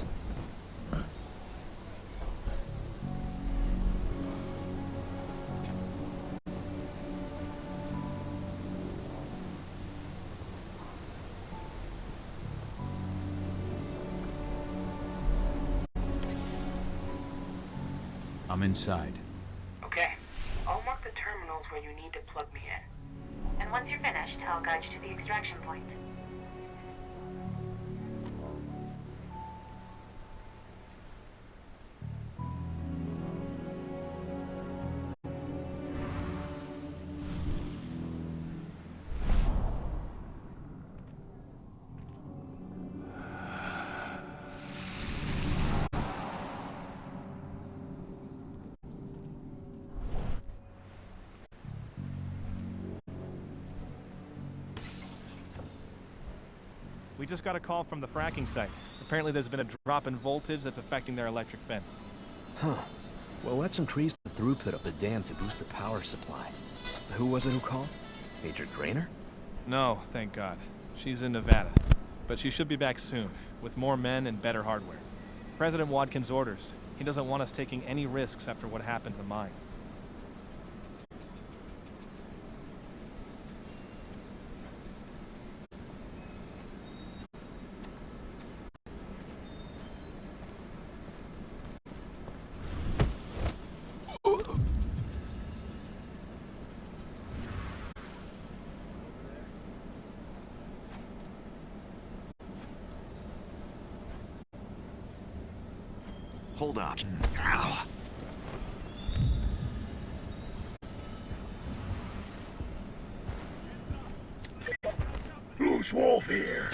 I'm inside. Okay. I'll mark the terminals where you need to plug me in. And once you're finished, I'll guide you to the extraction point. We just got a call from the fracking site. Apparently there's been a drop in voltage that's affecting their electric fence. Huh. Well, let's increase the throughput of the dam to boost the power supply. Who was it who called? Major Grainer? No, thank God. She's in Nevada. But she should be back soon, with more men and better hardware. President Watkins' orders. He doesn't want us taking any risks after what happened to the mine. Hold up. Ow. Loose wolf here.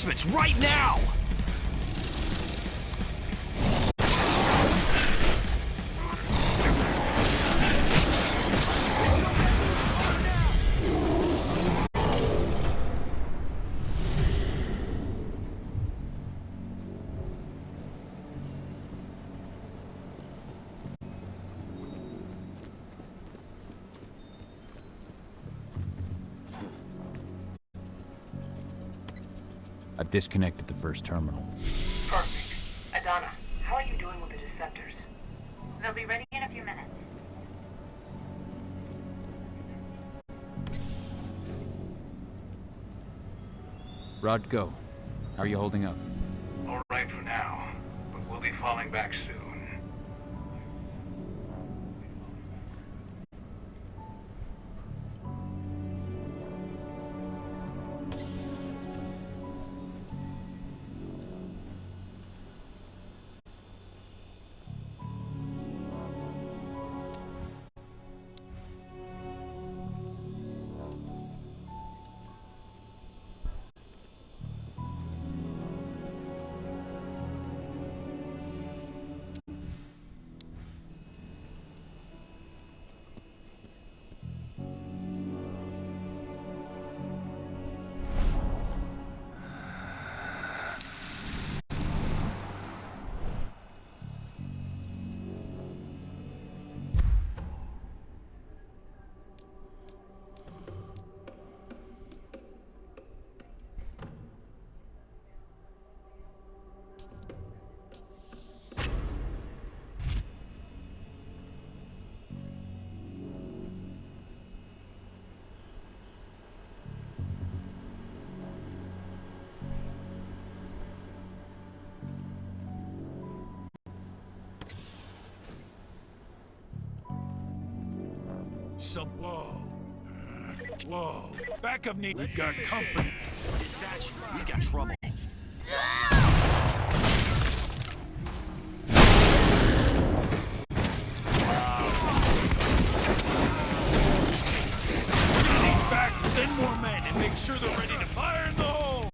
reinforcements right now! I've disconnected the first terminal. Perfect. Adana, how are you doing with the Deceptors? They'll be ready in a few minutes. Rod, go. How are you holding up? All right for now, but we'll be falling back soon. Whoa. Backup need. We've got company. Dispatch, we've got trouble. Back, send more men and make sure they're ready to fire in the hole.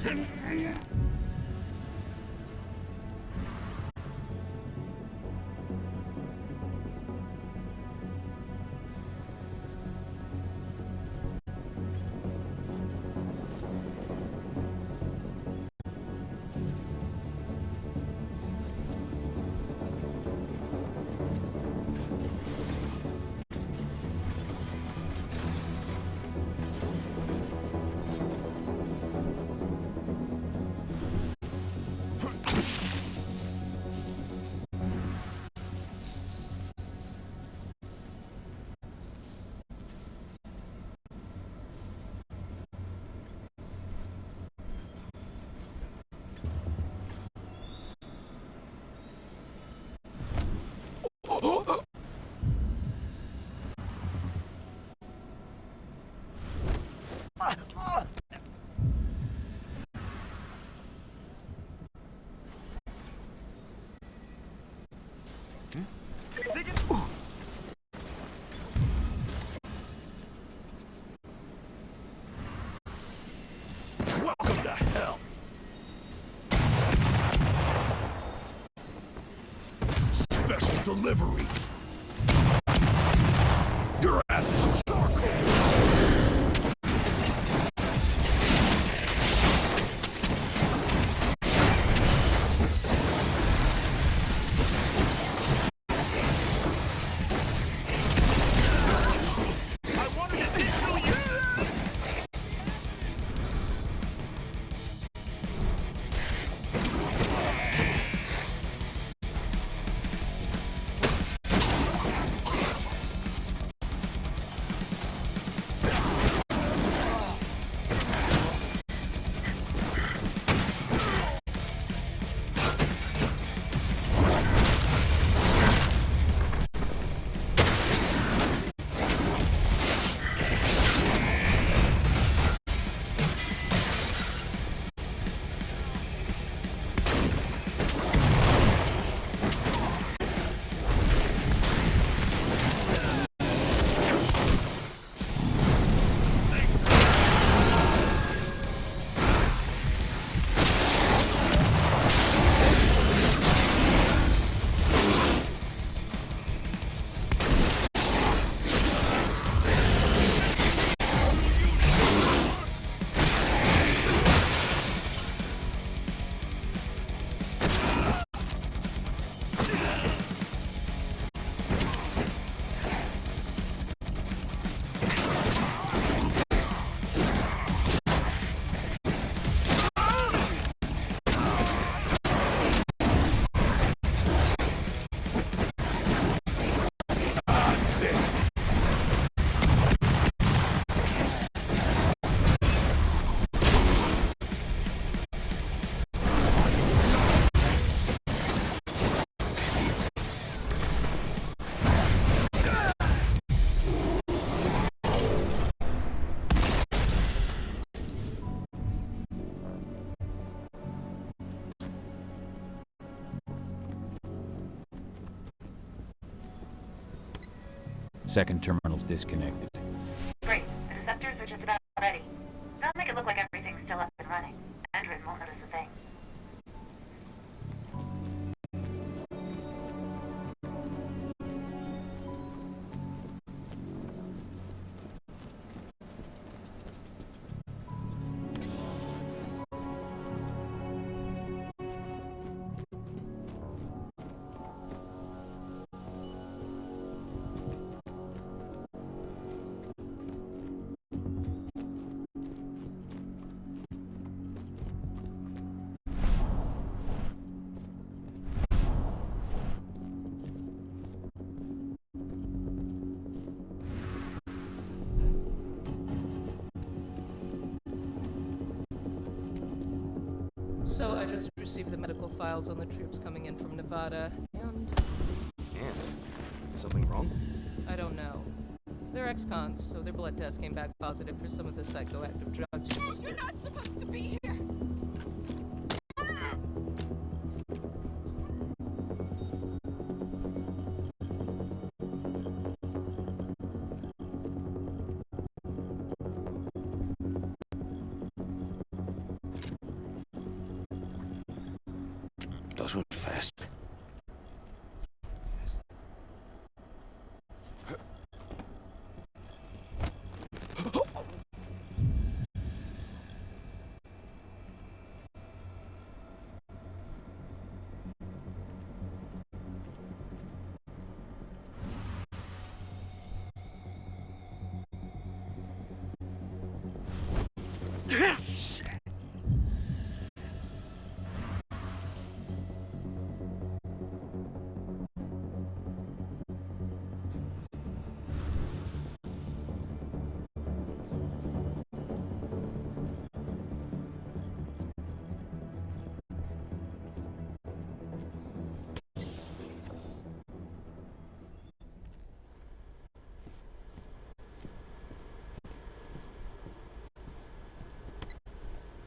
Welcome to hell! Special delivery! Your ass is charcoal! Second terminal's disconnected. Great. The receptors are just about ready. They'll make it look like everything's still up and running. Andrew won't notice a thing. So I just received the medical files on the troops coming in from Nevada, and... Is something wrong? I don't know. They're ex-cons, so their blood test came back positive for some of the psychoactive drugs. You're not supposed to be here! Those went fast.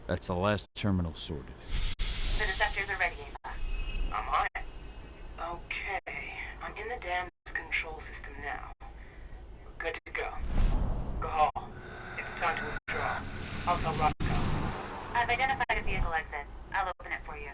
That's the last terminal sorted. The deceptors are ready, Ava. I'm on it. Okay, I'm in the dam's control system now. We're good to go. Go. It's time to withdraw. I'll tell Rocco. I've identified a vehicle exit. I'll open it for you.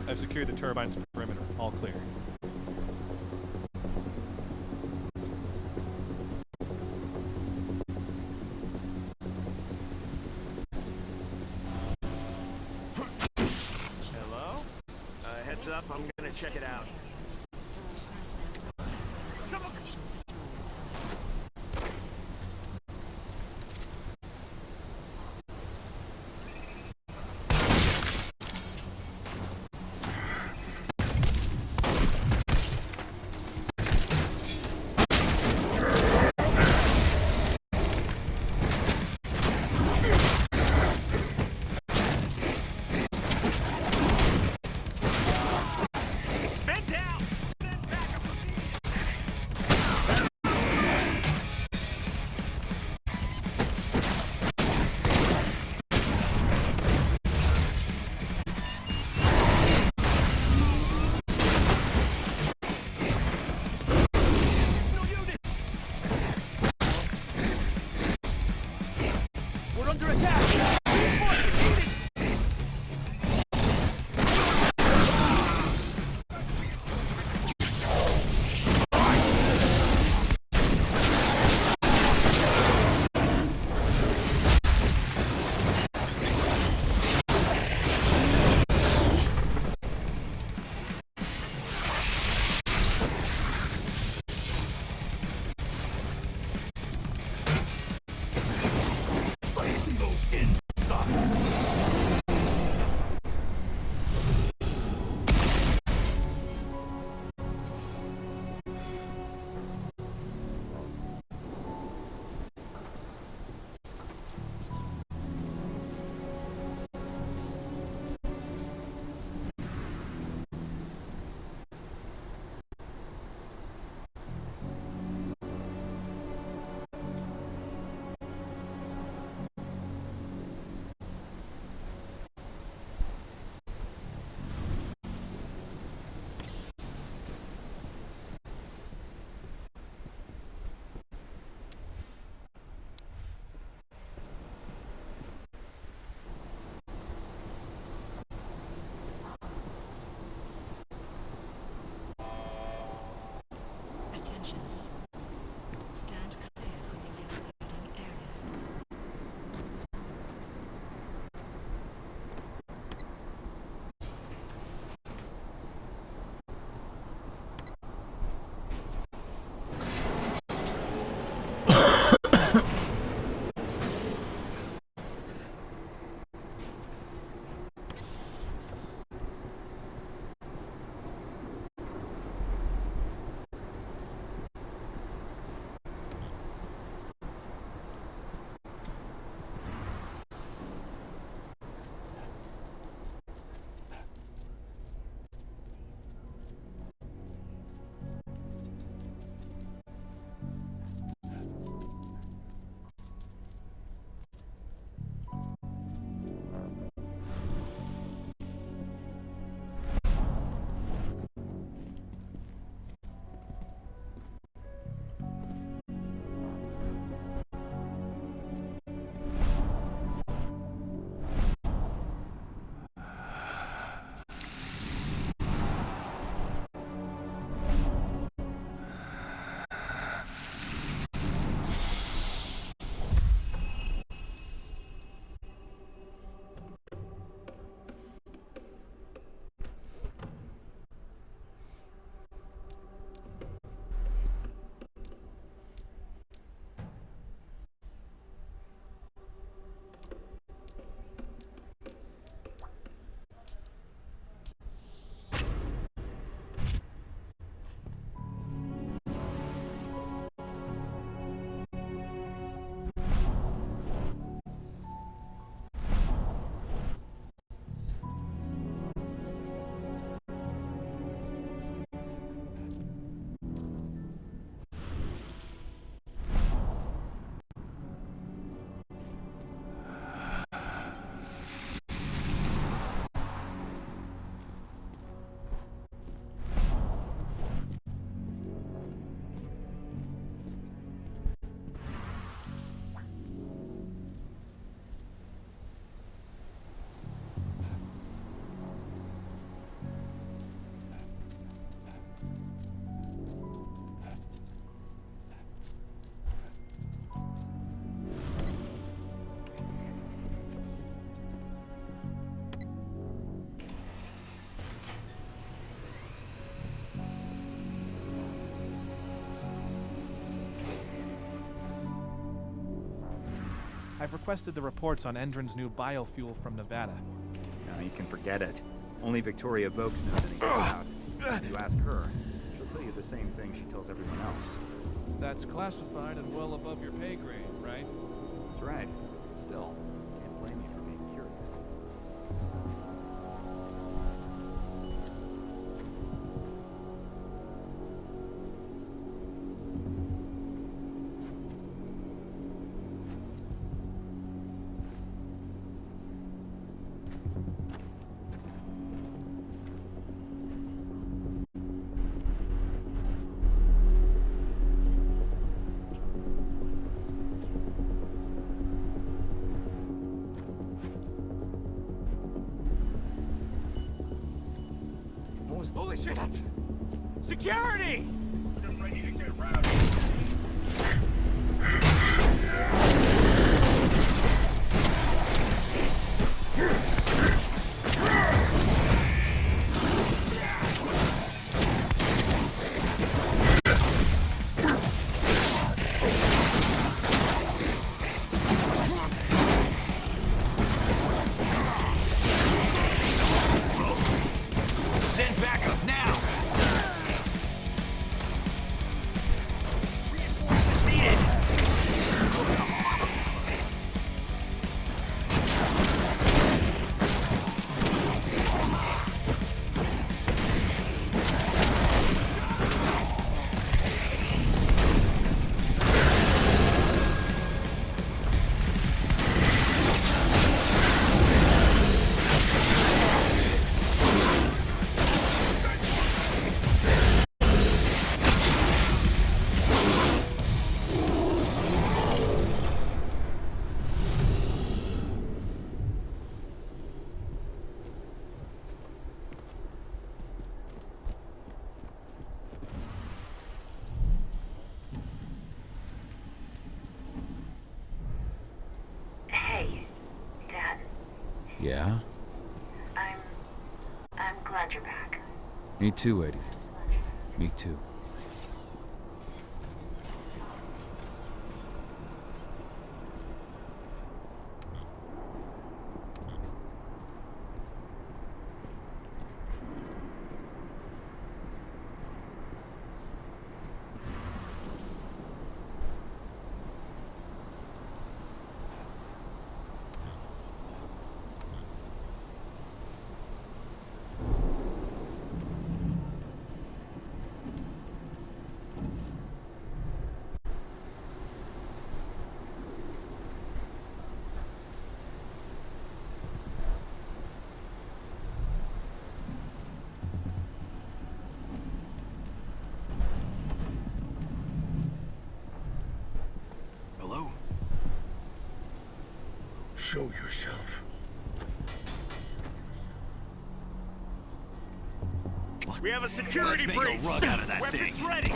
I've secured the turbine's perimeter. All clear. Hello? Heads up, I'm gonna check it out. Men down! I've requested the reports on Endron's new biofuel from Nevada. No, you can forget it. Only Victoria Vokes knows anything about it. If you ask her, she'll tell you the same thing she tells everyone else. That's classified and well above your pay grade, right? That's right. Still, can't blame you for being curious. Holy shit! Security! Get ready to get rowdy! Send backup now! Reinforcements needed! Hey, Dad. Yeah? I'm glad you're back. Me too, Eddie. Me too. Hello? Show yourself. We have a security Let's make breach! a rug out of that Weapons thing. ready!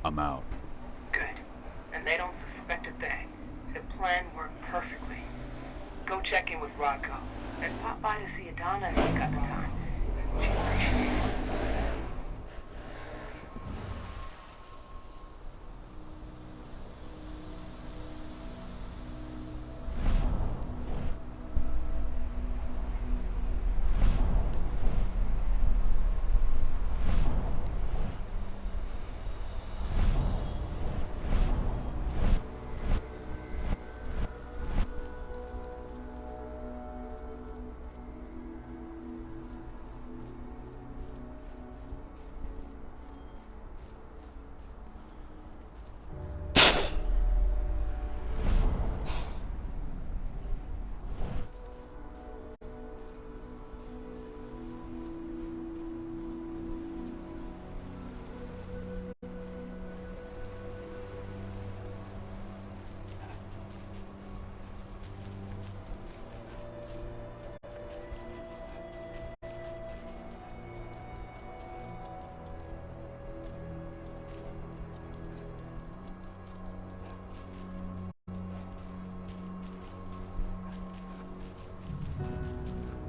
I'm out. Good. And they don't suspect a thing. The plan worked perfectly. Go check in with Rodko. And pop by to see Adana if you got the time. She appreciates it.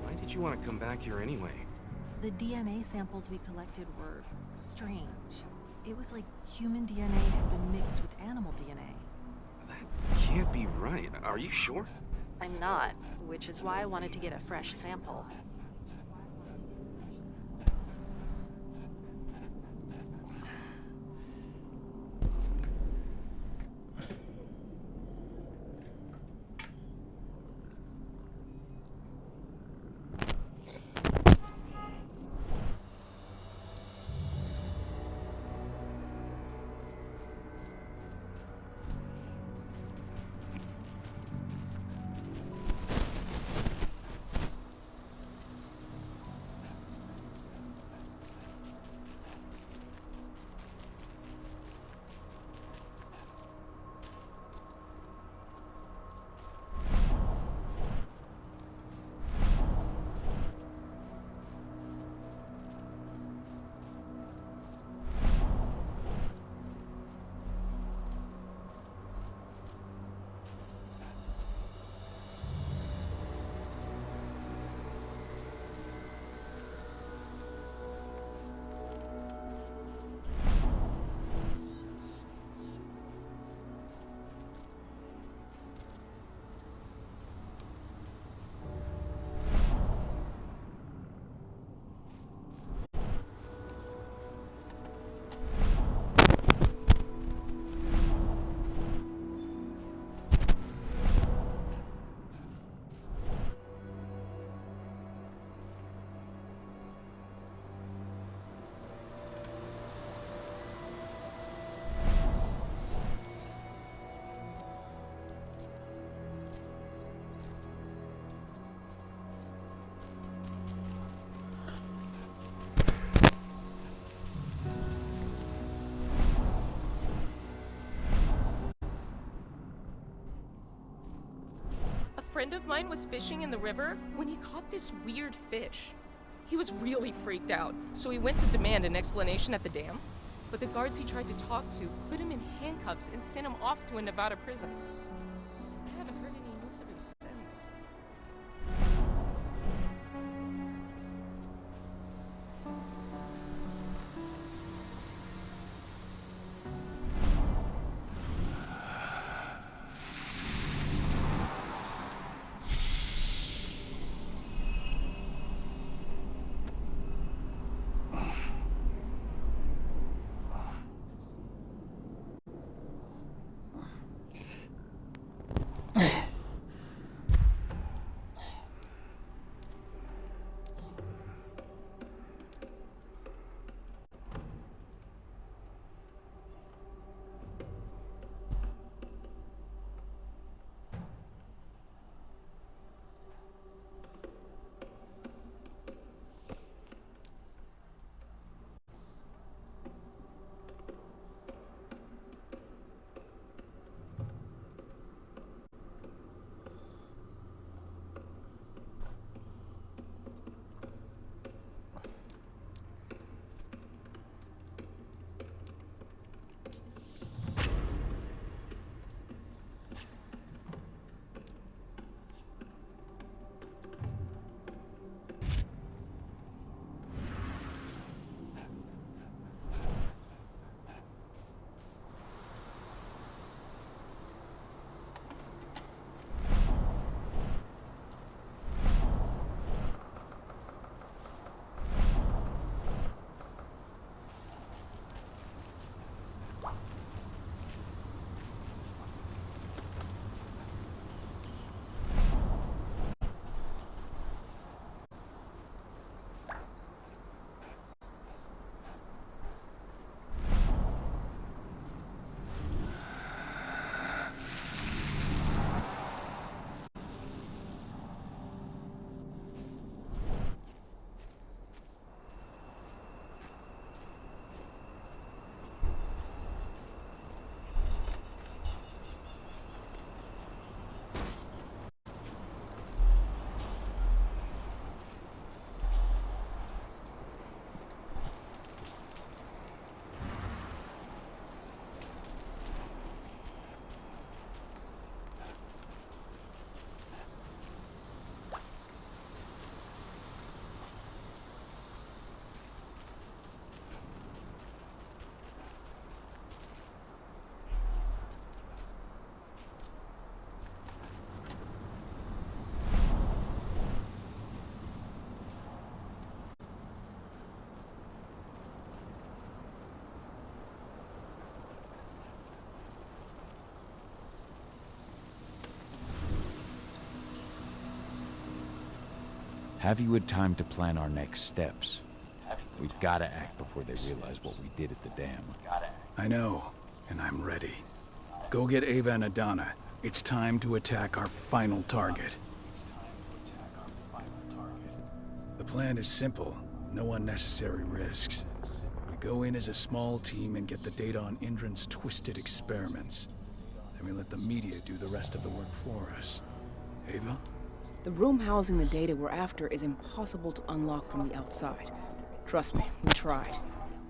Why did you want to come back here anyway? The DNA samples we collected were strange. It was like human DNA had been mixed with animal DNA. That can't be right. Are you sure? I'm not, which is why I wanted to get a fresh sample. A friend of mine was fishing in the river when he caught this weird fish. He was really freaked out, so he went to demand an explanation at the dam. But the guards he tried to talk to put him in handcuffs and sent him off to a Nevada prison. I haven't heard any news of him since. Have you had time to plan our next steps? We've got to act before they realize what we did at the dam. I know, and I'm ready. Go get Ava and Adana. It's time to attack our final target. The plan is simple. No unnecessary risks. We go in as a small team and get the data on Indran's twisted experiments. Then we let the media do the rest of the work for us. Ava? The room housing the data we're after is impossible to unlock from the outside. Trust me, we tried.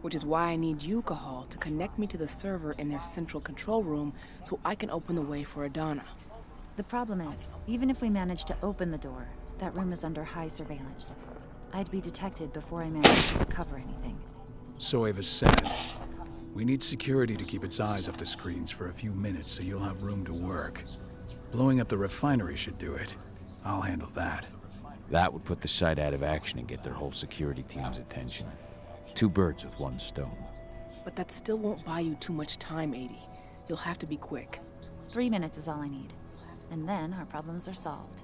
Which is why I need you, Cahal, to connect me to the server in their central control room so I can open the way for Adana. The problem is, even if we manage to open the door, that room is under high surveillance. I'd be detected before I managed to recover anything. So Ava said. We need security to keep its eyes off the screens for a few minutes so you'll have room to work. Blowing up the refinery should do it. I'll handle that. That would put the site out of action and get their whole security team's attention. 2 birds with 1 stone. But that still won't buy you too much time, 80. You'll have to be quick. 3 minutes is all I need. And then our problems are solved.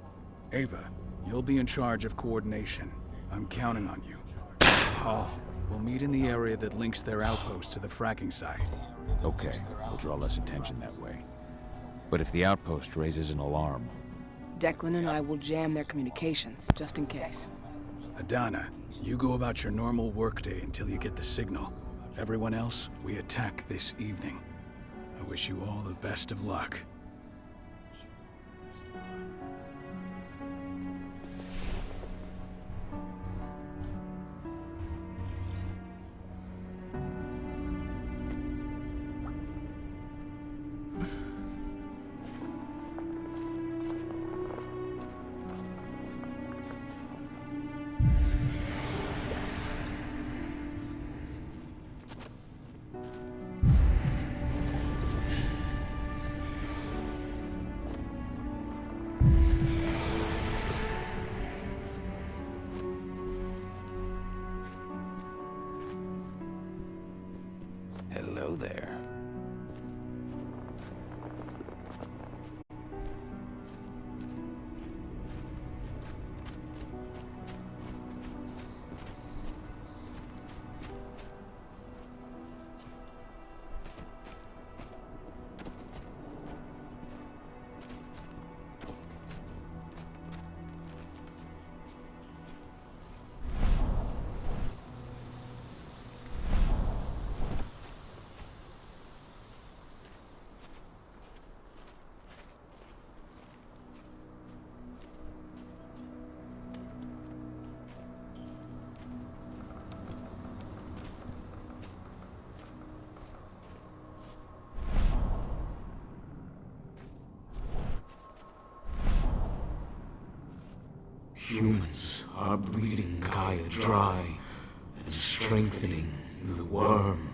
Ava, you'll be in charge of coordination. I'm counting on you. Hall, we'll meet in the area that links their outpost to the fracking site. Okay, we'll draw less attention that way. But if the outpost raises an alarm... Declan and I will jam their communications, just in case. Adana, you go about your normal workday until you get the signal. Everyone else, we attack this evening. I wish you all the best of luck. Hello there. Humans are breeding Gaia dry and strengthening the worm.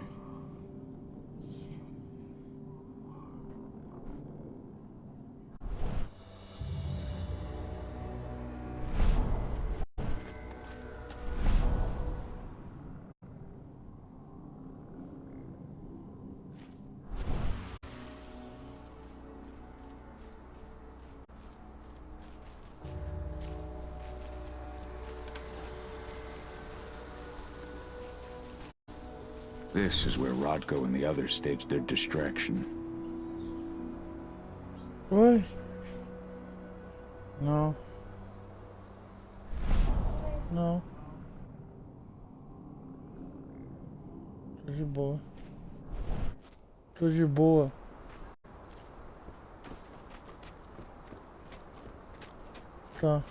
This is where Rodko and the others staged their distraction. What? No. No. Tô de boa. Tô de boa. Tá.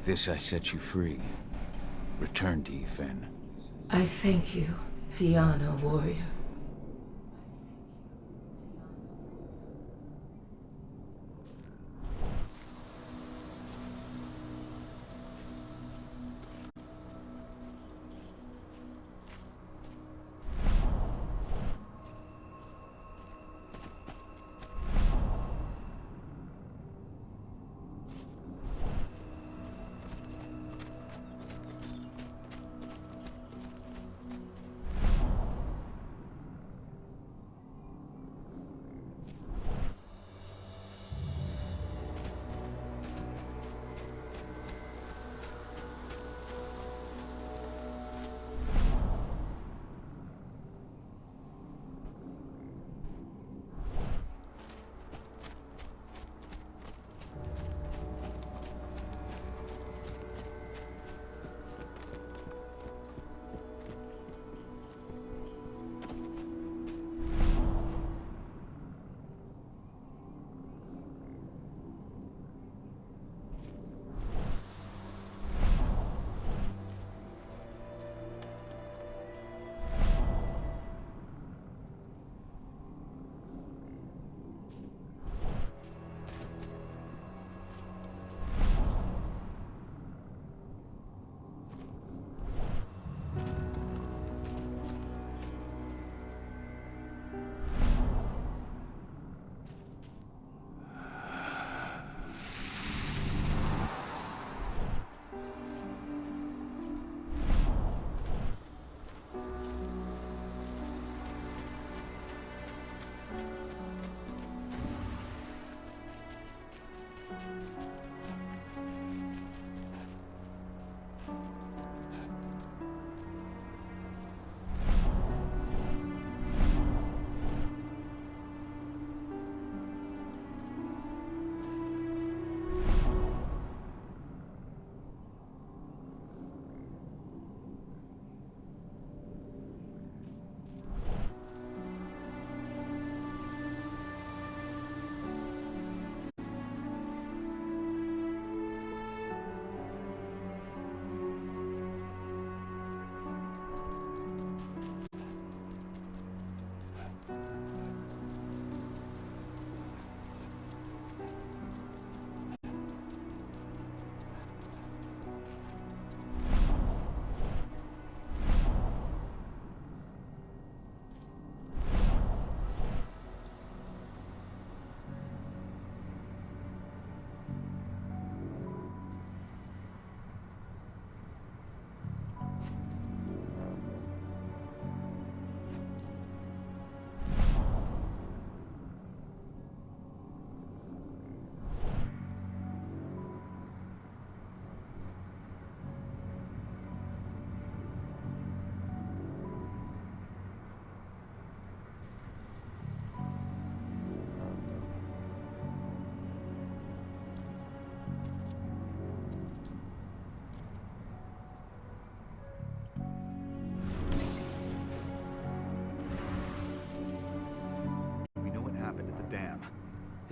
this I set you free. Return to Yfen. I thank you, Fianna warrior.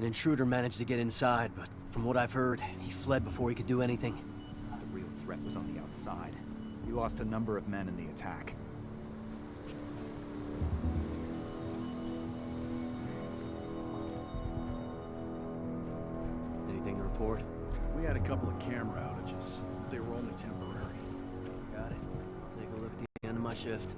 An intruder managed to get inside, but from what I've heard, he fled before he could do anything. The real threat was on the outside. We lost a number of men in the attack. Anything to report? We had a couple of camera outages. They were only temporary. Got it. I'll take a look at the end of my shift.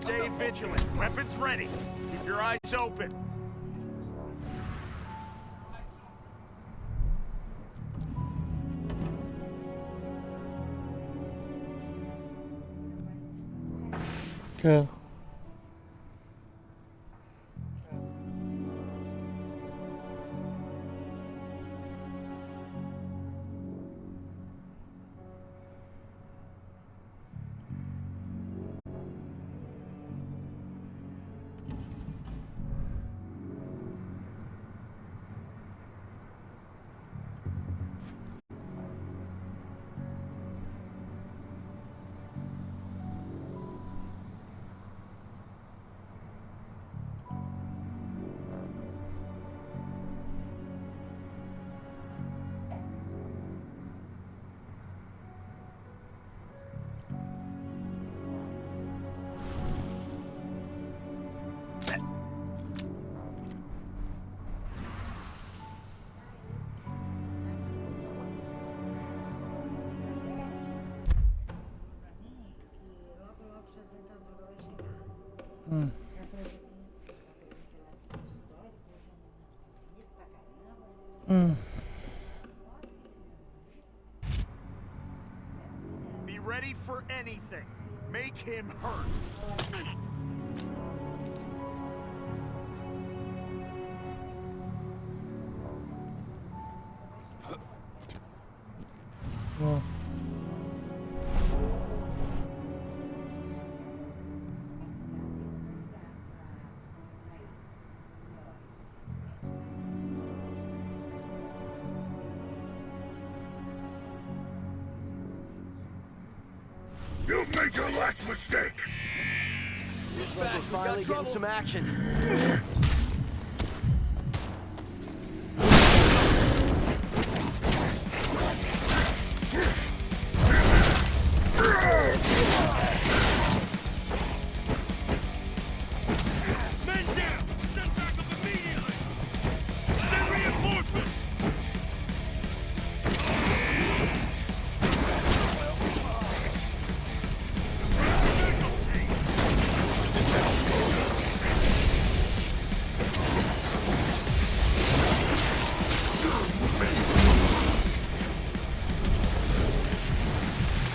Stay vigilant. Weapons ready. Keep your eyes open. Okay. Be ready for anything. Make him hurt. Well. You've made your last mistake. Looks like we're finally getting some action. Men down! Send back up immediately! Send reinforcements!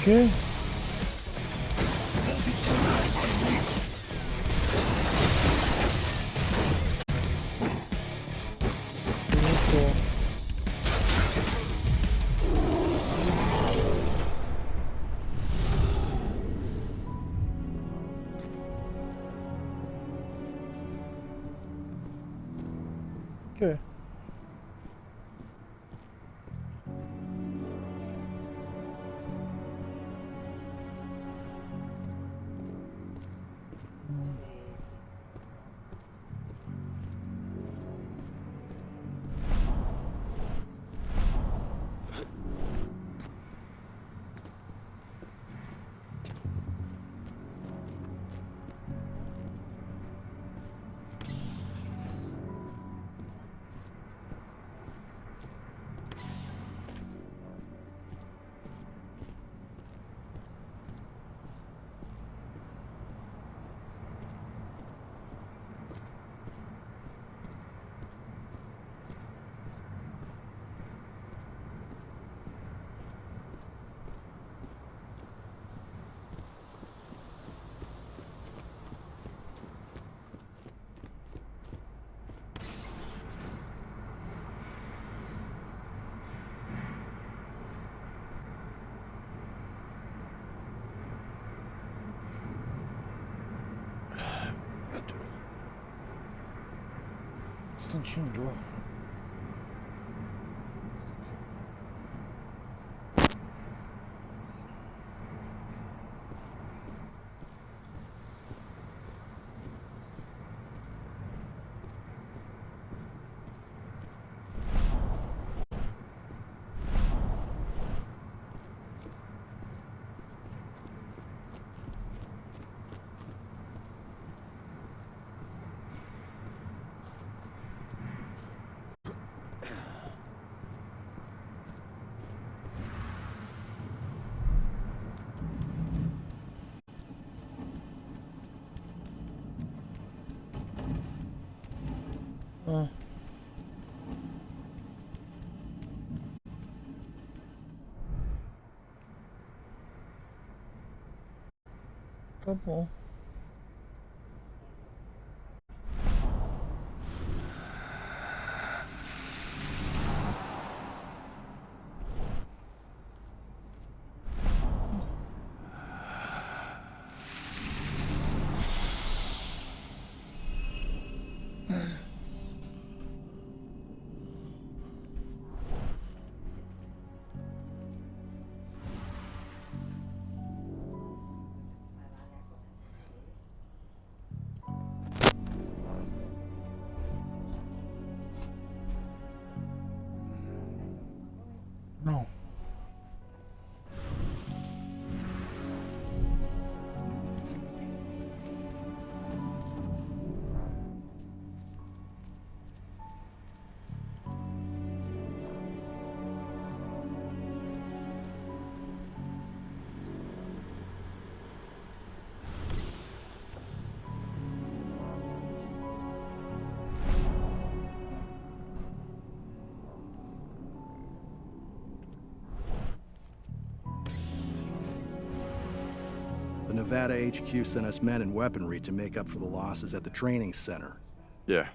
Okay. Okay. Sentindo. Tá bom. Não. The Nevada HQ sent us men and weaponry to make up for the losses at the training center. Yeah.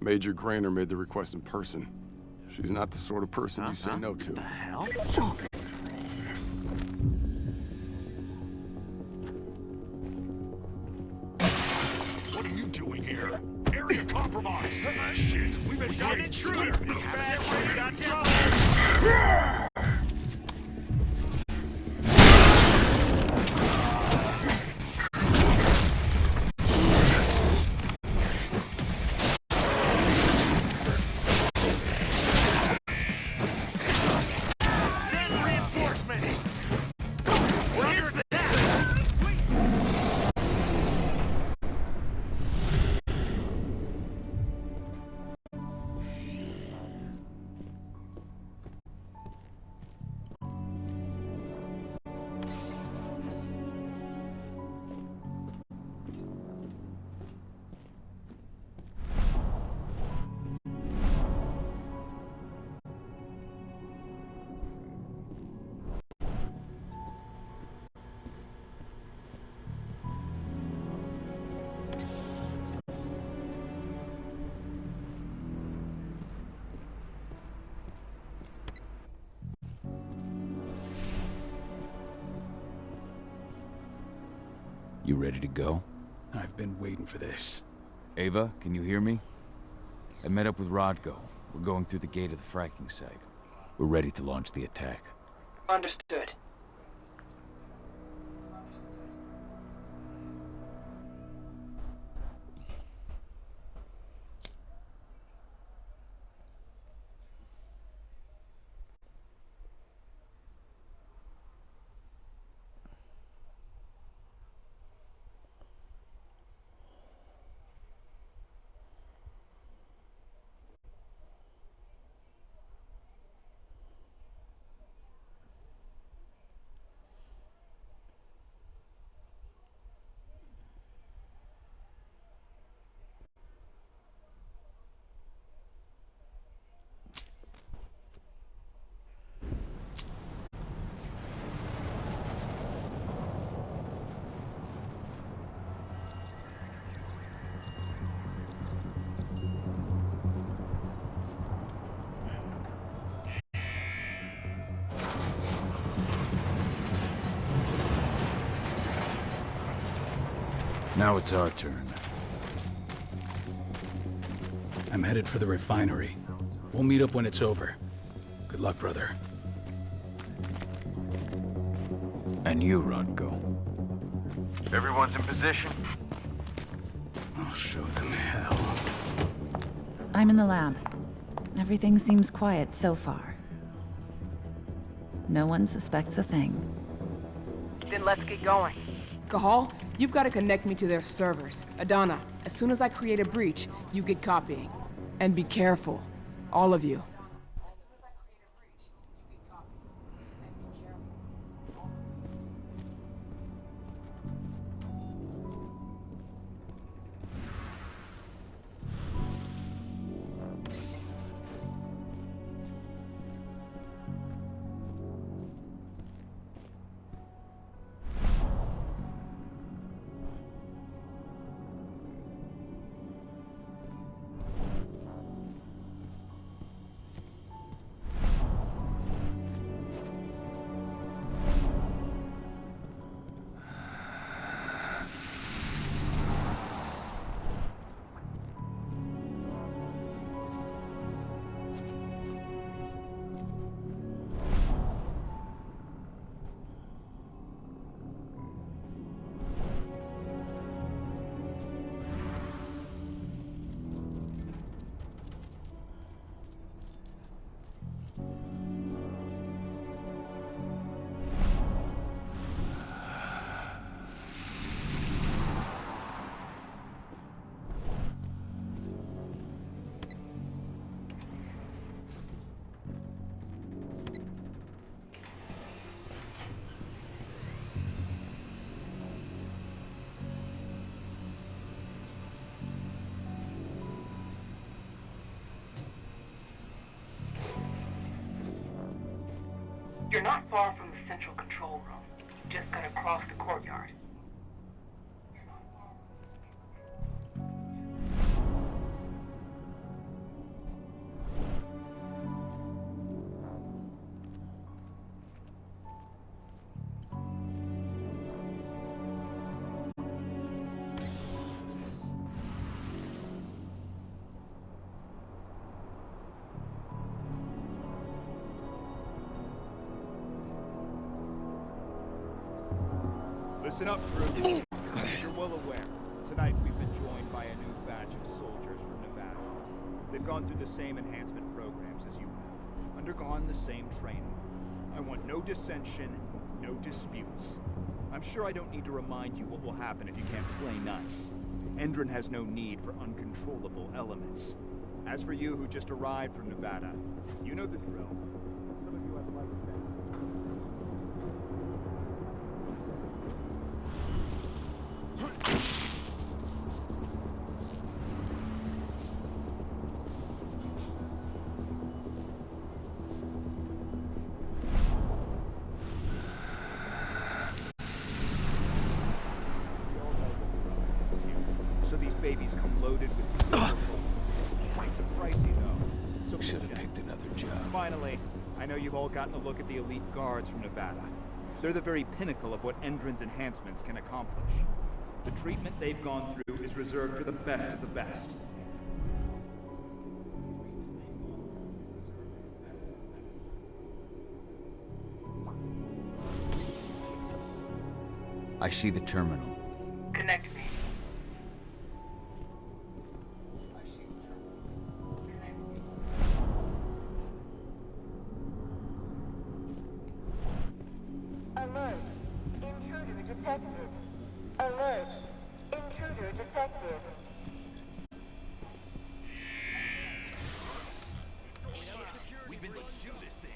Major Grainer made the request in person. She's not the sort of person you say no to. What the hell? What are you doing here? Area compromised. Shit, we've been got an intruder. This bad got trouble. You ready to go? I've been waiting for this. Ava, can you hear me? I met up with Rodko. We're going through the gate of the fracking site. We're ready to launch the attack. Understood. Now it's our turn. I'm headed for the refinery. We'll meet up when it's over. Good luck, brother. And you, Rodko. Everyone's in position. I'll show them hell. I'm in the lab. Everything seems quiet so far. No one suspects a thing. Then let's get going. Cahal, you've got to connect me to their servers. Adana, as soon as I create a breach, you get copying. And be careful. All of you. You're not far from the central control room. You just gotta cross the courtyard. Listen up, troops. As you're well aware, tonight we've been joined by a new batch of soldiers from Nevada. They've gone through the same enhancement programs as you have, undergone the same training. I want no dissension, no disputes. I'm sure I don't need to remind you what will happen if you can't play nice. Endron has no need for uncontrollable elements. As for you who just arrived from Nevada, you know the drill. Some of you have light sense. So these babies come loaded with silver bullets. Makes it pricey though. So should have picked another job. Finally, I know you've all gotten a look at the elite guards from Nevada. They're the very pinnacle of what Endron's enhancements can accomplish. The treatment they've gone through is reserved for the best of the best. I see the terminal. Connect me. Alert. Intruder detected. Alert. Intruder detected. Let's do this thing.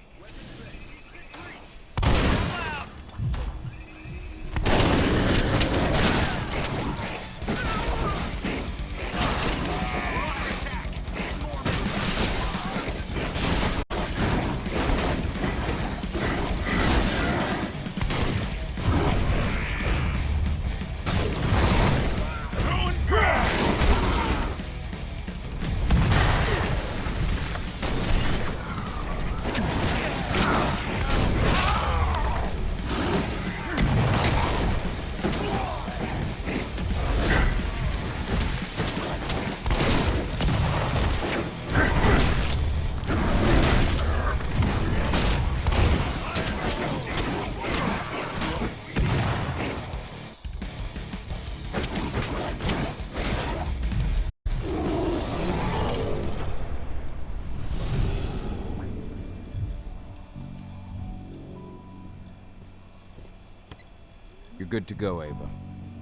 You're good to go, Ava.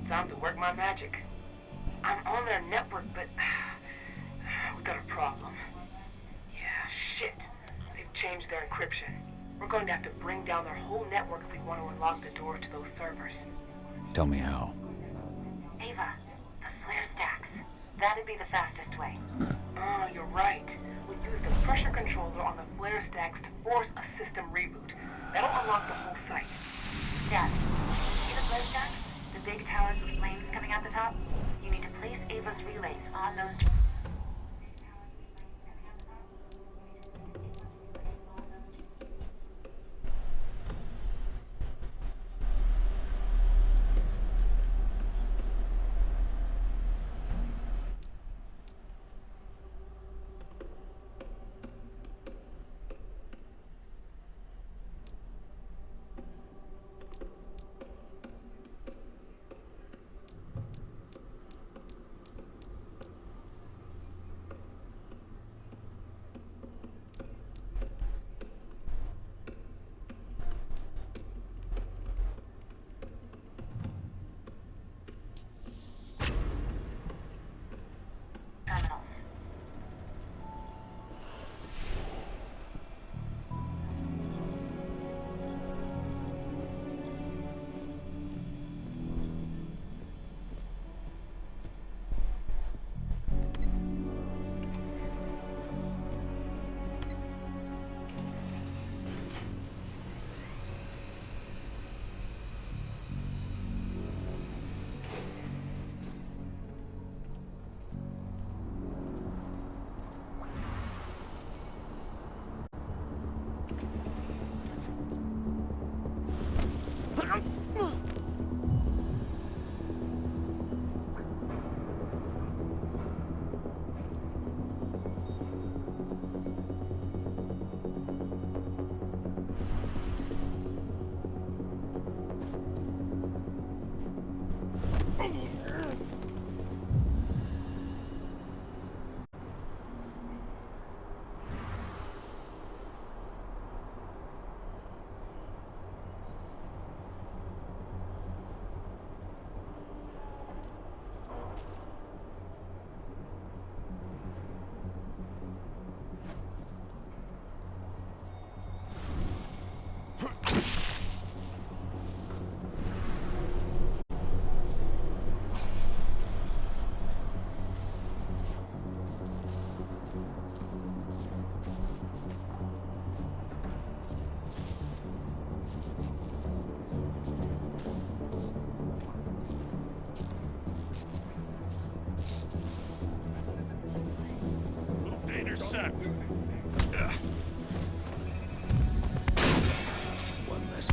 Time to work my magic. I'm on their network, but we got a problem. Yeah, shit. They've changed their encryption. We're going to have to bring down their whole network if we want to unlock the door to those servers. Tell me how. Ava, the flare stacks. That'd be the fastest way. You're right. We use the pressure controller on the flare stacks to force a system reboot. That'll unlock the whole site. Dad, see the flare stacks? The big towers with flames coming out the top? You need to place Ava's relays on those... Intercept. One less.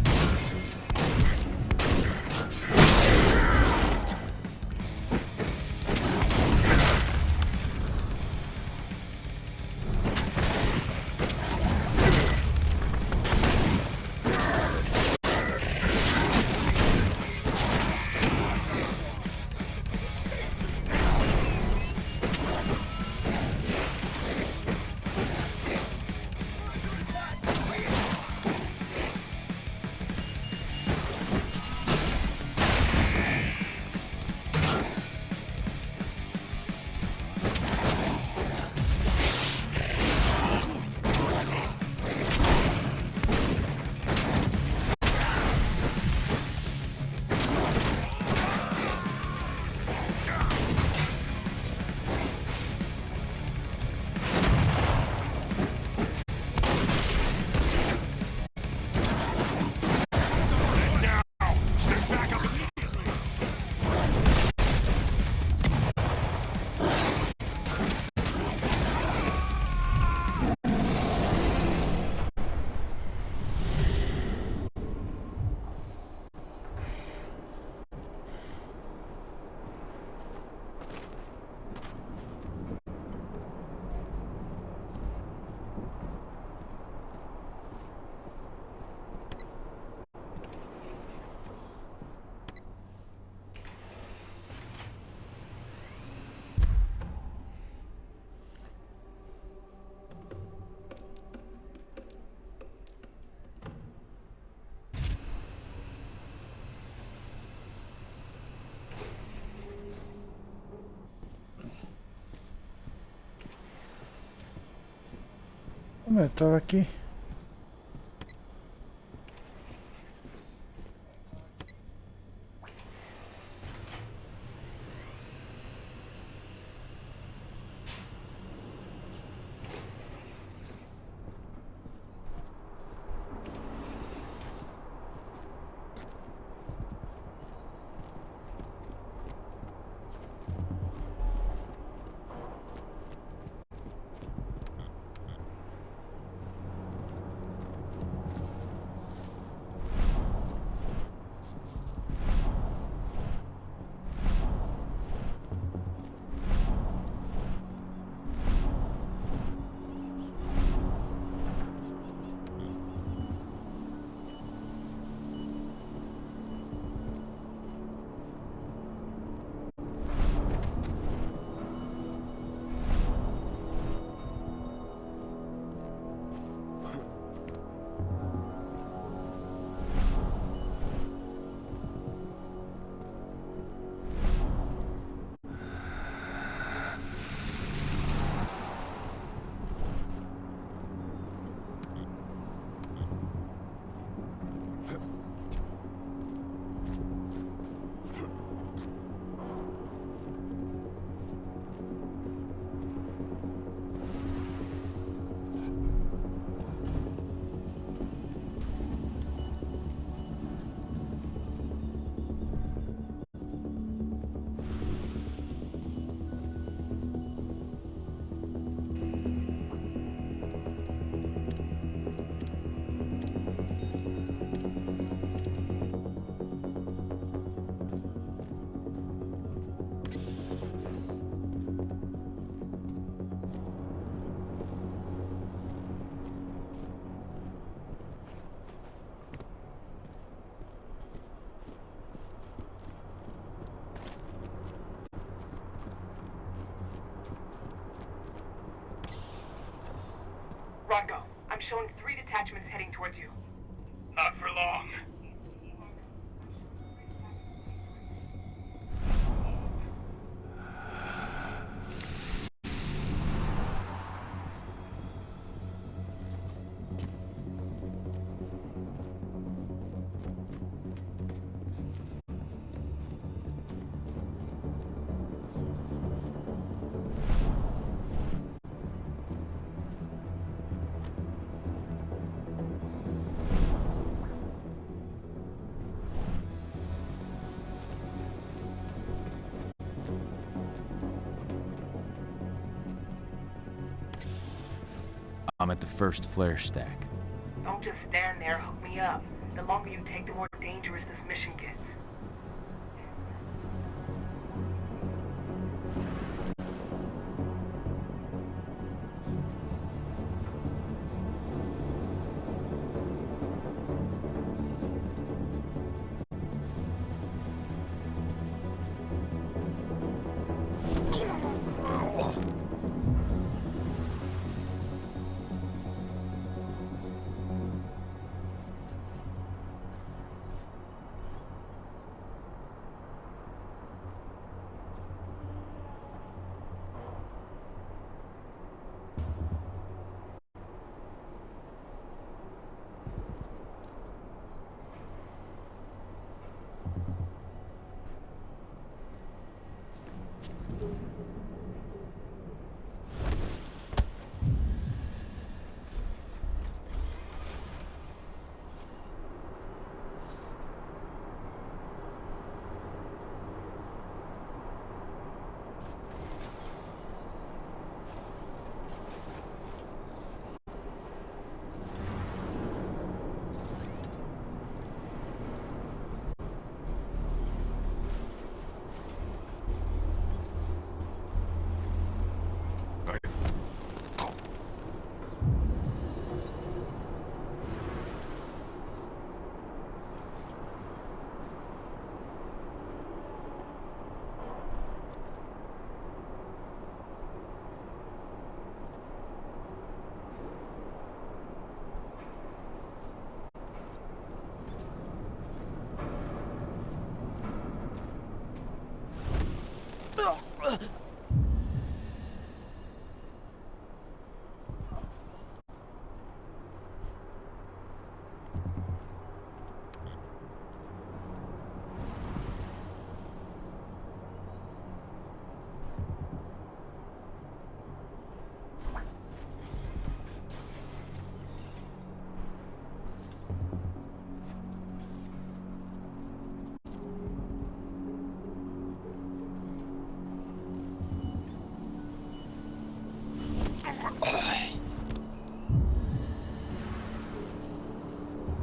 Eu tava aqui. showing 3 detachments heading towards you. Not for long. I'm at the first flare stack. Don't just stand there, hook me up. The longer you take, the more dangerous this mission gets.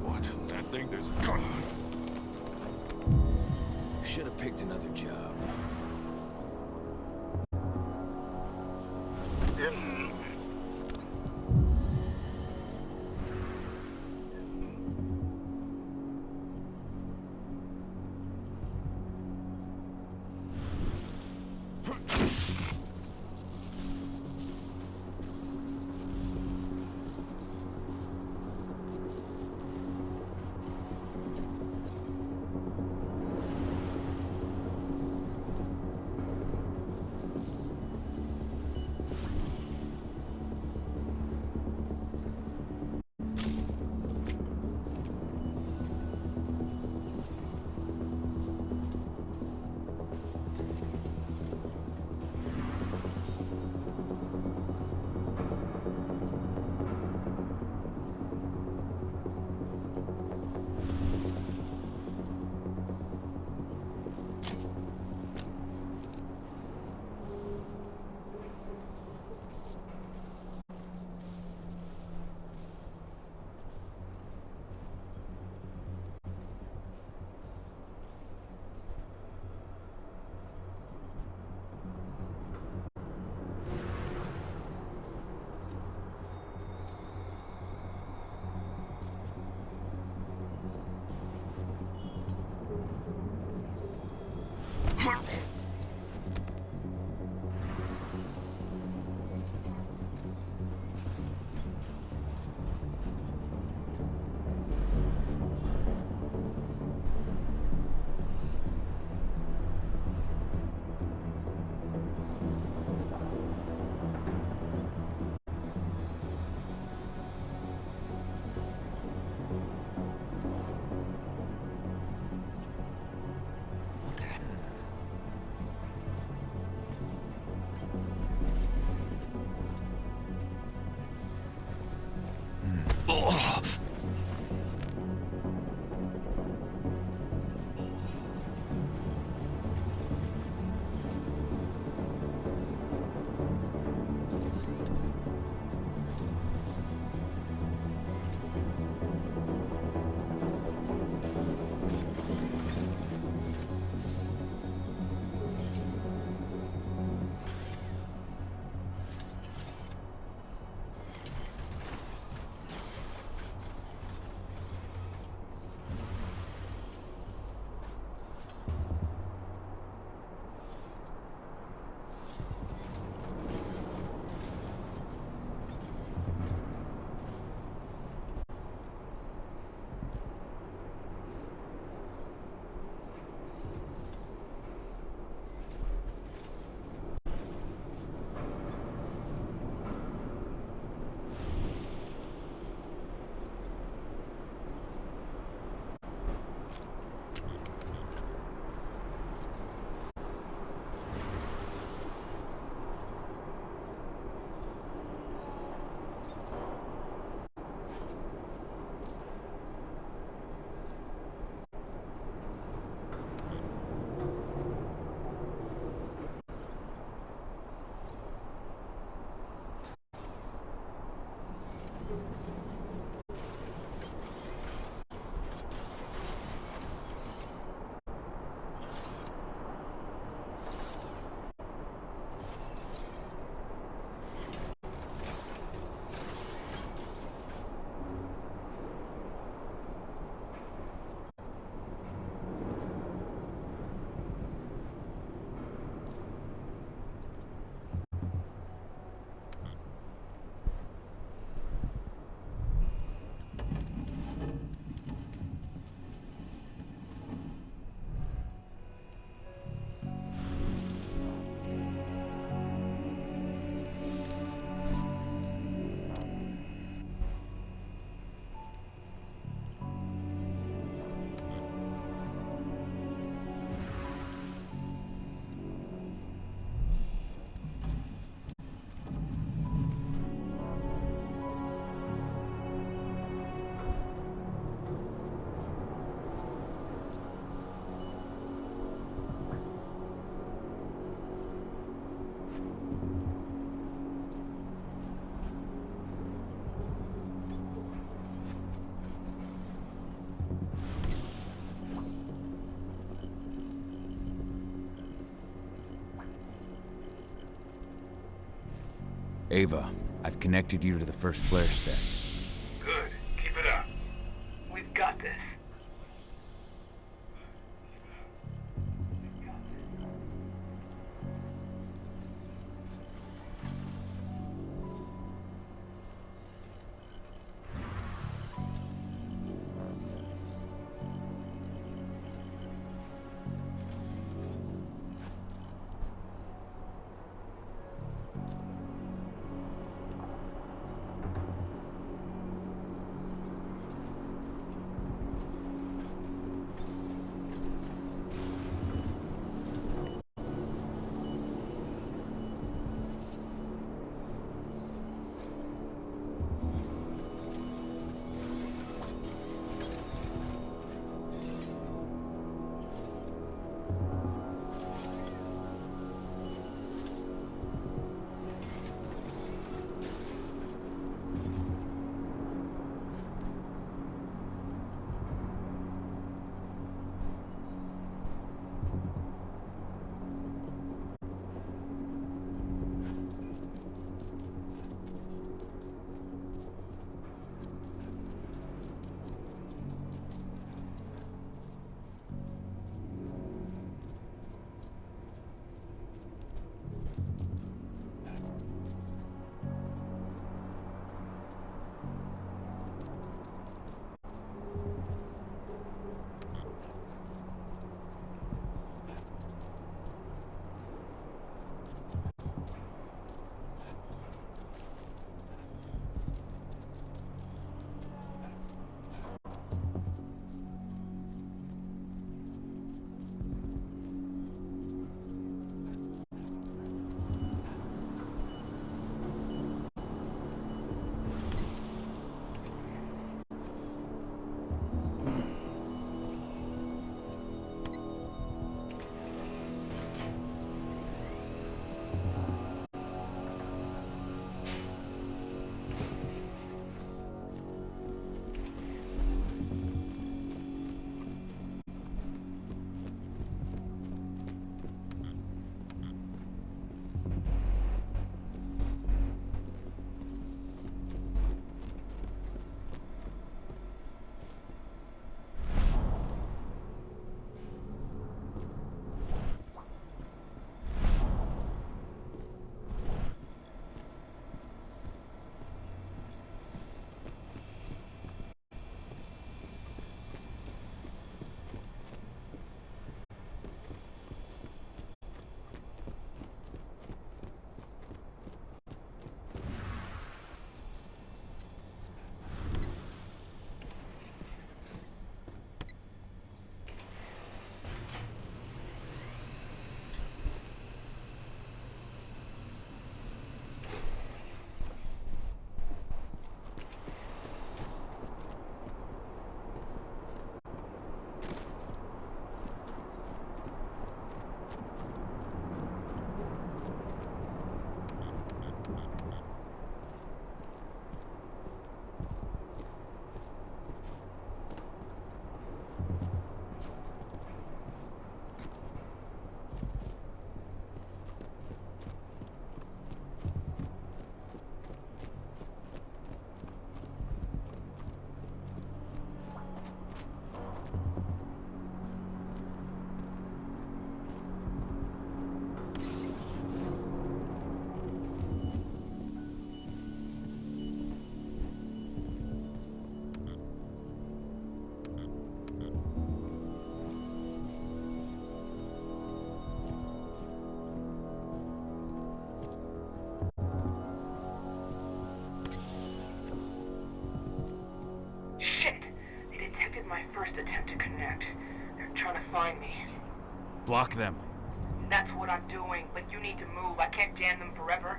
What? That thing? There's a gun. Should have picked another job. Ava, I've connected you to the first flare stack. Good. Keep it up. We've got this. My first attempt to connect. They're trying to find me. Block them. That's what I'm doing, but you need to move. I can't jam them forever.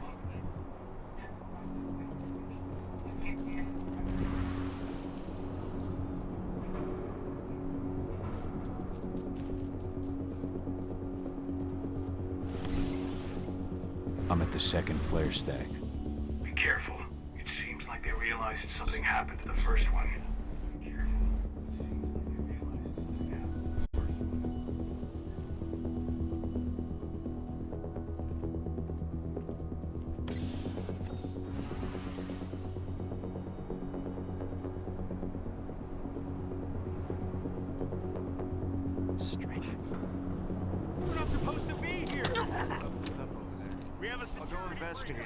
I'm at the second flare stack. Be careful. It seems like they realized something happened to the first one. to be here. Something's up over there. We have a security. I'll go investigate.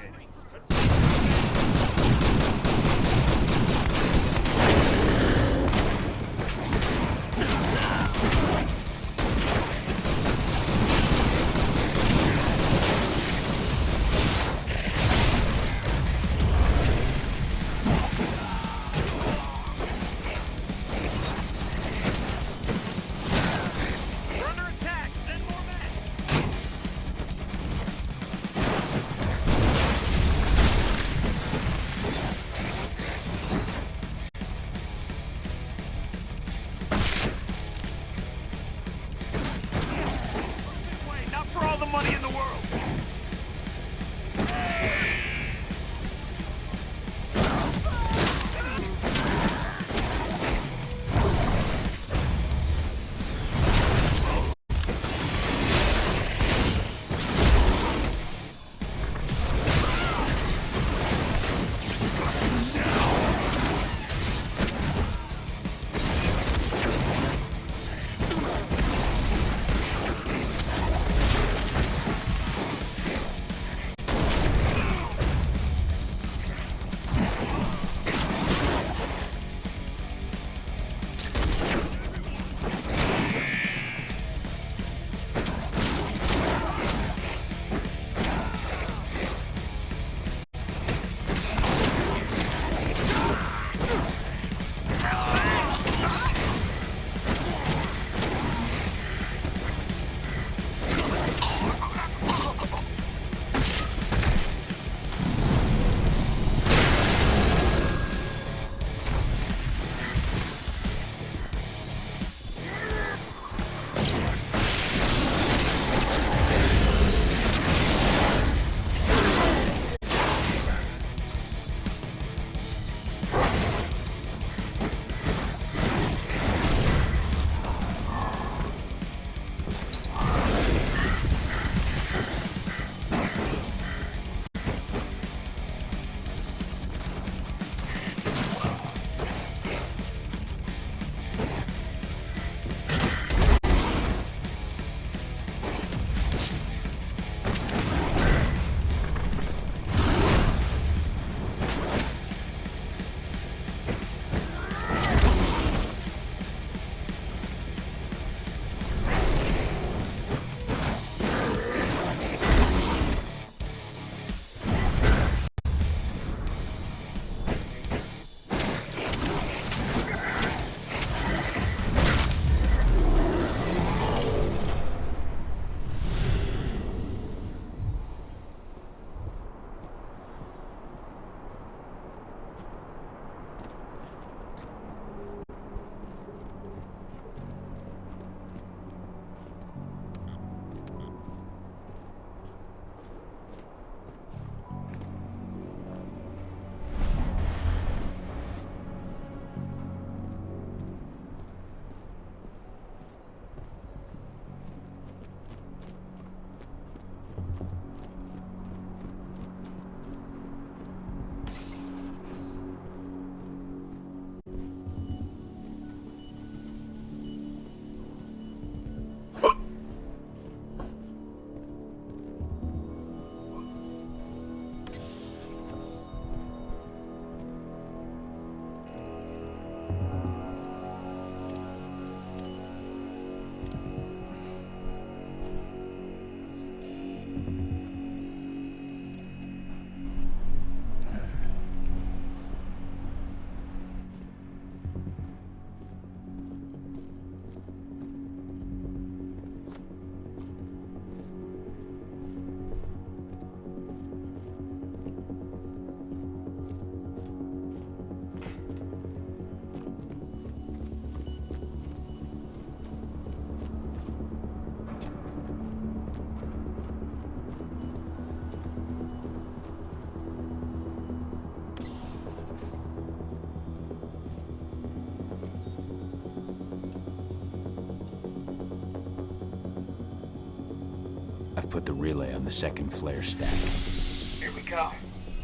I've put the relay on the second flare stack. Here we go.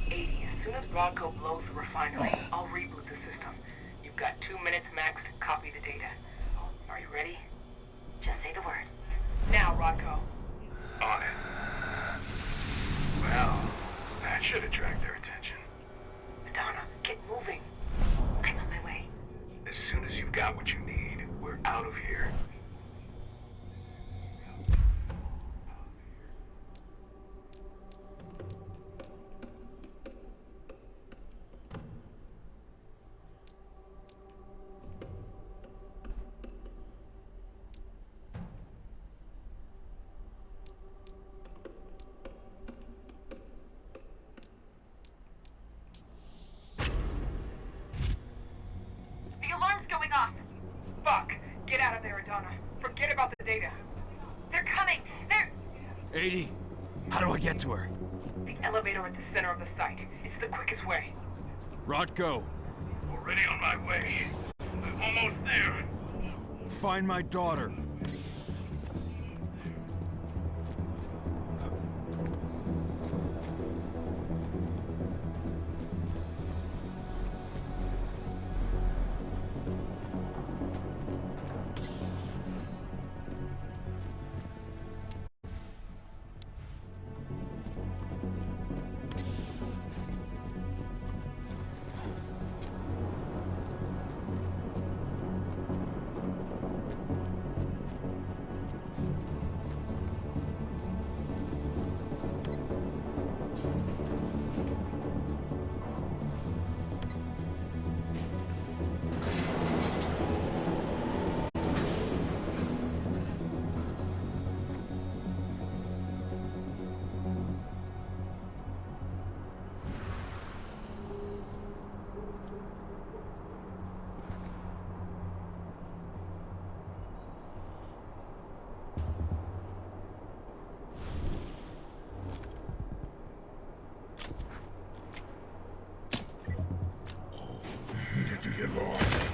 80, as soon as Rodco blows the refinery, I'll reboot the system. You've got 2 minutes max to copy the data. Are you ready? Just say the word. Now, Rodco. should attract their attention. Adana, get moving. I'm on my way. As soon as you've got what you need, we're out of here. The alarm's going off. Fuck. Get out of there, Adana. Forget about the data. They're coming. They're... 80. How do I get to her? The elevator at the center of the site. It's the quickest way. Rodko, Already on my way. I'm almost there. find my daughter. Did you get lost?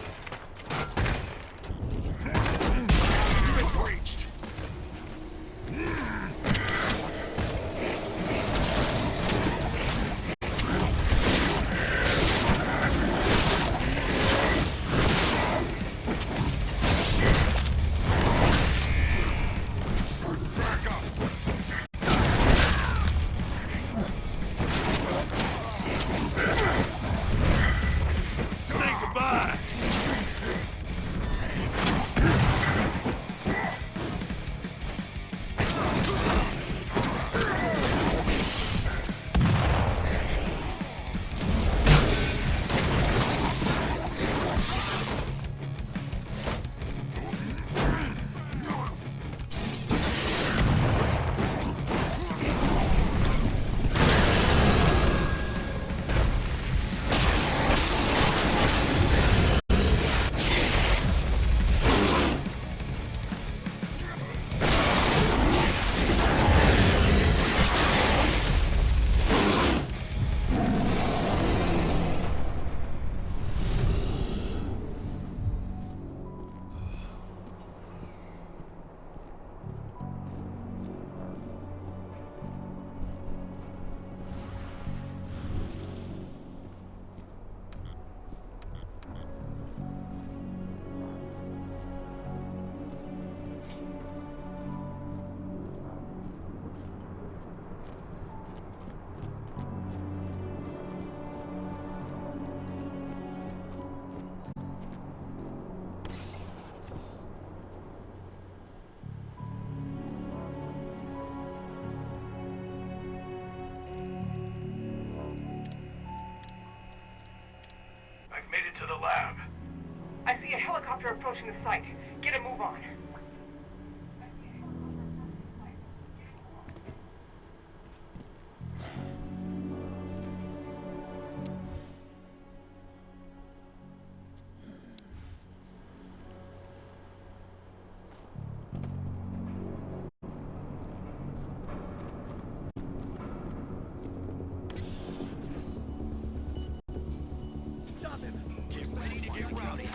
Breached. Back up. Say goodbye. I've made it to the lab. I see a helicopter approaching the site. Get a move on. Get ready to get rowdy.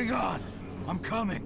Hang on! I'm coming!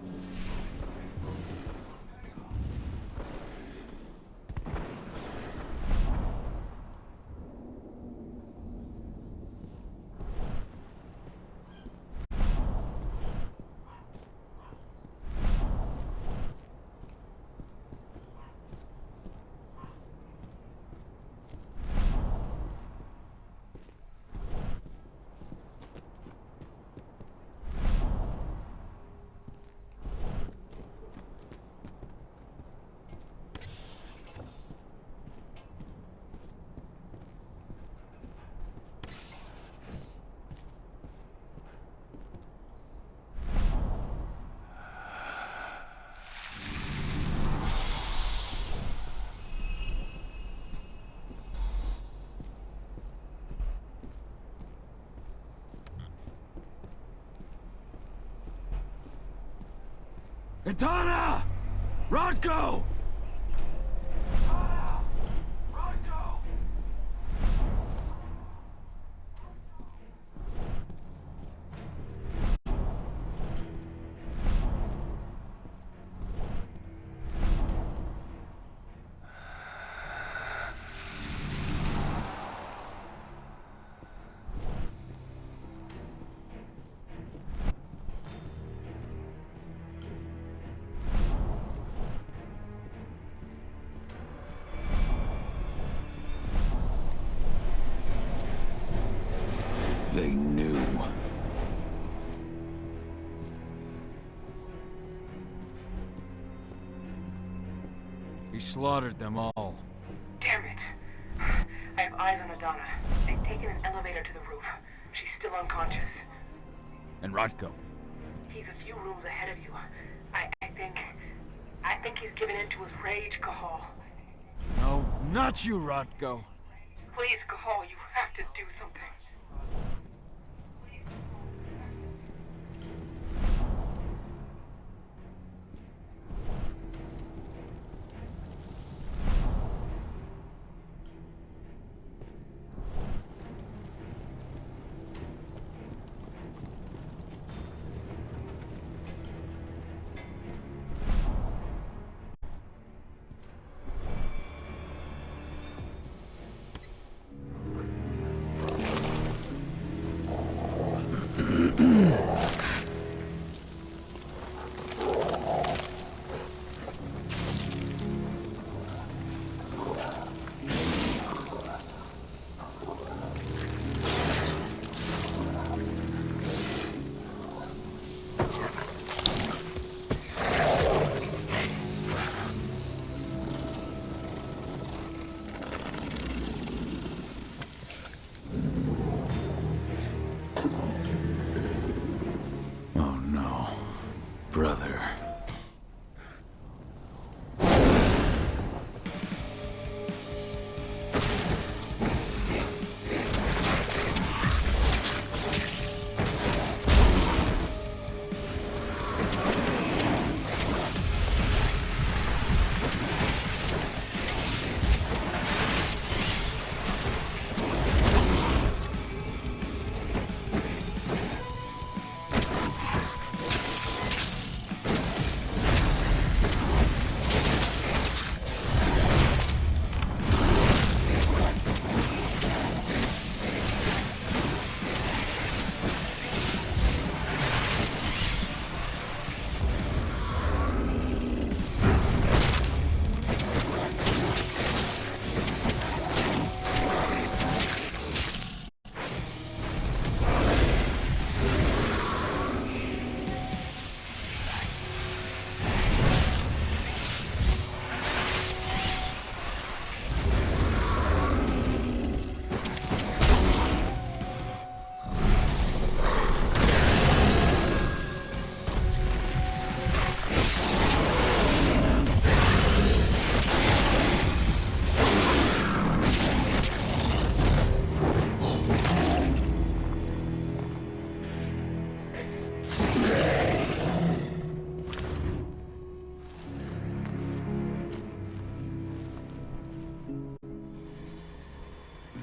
Adana! Rodko! They knew. He slaughtered them all. Damn it. I have eyes on Adana. They've taken an elevator to the roof. She's still unconscious. And Rodko. He's a few rooms ahead of you. I think he's given in to his rage, Cahal. No, not you, Rodko. Please, Cahal, you have to do something. Brother.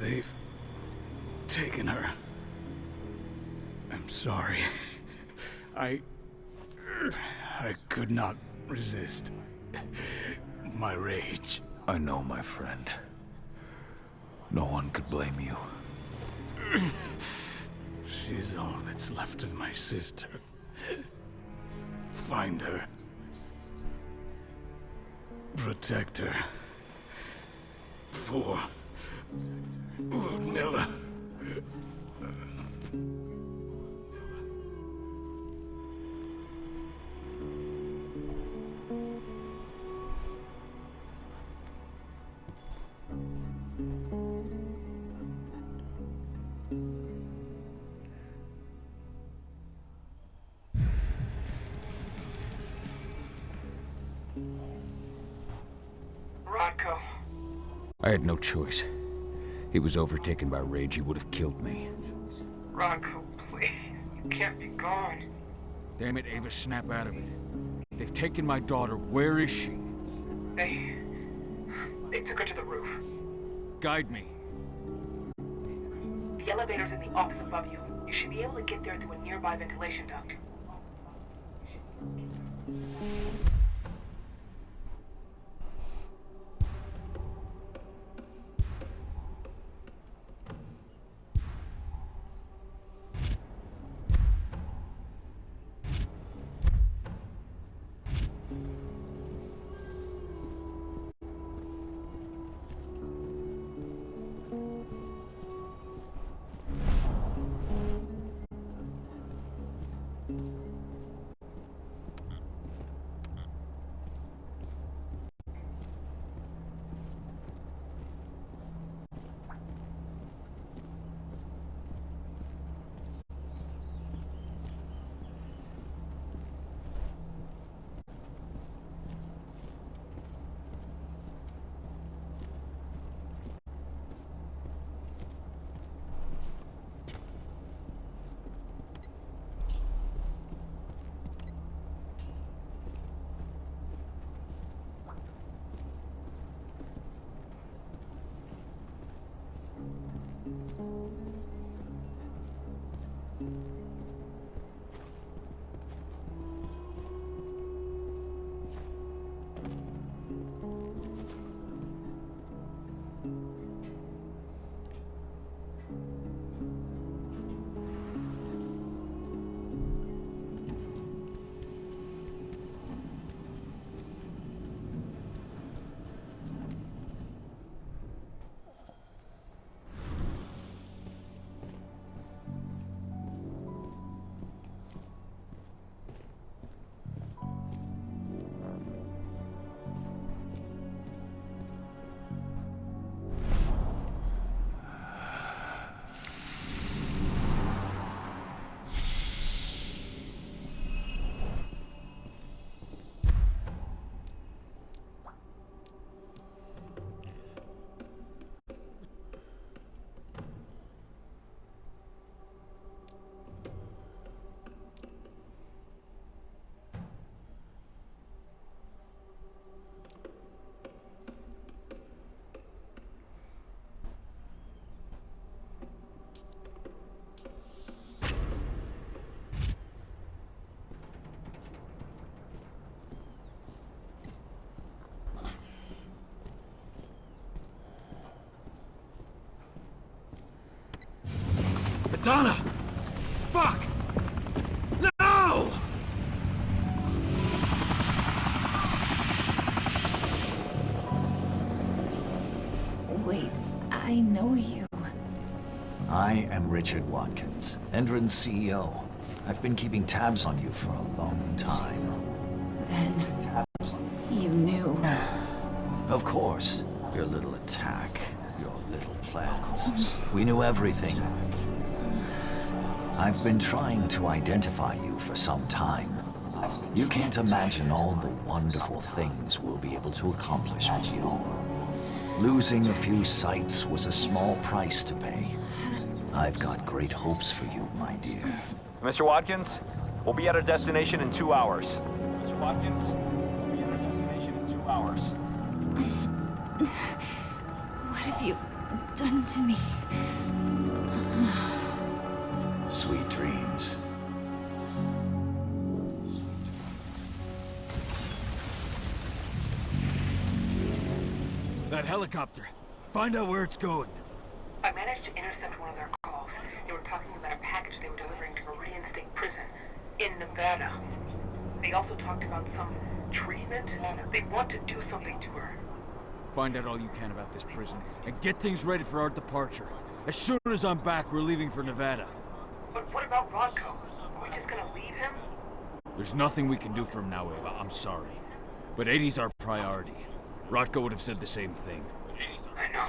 They've taken her. I'm sorry. I could not resist my rage. I know, my friend. No one could blame you. She's all that's left of my sister. Find her. Protect her. For Ludmilla. Rodko. I had no choice. He was overtaken by rage. He would have killed me. Rodko, please. You can't be gone. Damn it, Ava, snap out of it. They've taken my daughter. Where is she? They took her to the roof. Guide me. The elevator's in the office above you. You should be able to get there through a nearby ventilation duct. Donna! Fuck! No! Wait, I know you. I am Richard Watkins, Endron's CEO. I've been keeping tabs on you for a long time. Then, you knew. Of course. Your little attack, your little plans. We knew everything. I've been trying to identify you for some time. You can't imagine all the wonderful things we'll be able to accomplish with you. Losing a few sights was a small price to pay. I've got great hopes for you, my dear. Mr. Watkins, we'll be at our destination in 2 hours. Mr. Watkins, we'll be at our destination in 2 hours. What have you done to me? Sweet dreams. helicopter. Find out where it's going. I managed to intercept one of their calls. They were talking about a package they were delivering to Meridian State Prison in Nevada. They also talked about some treatment. They want to do something to her. Find out all you can about this prison, and get things ready for our departure. As soon as I'm back, we're leaving for Nevada. But what about Rodko? Are we just gonna leave him? There's nothing we can do for him now, Ava. I'm sorry. But 80's our priority. Rodko would have said the same thing. I know.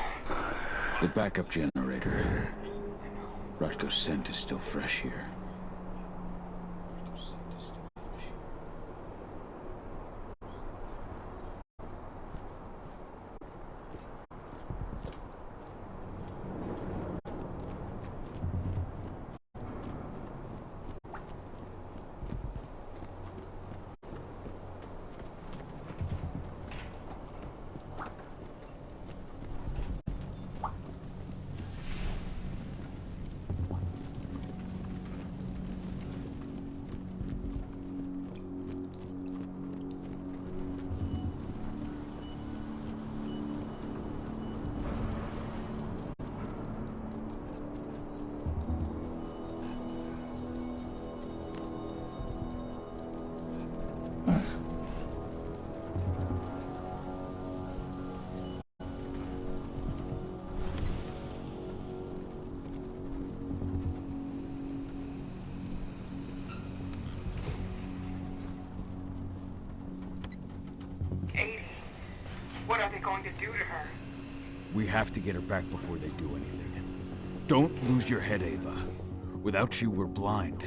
The backup generator. Rodko's scent is still fresh here. What are they going to do to her? We have to get her back before they do anything. Don't lose your head, Ava. Without you, we're blind.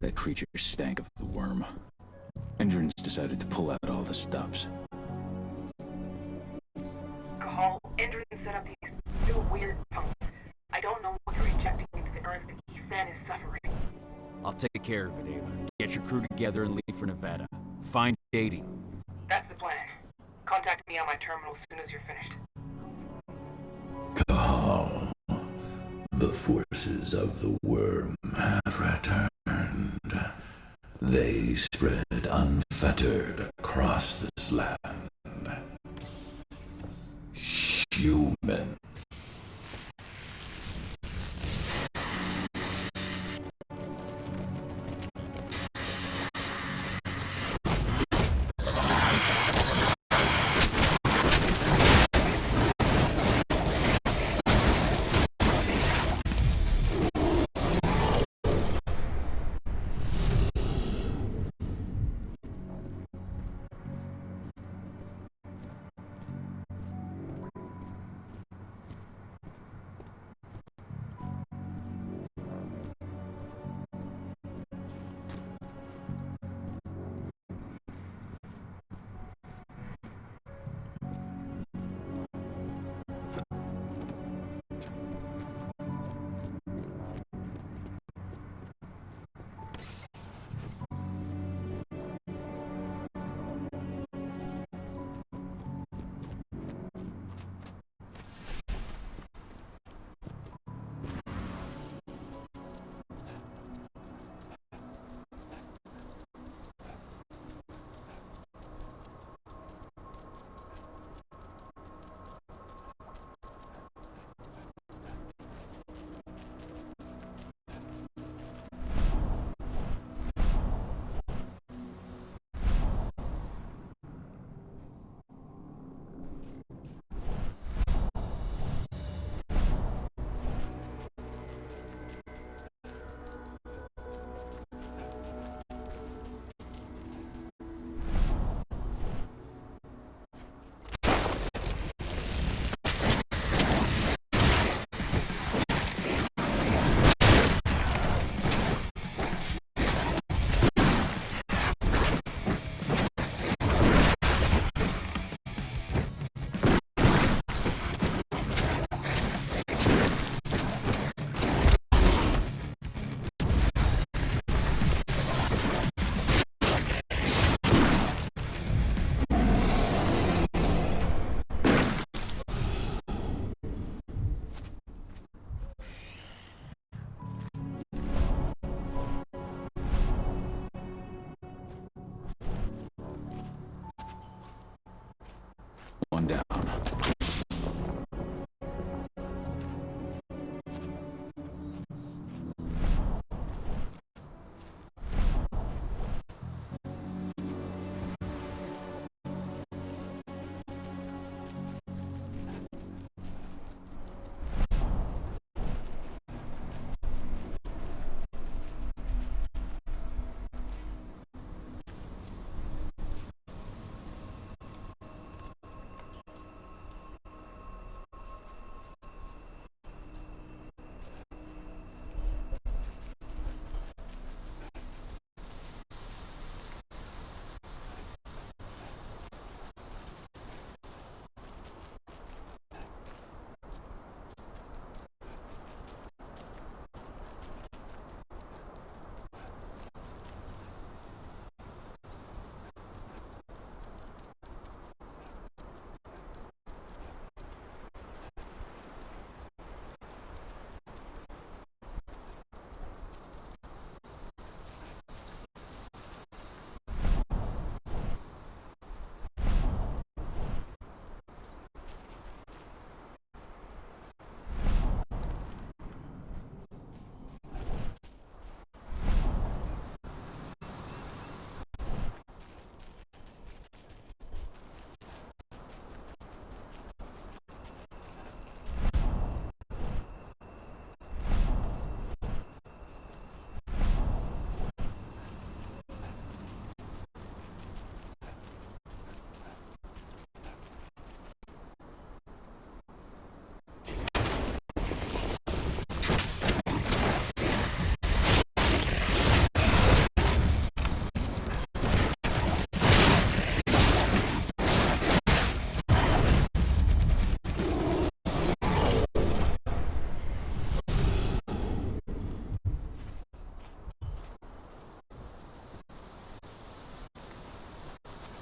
That creature stank of the worm. Endrins decided to pull out all the stops. Cahal, Endrin set up these two weird pumps. I don't know what they're injecting into the earth, but Ethan is suffering. I'll take care of it, Ava. Get your crew together and leave for Nevada. Find 80. That's the plan. Contact me on my terminal as soon as you're finished. Cahal, the forces of the worm have returned. They spread unfettered across this land. Human.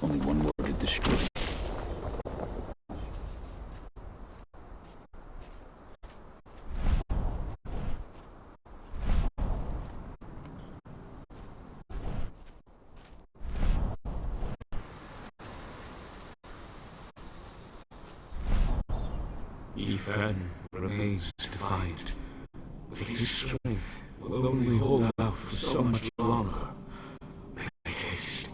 Only one more to destroy. Ethan remains to fight, but his strength will only hold out for so much longer. Make haste.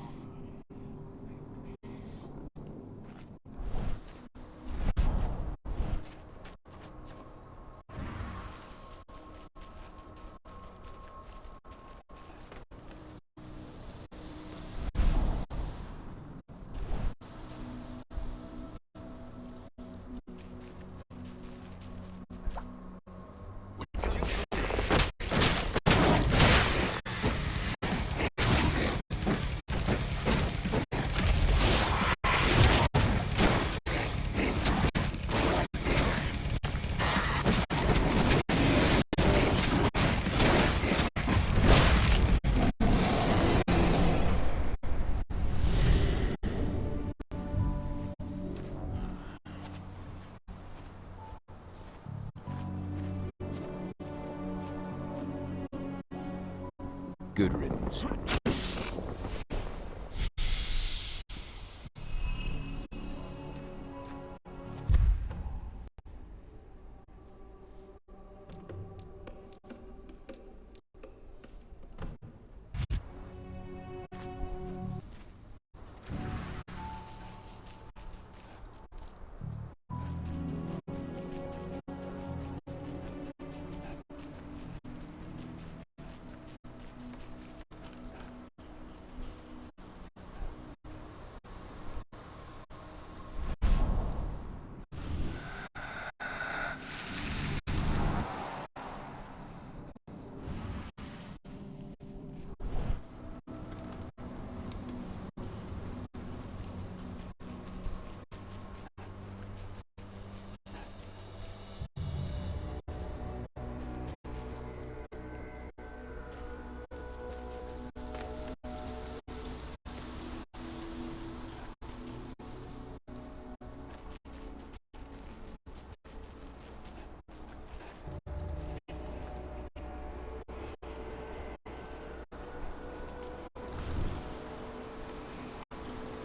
Good riddance.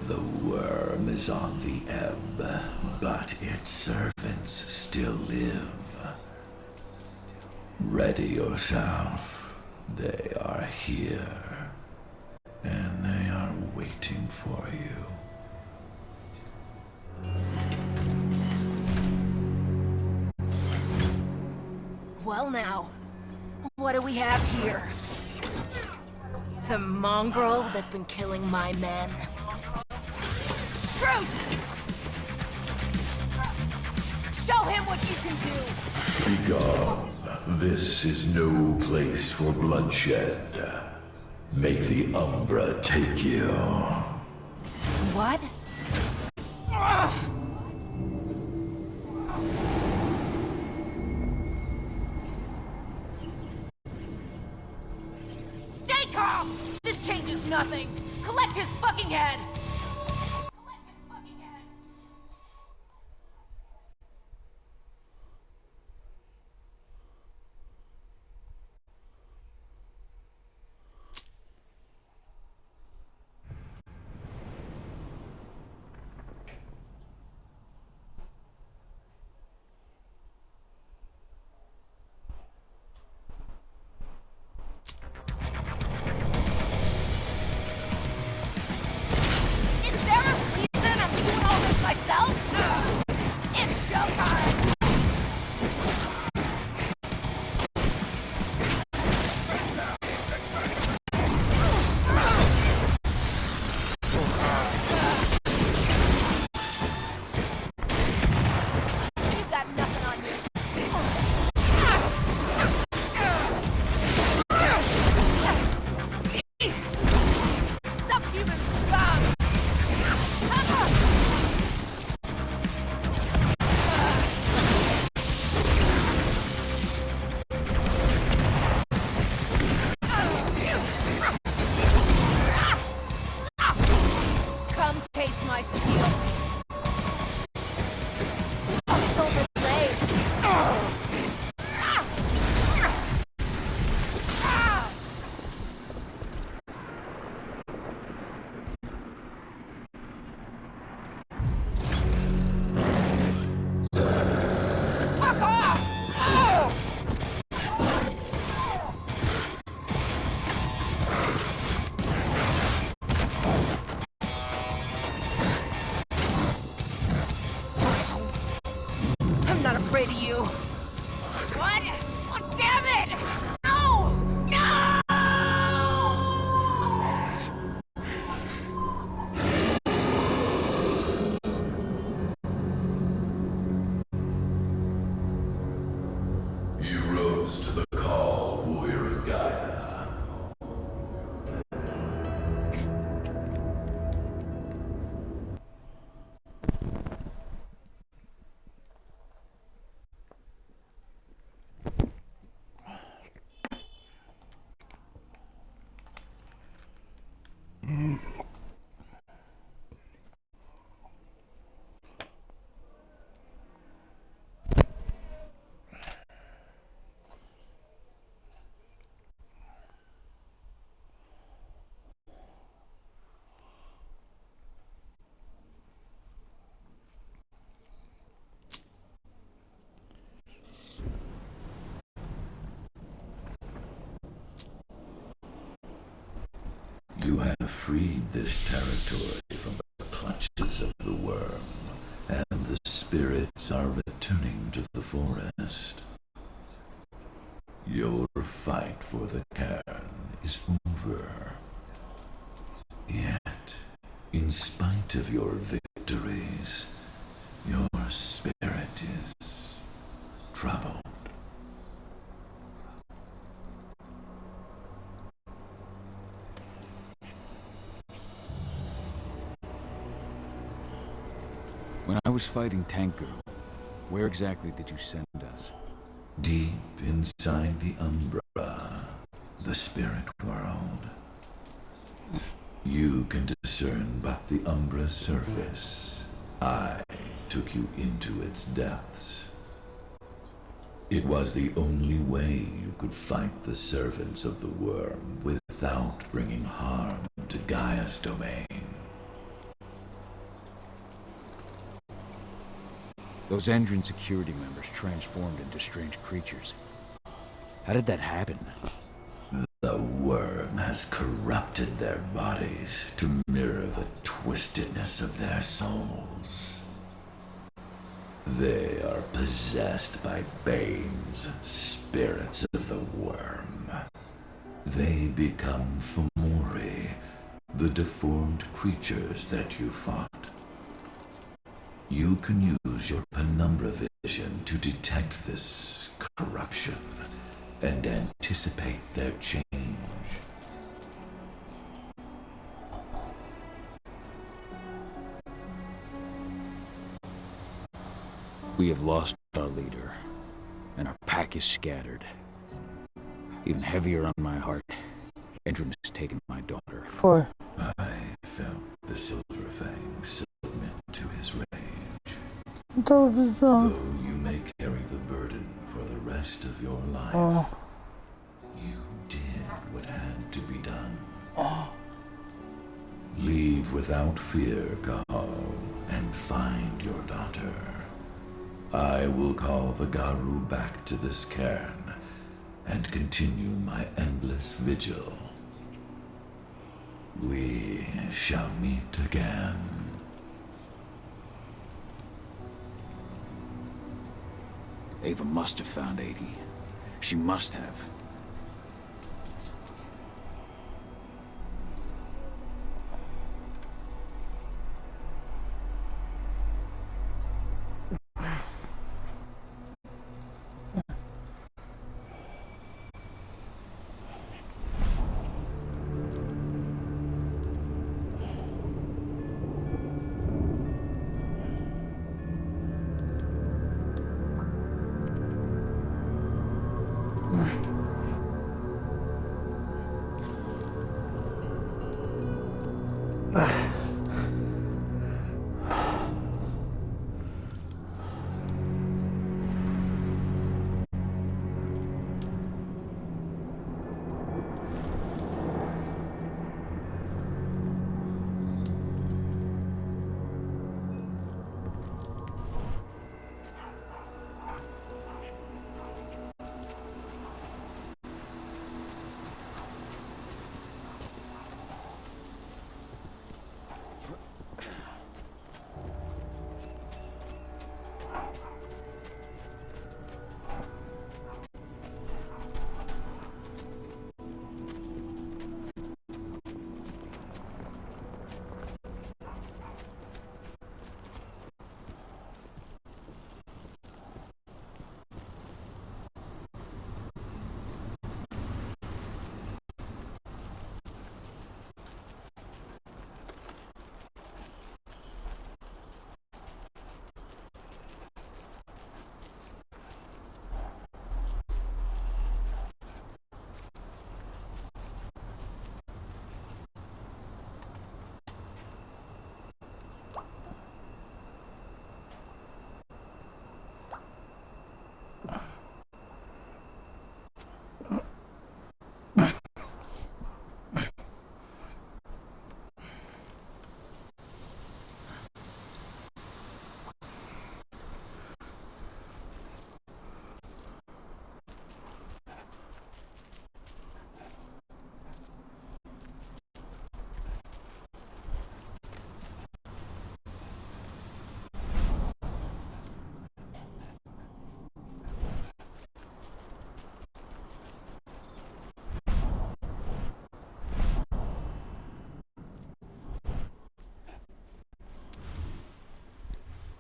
The worm is on the ebb, but its servants still live. Ready yourself. They are here, and they are waiting for you. Well now, what do we have here? The mongrel that's been killing my men. Truth! Show him what you can do! Begone. This is no place for bloodshed. Make the Umbra take you. What? Stay calm! This changes nothing! Collect his fucking head! afraid of you. What? Oh, damn it! No! No! You rose to the call, warrior of Gaia. You have freed this territory from the clutches of the worm, and the spirits are returning to the forest. Your fight for the cairn is over. Yet, in spite of your victories, your spirit is troubled. When I was fighting Tanker, where exactly did you send us? Deep inside the Umbra, the spirit world. You can discern but the Umbra's surface. I took you into its depths. It was the only way you could fight the servants of the worm without bringing harm to Gaia's domain. Those Endron security members transformed into strange creatures. How did that happen? The worm has corrupted their bodies to mirror the twistedness of their souls. They are possessed by Bane's spirits of the worm. They become Fomori, the deformed creatures that you fought. You can use your penumbra vision to detect this corruption and anticipate their change. We have lost our leader, and our pack is scattered. Even heavier on my heart, Endron has taken my daughter. I felt the Silver Fang submit to his rage. Though you may carry the burden for the rest of your life, you did what had to be done. Leave without fear, Kahal, and find your daughter. I will call the Garu back to this cairn and continue my endless vigil. We shall meet again. Ava must have found 80. She must have.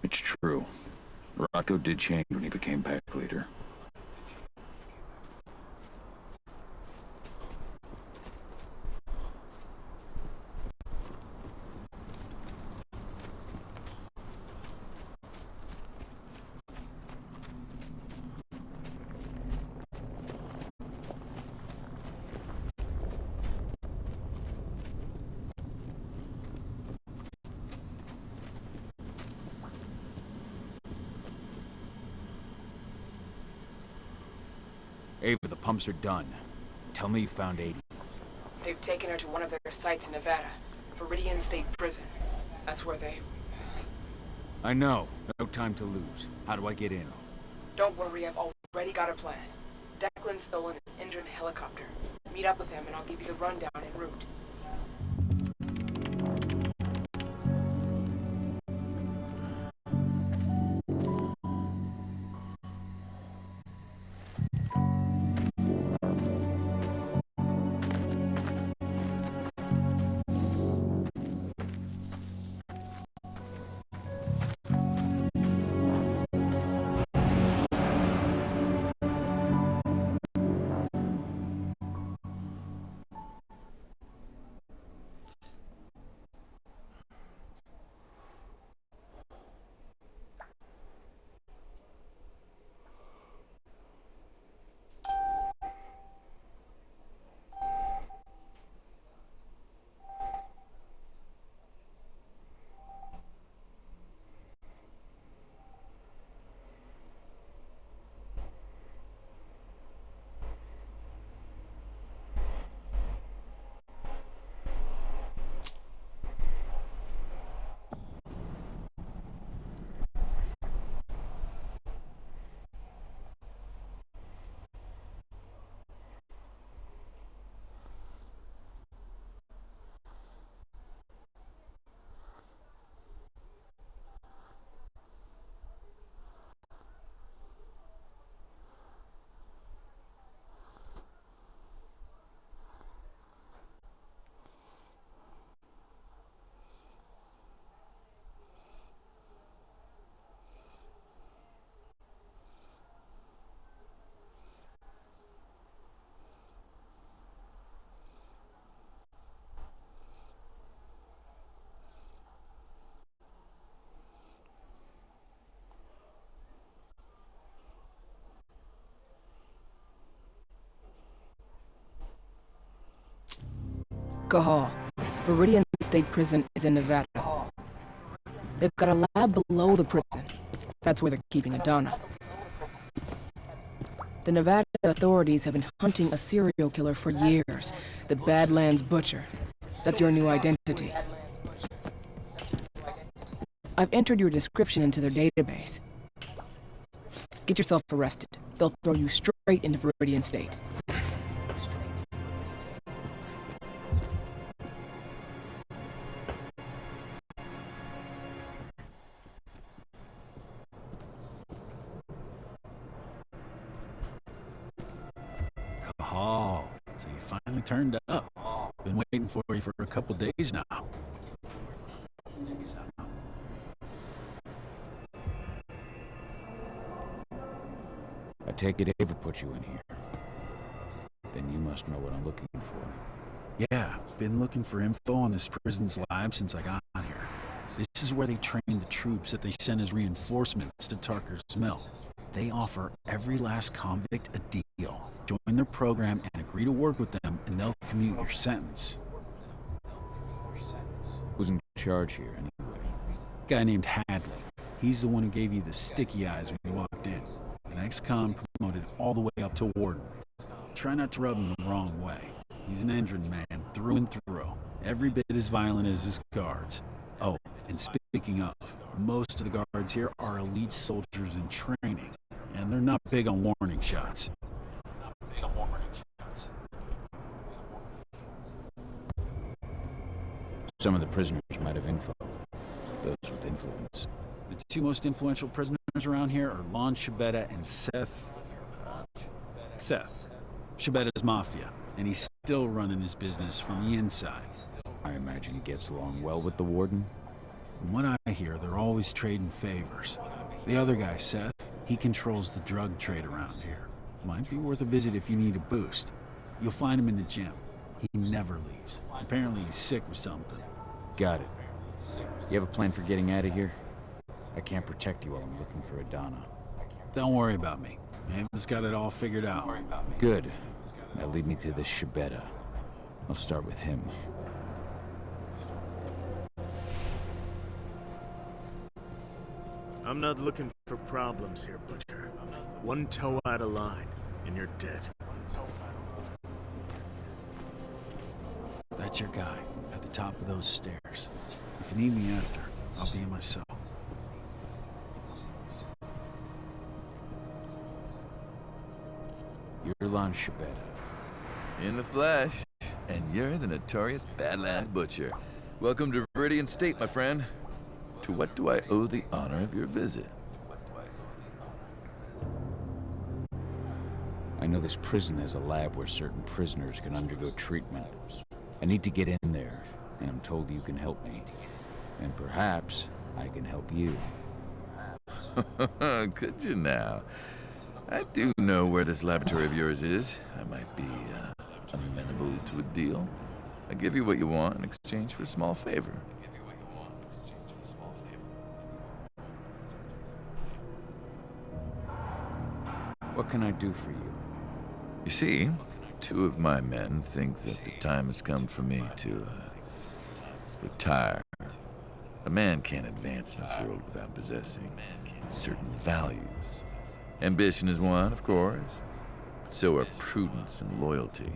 It's true. Rocco did change when he became pack leader. Ava, the pumps are done. Tell me you found 80. They've taken her to one of their sites in Nevada, Viridian State Prison. That's where they... I know. No time to lose. How do I get in? Don't worry, I've already got a plan. Declan's stolen an Endron helicopter. Meet up with him and I'll give you the rundown en route. Cahal. Viridian State Prison is in Nevada. They've got a lab below the prison. That's where they're keeping Adana. The Nevada authorities have been hunting a serial killer for years. The Badlands Butcher. That's your new identity. I've entered your description into their database. Get yourself arrested. They'll throw you straight into Viridian State. Oh, so you finally turned up. Been waiting for you for a couple days now. I take it Ava put you in here. Then you must know what I'm looking for. Yeah, been looking for info on this prison's lab since I got here. This is where they train the troops that they send as reinforcements to Tarker's Mill. They offer every last convict a deal. Join their program and agree to work with them, and they'll commute your sentence. Who's in charge here, anyway? A guy named Hadley. He's the one who gave you the sticky eyes when you walked in. An ex-con promoted all the way up to warden. Try not to rub him the wrong way. He's an Endron man, through and through. Every bit as violent as his guards. Oh, and speaking of, most of the guards here are elite soldiers in training, and they're not big on warning shots. Some of the prisoners might have info. Those with influence. The two most influential prisoners around here are Lon Shabeta and Seth. Shabetta's mafia, and he's still running his business from the inside. I imagine he gets along well with the warden? From what I hear, they're always trading favors. The other guy, Seth, he controls the drug trade around here. Might be worth a visit if you need a boost. You'll find him in the gym. He never leaves. Apparently he's sick with something. Got it. You have a plan for getting out of here? I can't protect you while I'm looking for Adana. Don't worry about me. Ava's got it all figured out. Good. Now lead me to this Shibeta. I'll start with him. I'm not looking for problems here, Butcher. One toe out of line, and you're dead. That's your guy, at the top of those stairs. If you need me after, I'll be in my cell. You're Lon Shibeta. In the flesh, and you're the notorious Badlands Butcher. Welcome to Viridian State, my friend. To what do I owe the honor of your visit? I know this prison has a lab where certain prisoners can undergo treatment. I need to get in there, and I'm told you can help me. And perhaps I can help you. Could you now? I do know where this laboratory of yours is. I might be amenable to a deal. I give you what you want in exchange for a small favor. What can I do for you? You see, two of my men think that the time has come for me to retire. A man can't advance in this world without possessing certain values. Ambition is one, of course, but so are prudence and loyalty.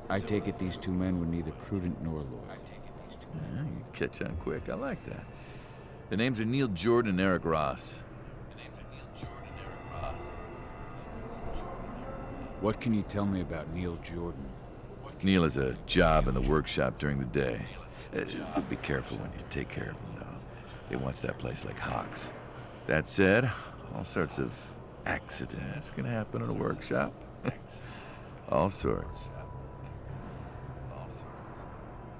I take it these two men were neither prudent nor loyal. Yeah, you catch on quick. I like that. Their names are Neil Jordan and Eric Ross. What can you tell me about Neil Jordan? Neil has a job in the workshop during the day. Be careful when you take care of him, though. They watch that place like hawks. That said, all sorts of accidents can happen in a workshop. All sorts.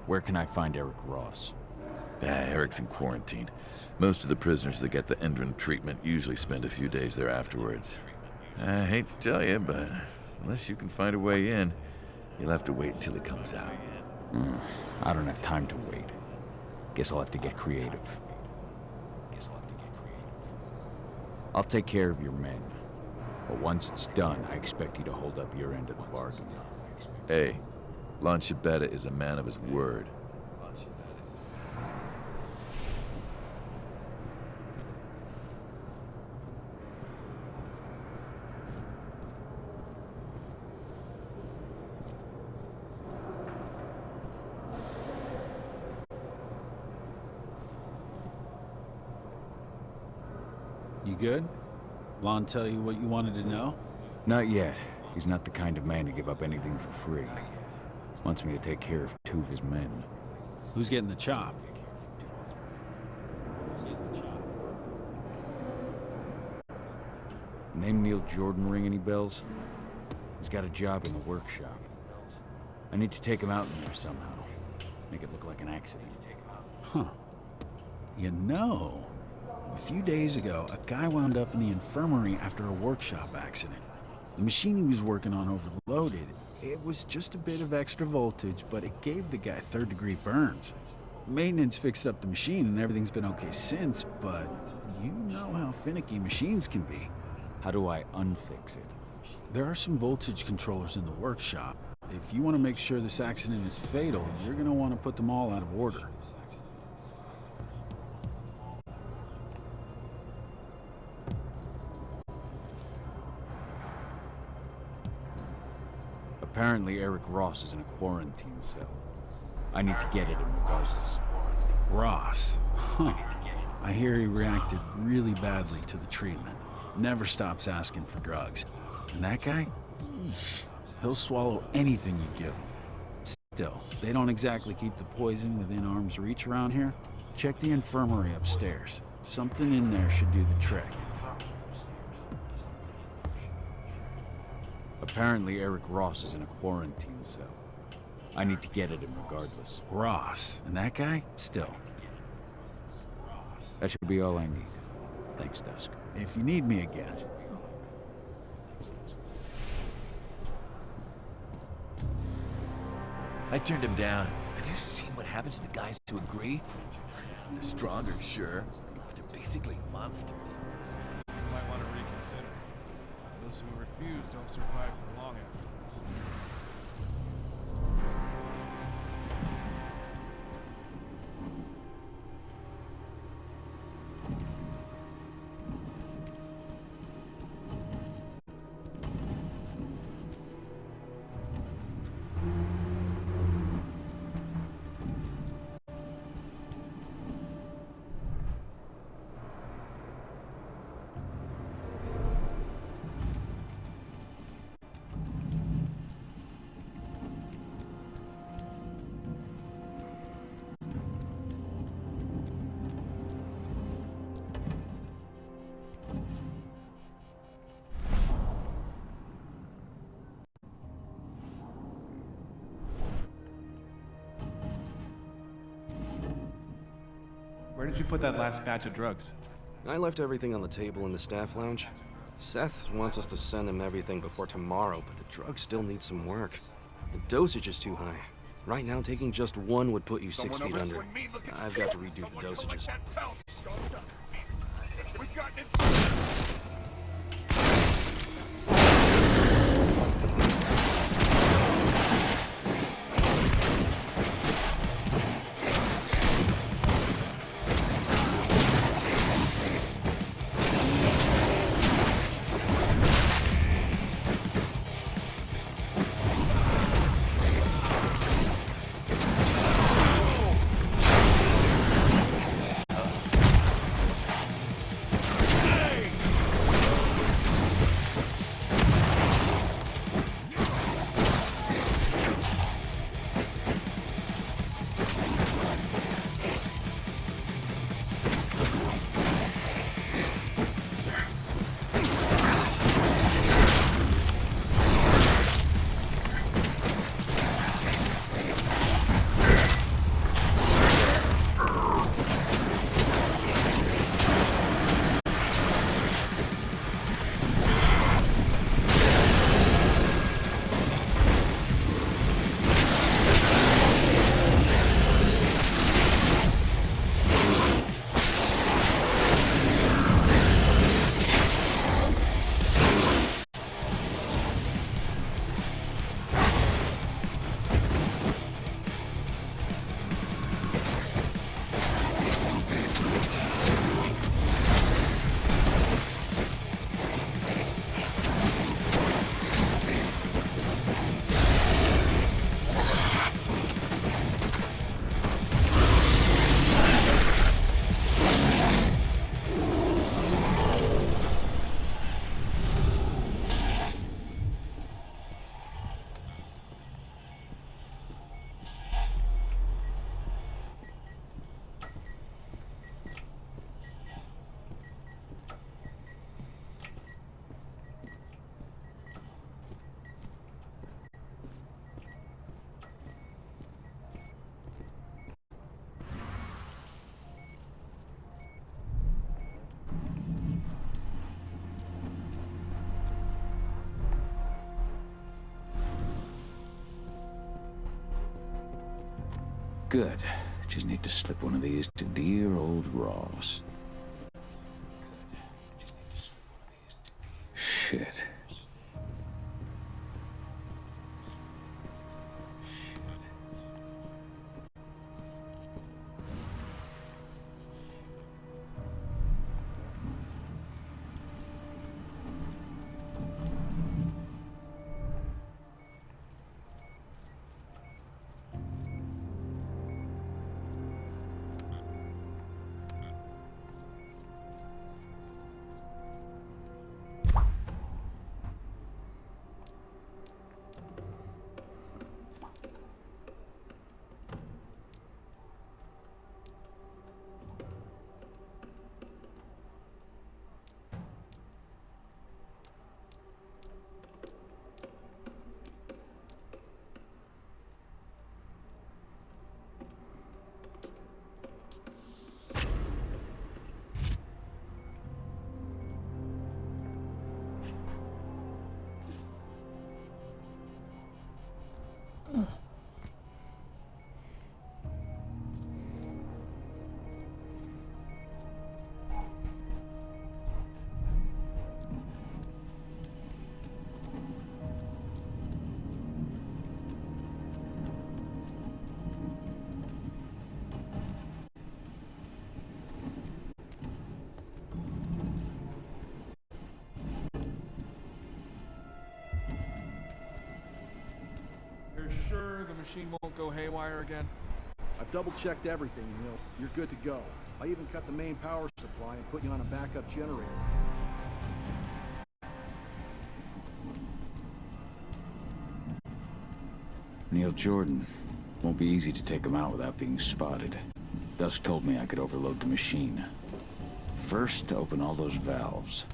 Where can I find Eric Ross? Eric's in quarantine. Most of the prisoners that get the Endron treatment usually spend a few days there afterwards. I hate to tell you, but unless you can find a way in, you'll have to wait until he comes out. I don't have time to wait. Guess I'll have to get creative. I'll take care of your men. But once it's done, I expect you to hold up your end of the bargain. Hey, Lon Shibeta is a man of his word. You good? Lon tell you what you wanted to know? Not yet. He's not the kind of man to give up anything for free. Wants me to take care of two of his men. Who's getting the chop? Name Neil Jordan ring any bells? He's got a job in the workshop. I need to take him out in there somehow. Make it look like an accident. Huh. You know, a few days ago, a guy wound up in the infirmary after a workshop accident. The machine he was working on overloaded. It was just a bit of extra voltage, but it gave the guy third-degree burns. Maintenance fixed up the machine and everything's been okay since, but you know how finicky machines can be. How do I unfix it? There are some voltage controllers in the workshop. If you want to make sure this accident is fatal, you're going to want to put them all out of order. Apparently Eric Ross is in a quarantine cell. I need to get at him regardless. Ross? Huh. I hear he reacted really badly to the treatment. Never stops asking for drugs. And that guy? He'll swallow anything you give him. Still, they don't exactly keep the poison within arm's reach around here. Check the infirmary upstairs. Something in there should do the trick. Apparently Eric Ross is in a quarantine cell. I need to get at him regardless. Ross? And that guy? Still. That should be all I need. Thanks, Dusk. If you need me again. I turned him down. Have you seen what happens to the guys who agree? They're stronger, sure, but they're basically monsters. You might want to reconsider. Those who refuse don't survive for long afterwards. Where did you put that last batch of drugs? I left everything on the table in the staff lounge. Seth wants us to send him everything before tomorrow, but the drugs still need some work. The dosage is too high. Right now, taking just one would put you 6 feet under. I've got to redo the dosages. We've gotten into... Good. Just need to slip one of these to dear old Ross. Shit. machine won't go haywire again? I've double-checked everything, Neil. You're good to go. I even cut the main power supply and put you on a backup generator. Neil Jordan. Won't be easy to take him out without being spotted. Dusk told me I could overload the machine. First, to open all those valves.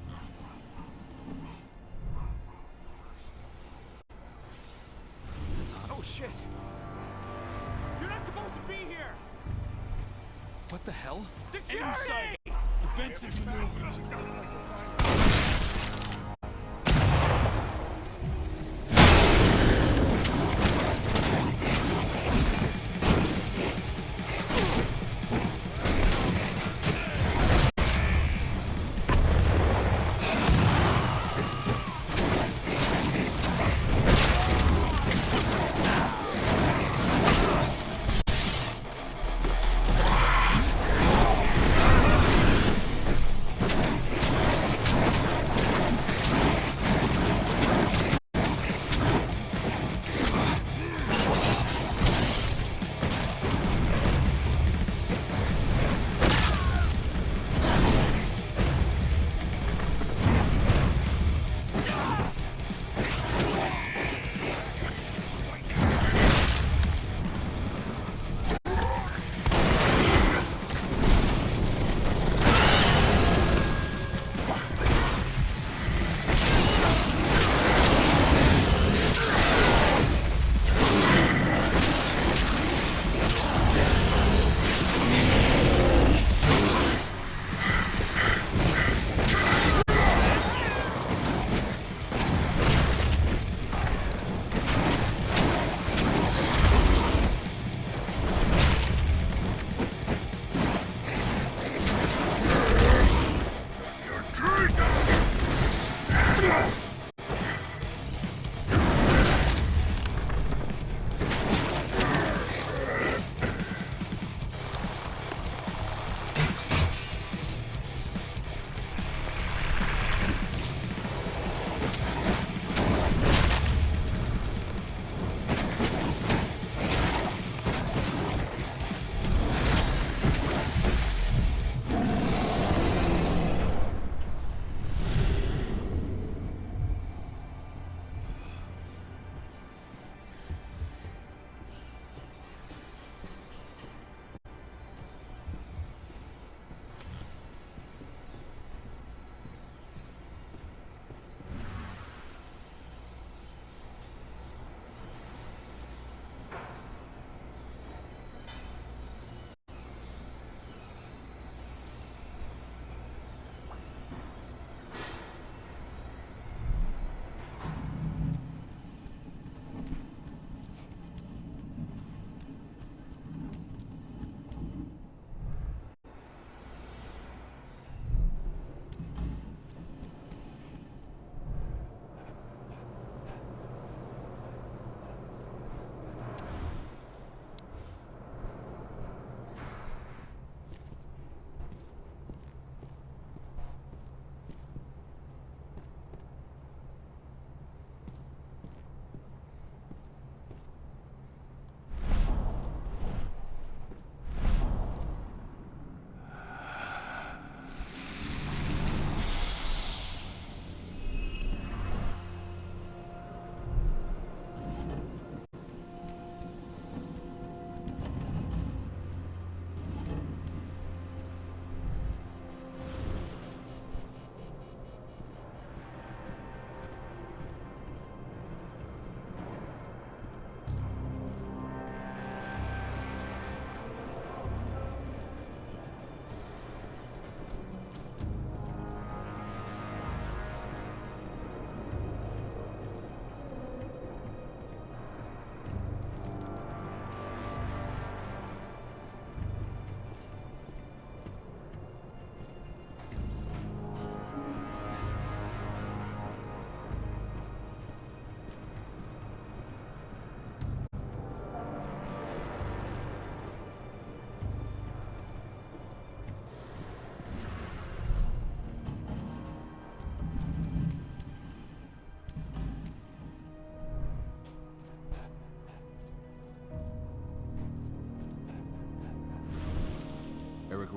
Oh shit! You're not supposed to be here! What the hell? Security! Defensive maneuvers.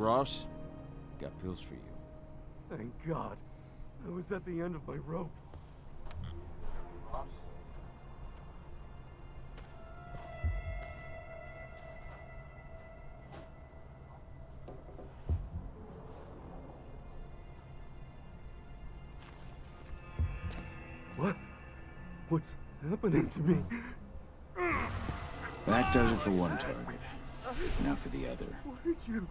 Ross, got pills for you. Thank God. I was at the end of my rope. What? What's happening to me? That does it for one target. Now for the other. Why did you...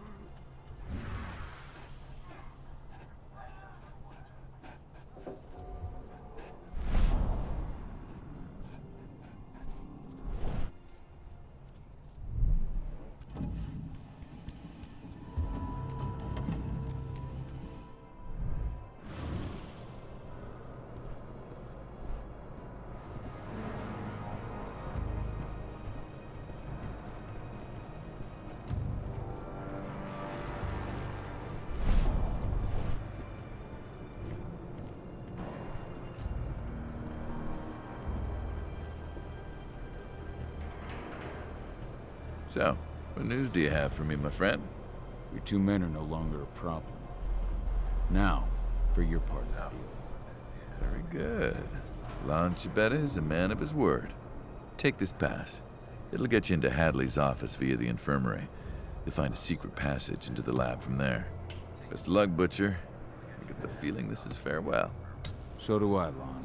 So, what news do you have for me, my friend? Your two men are no longer a problem. Now, for your part of the deal. Very good. Lon Chibetta is a man of his word. Take this pass. It'll get you into Hadley's office via the infirmary. You'll find a secret passage into the lab from there. Best of luck, Butcher. I get the feeling this is farewell. So do I, Lon.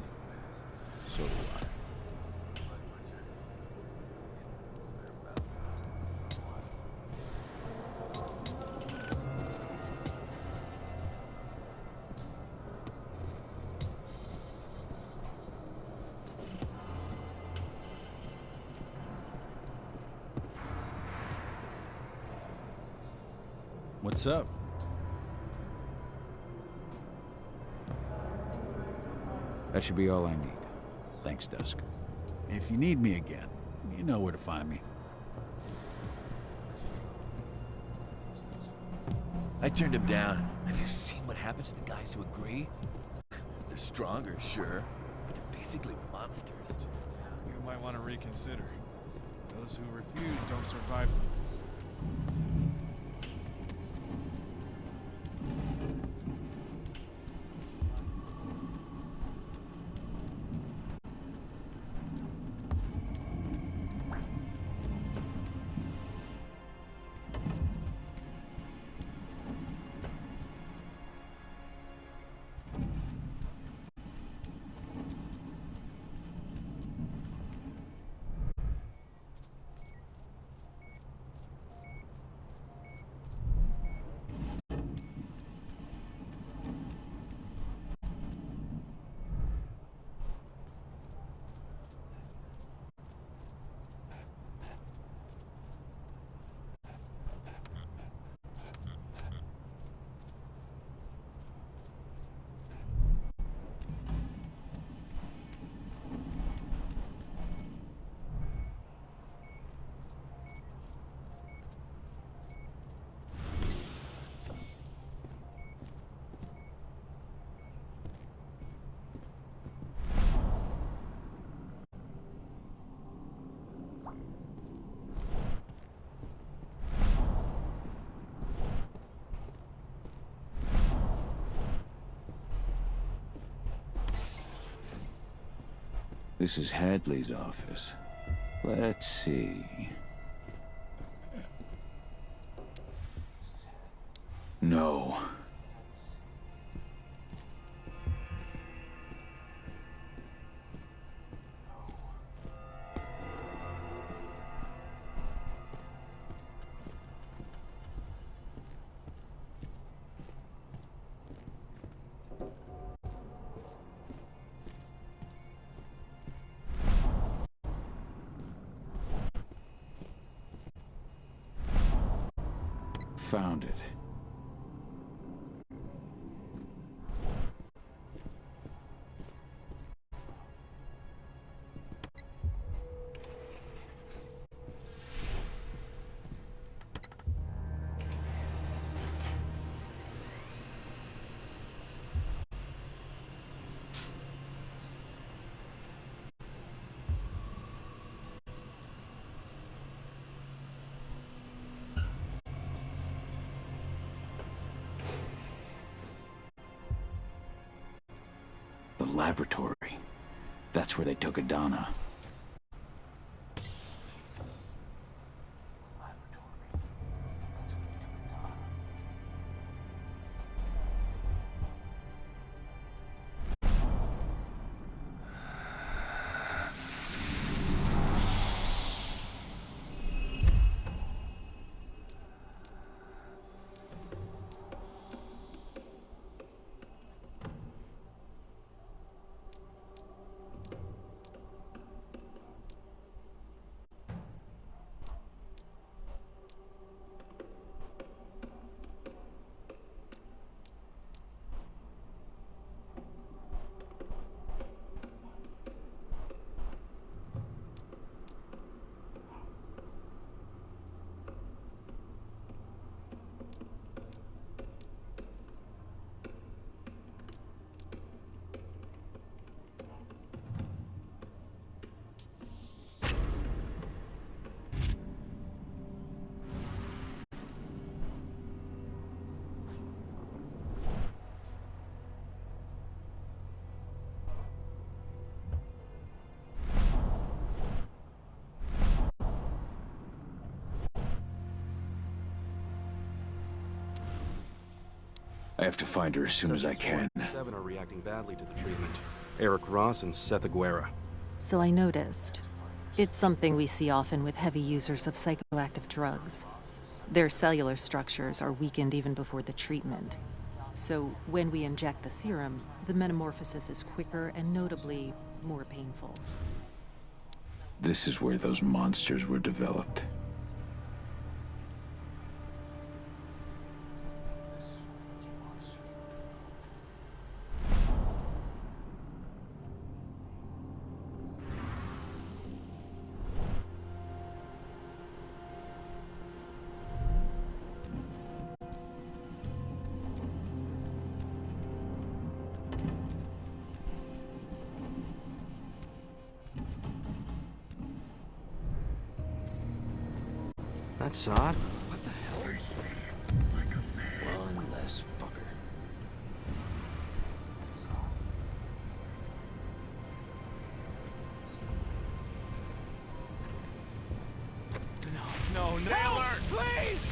So do I. What's up? That should be all I need. Thanks, Dusk. If you need me again, you know where to find me. I turned him down. Have you seen what happens to the guys who agree? They're stronger, sure, but they're basically monsters. You might want to reconsider. Those who refuse don't survive. This is Hadley's office. Let's see. No. Found it. laboratory. That's where they took Adana. I have to find her as soon as I can. 7 are reacting badly to the treatment. Eric Ross and Seth Aguera. So I noticed. It's something we see often with heavy users of psychoactive drugs. Their cellular structures are weakened even before the treatment. So when we inject the serum, the metamorphosis is quicker and notably more painful. This is where those monsters were developed. That's odd. What the hell? One less fucker. No, Taylor! Please!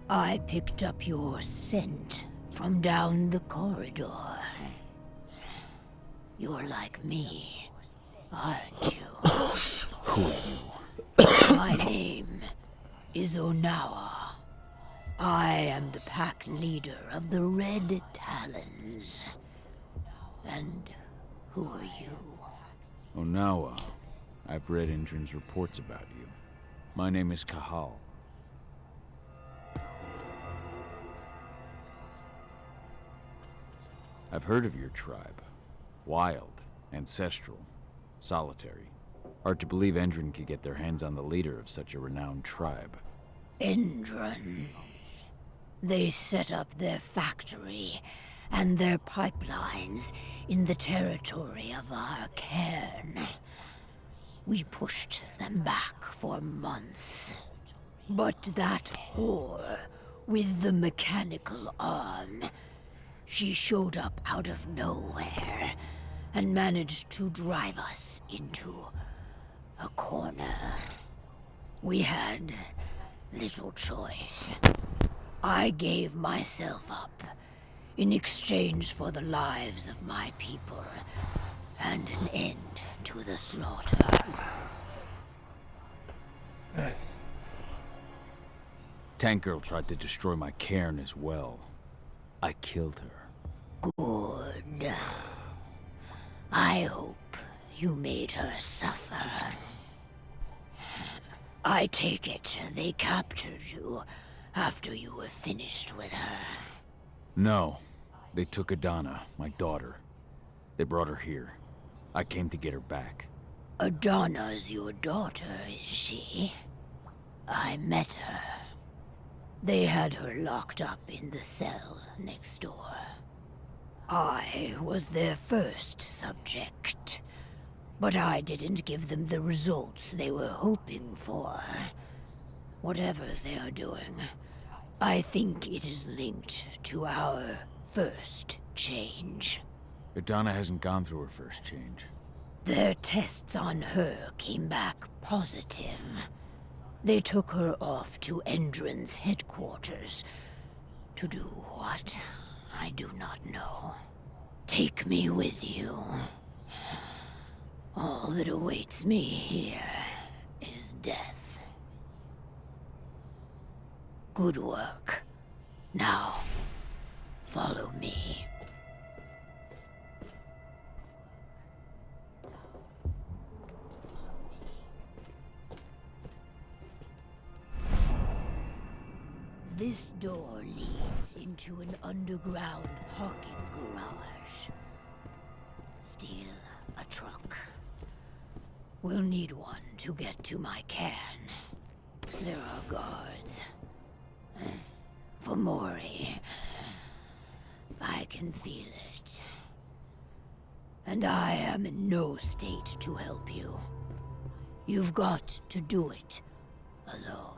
I picked up your scent from down the corridor. You're like me, aren't you? Who are you? My name is Onawa. I am the pack leader of the Red Talons. And who are you? Onawa. I've read Indran's reports about you. My name is Kahal. I've heard of your tribe. Wild, ancestral, solitary. Hard to believe Endron could get their hands on the leader of such a renowned tribe. Endron. They set up their factory and their pipelines in the territory of our cairn. We pushed them back for months. But that whore with the mechanical arm, she showed up out of nowhere and managed to drive us into a corner. We had little choice. I gave myself up in exchange for the lives of my people and an end to the slaughter. Tank Girl tried to destroy my cairn as well. I killed her. Good. I hope you made her suffer. I take it they captured you after you were finished with her. No. They took Adana, my daughter. They brought her here. I came to get her back. Adana's your daughter, is she? I met her. They had her locked up in the cell next door. I was their first subject, but I didn't give them the results they were hoping for. Whatever they are doing, I think it is linked to our first change. Adana hasn't gone through her first change. Their tests on her came back positive. They took her off to Endron's headquarters. To do what? I do not know. Take me with you. All that awaits me here is death. Good work. Now, follow me. This door leads into an underground parking garage. Steal a truck. We'll need one to get to my cairn. There are guards. For Mori. I can feel it. And I am in no state to help you. You've got to do it alone.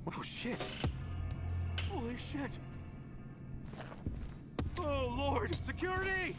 Oh, shit. Holy shit. Oh, Lord! Security!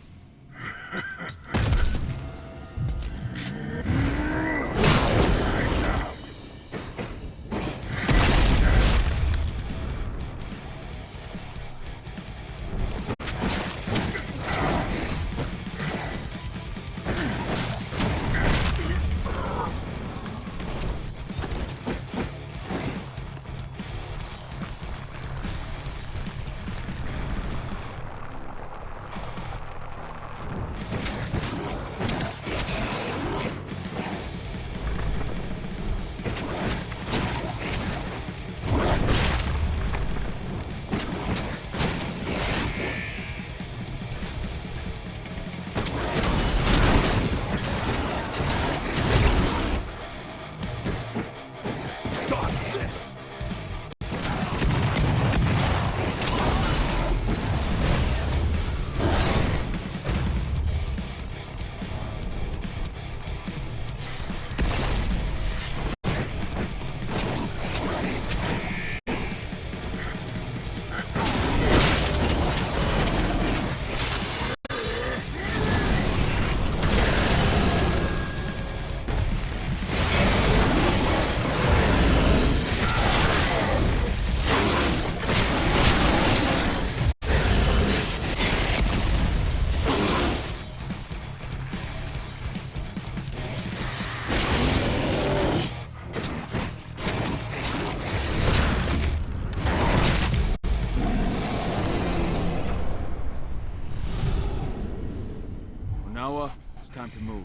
Noah, it's time to move.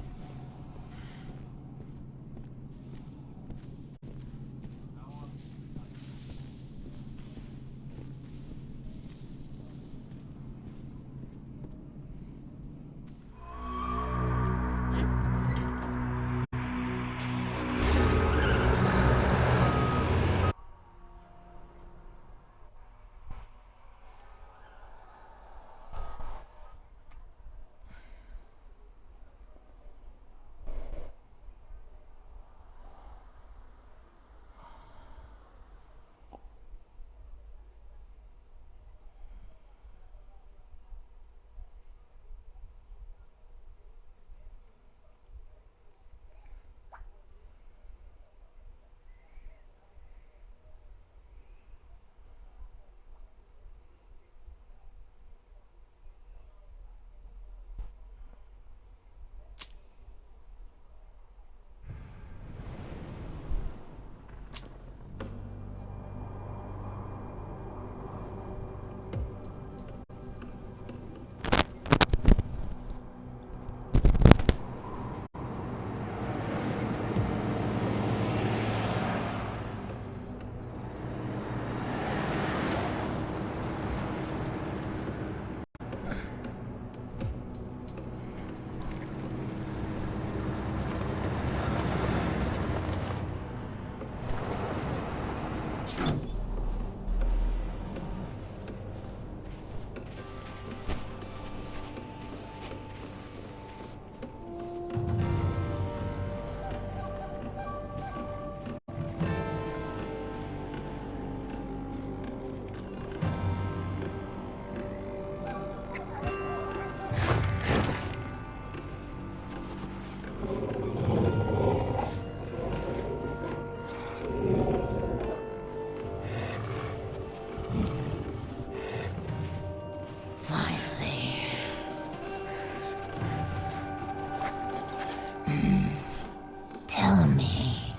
Tell me.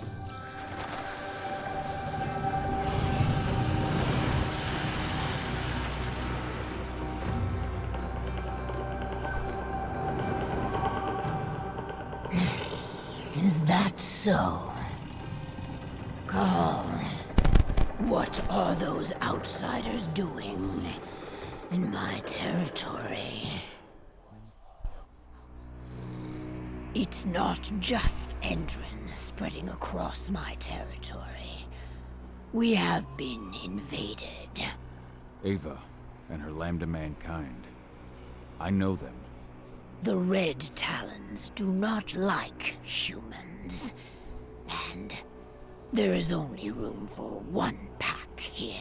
Is that so? Carl, what are those outsiders doing in my territory? It's not just Endrin spreading across my territory. We have been invaded. Ava and her Lambda Mankind. I know them. The Red Talons do not like humans. And there is only room for one path. here.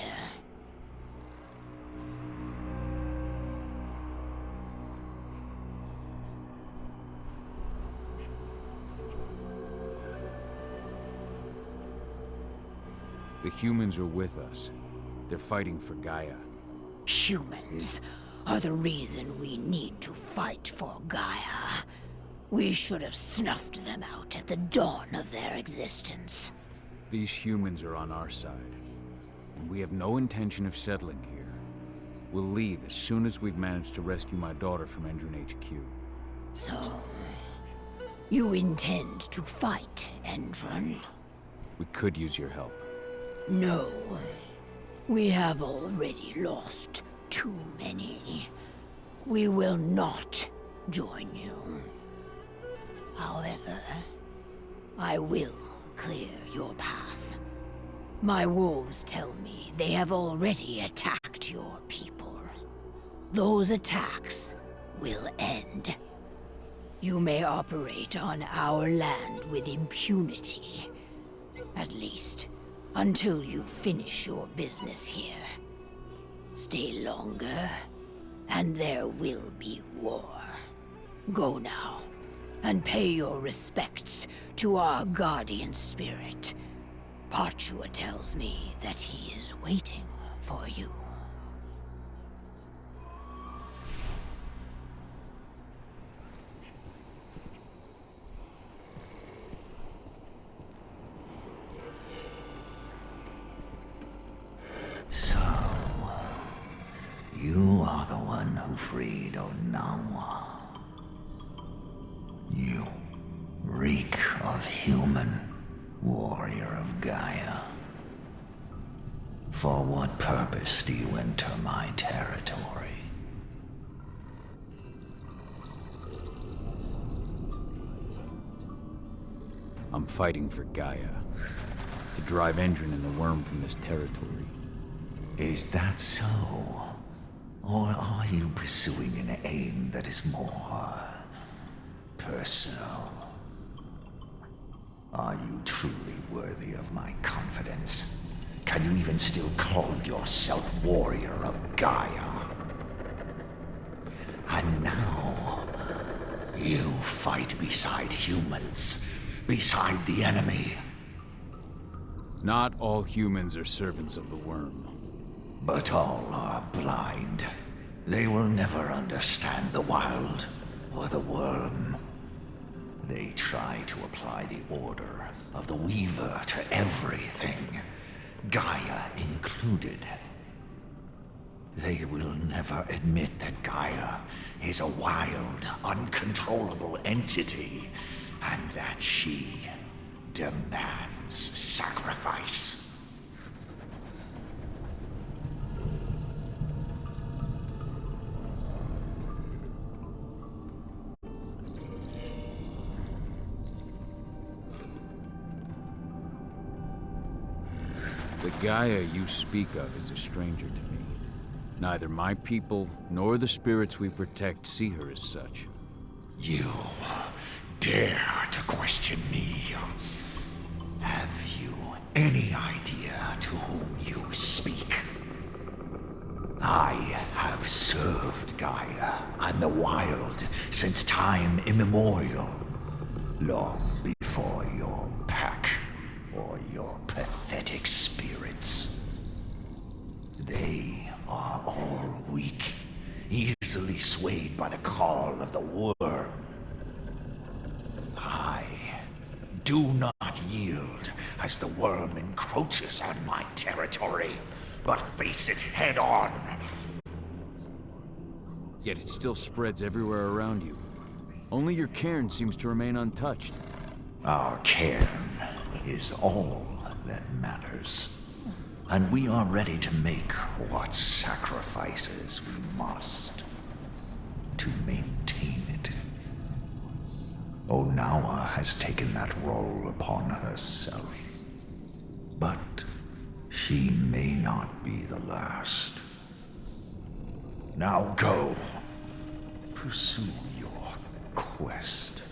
The humans are with us. They're fighting for Gaia. Humans are the reason we need to fight for Gaia. We should have snuffed them out at the dawn of their existence. These humans are on our side, and we have no intention of settling here. We'll leave as soon as we've managed to rescue my daughter from Endron HQ. So, you intend to fight Endron? We could use your help. No. We have already lost too many. We will not join you. However, I will clear your path. My wolves tell me they have already attacked your people. Those attacks will end. You may operate on our land with impunity. At least, until you finish your business here. Stay longer, and there will be war. Go now, and pay your respects to our guardian spirit. Parchua tells me that he is waiting for you. You are the one who freed Onawa. You reek of human, warrior of Gaia. For what purpose do you enter my territory? I'm fighting for Gaia. To drive Endron and the worm from this territory. Is that so? Or are you pursuing an aim that is more personal? Are you truly worthy of my confidence? Can you even still call yourself warrior of Gaia? And now, you fight beside humans, beside the enemy. Not all humans are servants of the worm. But all are blind. They will never understand the wild or the worm. They try to apply the order of the Weaver to everything, Gaia included. They will never admit that Gaia is a wild, uncontrollable entity, and that she demands sacrifice. The Gaia you speak of is a stranger to me. Neither my people nor the spirits we protect see her as such. You dare to question me? Have you any idea to whom you speak? I have served Gaia and the wild since time immemorial, long before your pack or your pathetic spirits. They are all weak, easily swayed by the call of the worm. I do not yield as the worm encroaches on my territory, but face it head on. Yet it still spreads everywhere around you. Only your cairn seems to remain untouched. Our cairn is all that matters. And we are ready to make what sacrifices we must to maintain it. Onawa has taken that role upon herself. But she may not be the last. Now go. Pursue your quest.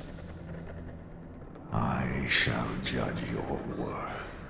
I shall judge your worth.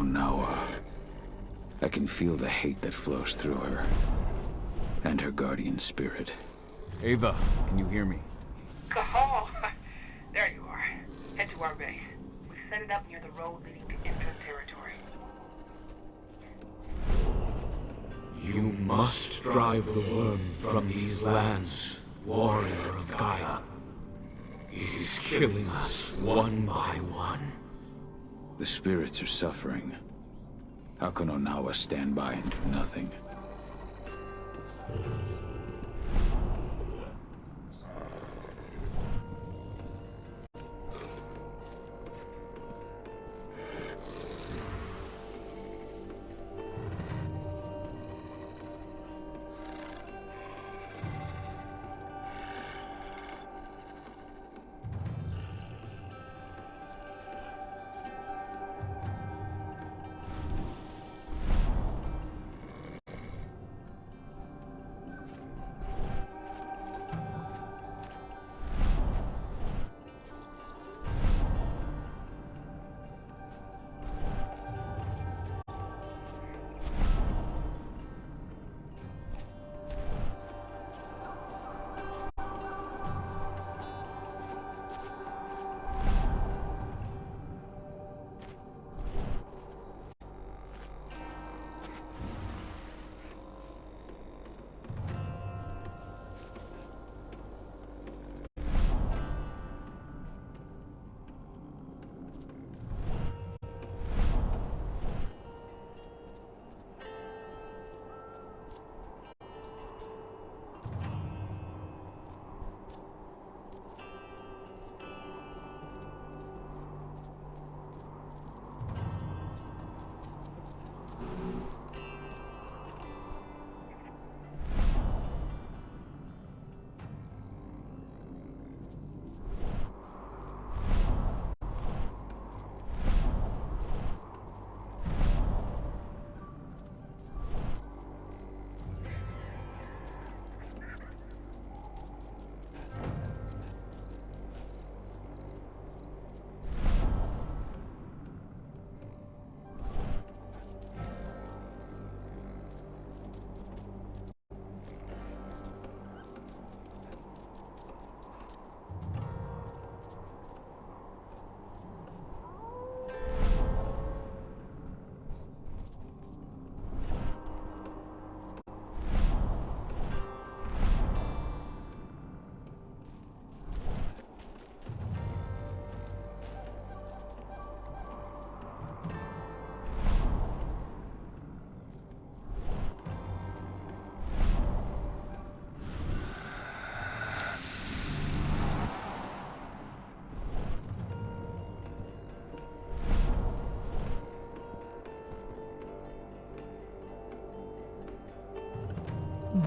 Onawa. I can feel the hate that flows through her. And her guardian spirit. Ava, can you hear me? Cahal! There you are. Head to our base. We've set it up near the road leading to Infant territory. You must drive the worm from these lands, warrior of Gaia. It is killing us one by one. The spirits are suffering. How can Onawa stand by and do nothing?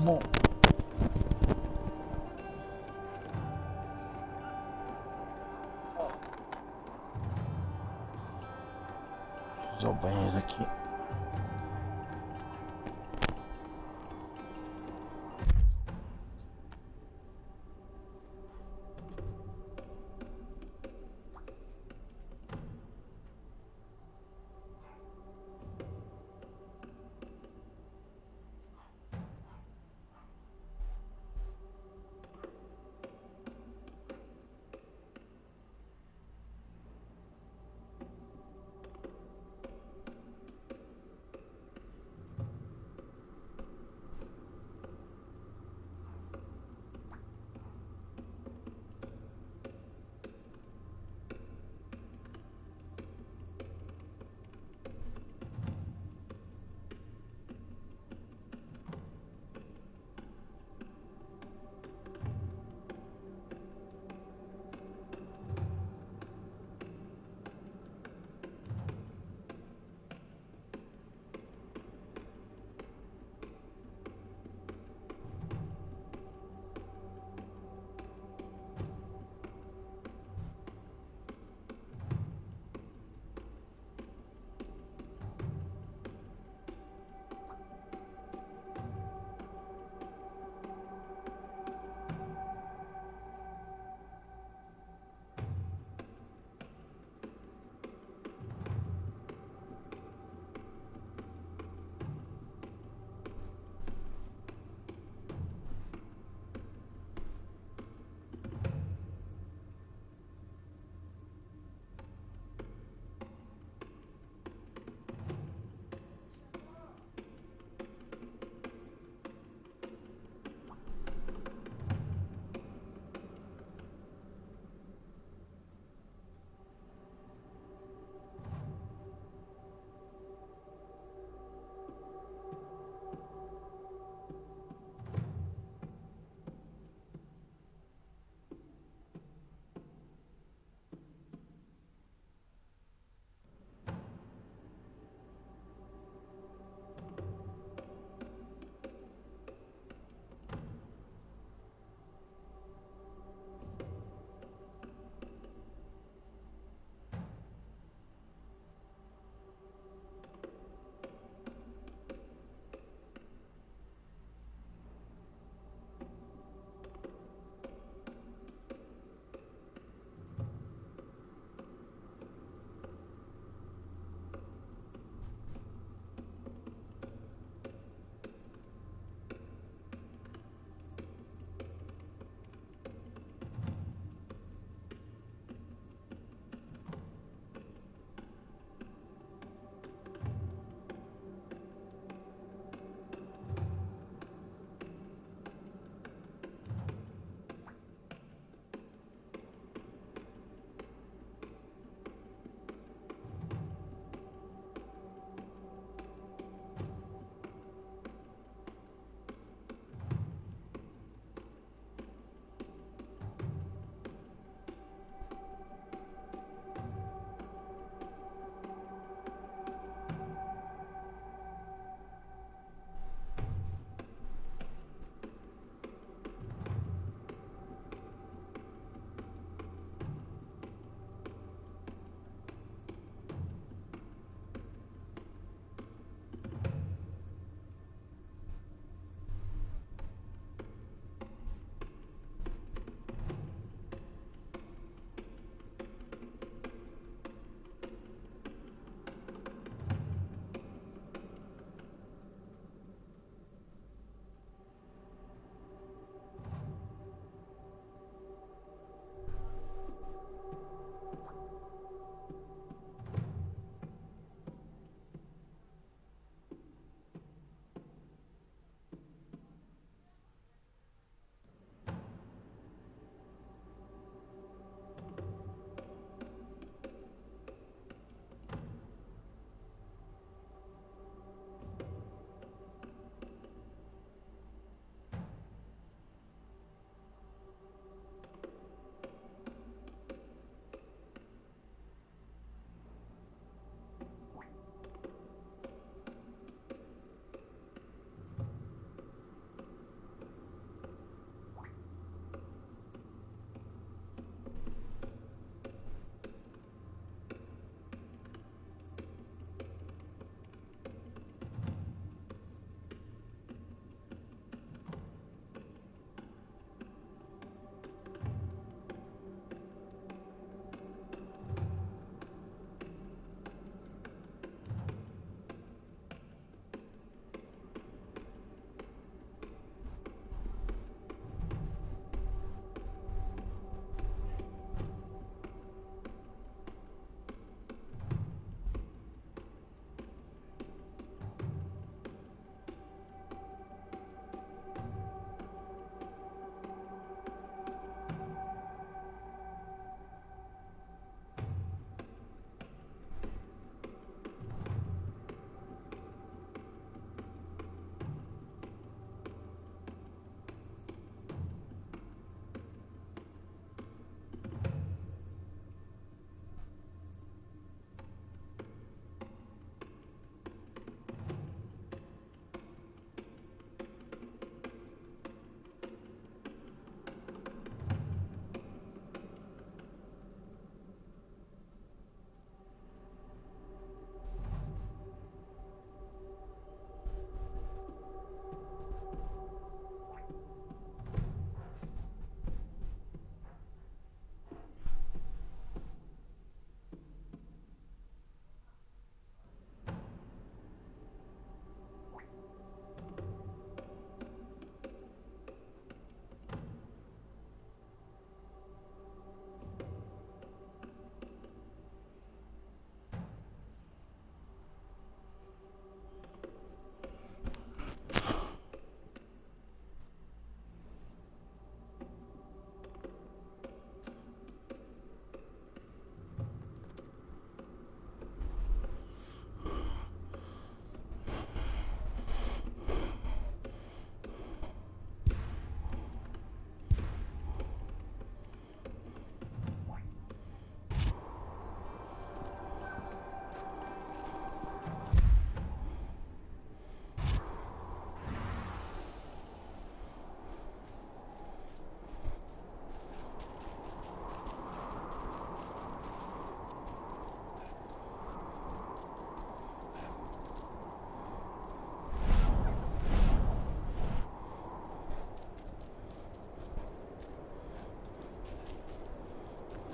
Bom. Vou usar o banheiro aqui.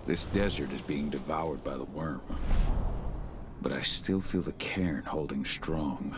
This desert is being devoured by the worm. But I still feel the cairn holding strong.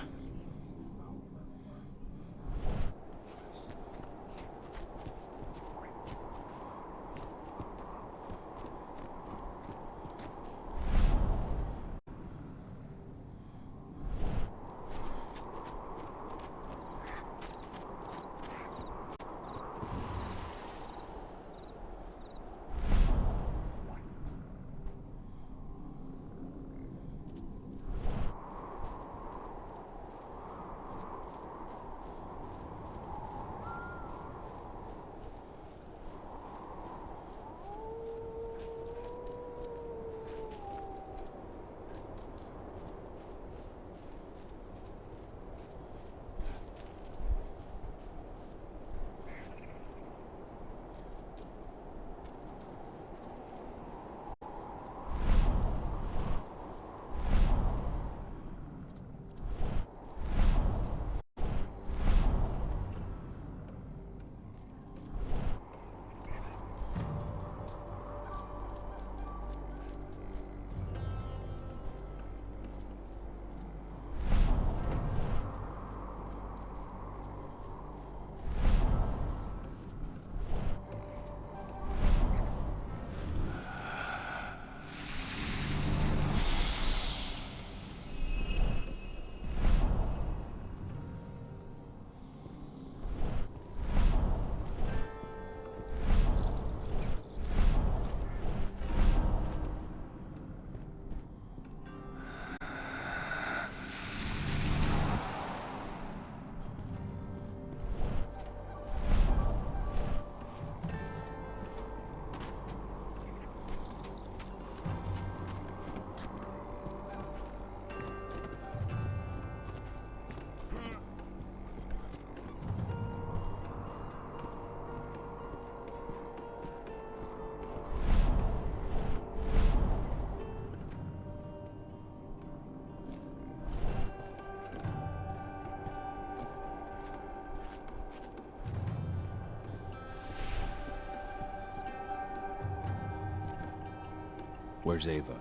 Where's Ava?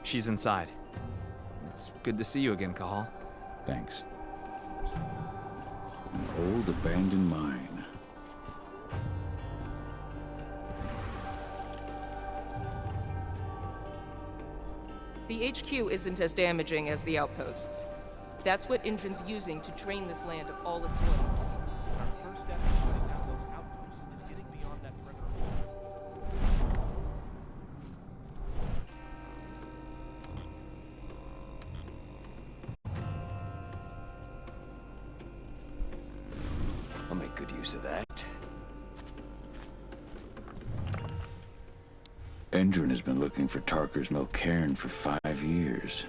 She's inside. It's good to see you again, Cahal. Thanks. An old abandoned mine. The HQ isn't as damaging as the outposts. That's what Indran's using to drain this land of all its wealth. Our first step in shutting down those outposts is getting beyond that perimeter. I'll make good use of that. Endrin has been looking for Tarker's Mill cairn for 5 years.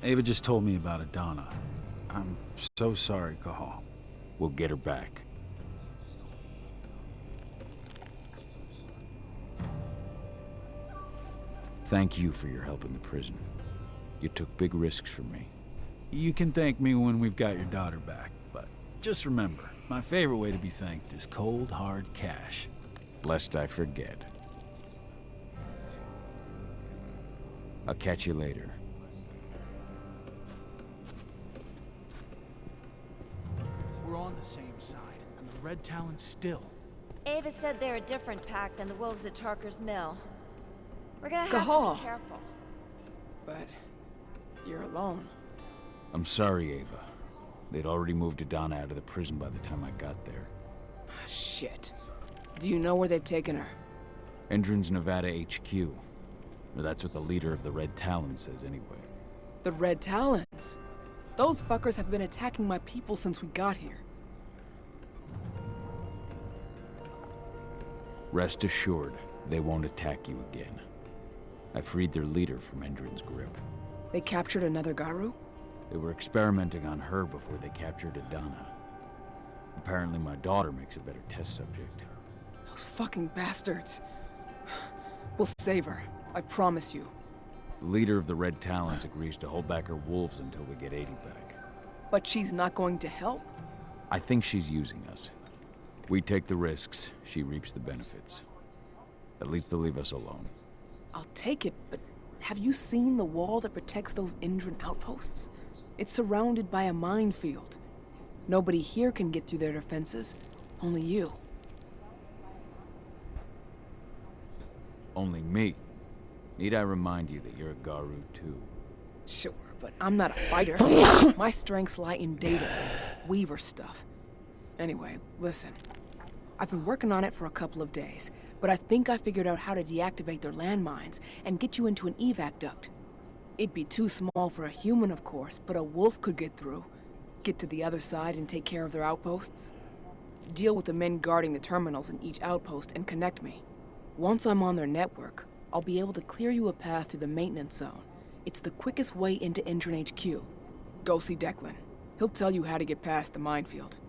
Ava just told me about Adana. I'm so sorry, Cahal. We'll get her back. Thank you for your help in the prison. You took big risks for me. You can thank me when we've got your daughter back, but just remember, my favorite way to be thanked is cold, hard cash. Lest I forget. I'll catch you later. We're on the same side, and the Red Talon still. Ava said they're a different pack than the wolves at Tarker's Mill. We're gonna have Cahal. to be careful. But you're alone. I'm sorry, Ava. They'd already moved Adana out of the prison by the time I got there. Ah, shit. Do you know where they've taken her? Endrin's Nevada HQ. Or that's what the leader of the Red Talon says anyway. The Red Talons? Those fuckers have been attacking my people since we got here. Rest assured, they won't attack you again. I freed their leader from Endrin's grip. They captured another Garu? They were experimenting on her before they captured Adana. Apparently my daughter makes a better test subject. Those fucking bastards. We'll save her. I promise you. The leader of the Red Talons agrees to hold back her wolves until we get 80 back. But she's not going to help? I think she's using us. We take the risks, she reaps the benefits. At least they'll leave us alone. I'll take it, but have you seen the wall that protects those Indran outposts? It's surrounded by a minefield. Nobody here can get through their defenses. Only you. Only me. Need I remind you that you're a Garu too? Sure, but I'm not a fighter. My strengths lie in data, Weaver stuff. Anyway, listen. I've been working on it for a couple of days, but I think I figured out how to deactivate their landmines and get you into an evac duct. It'd be too small for a human, of course, but a wolf could get through. Get to the other side and take care of their outposts. Deal with the men guarding the terminals in each outpost and connect me. Once I'm on their network, I'll be able to clear you a path through the maintenance zone. It's the quickest way into Indran HQ. Go see Declan. He'll tell you how to get past the minefield.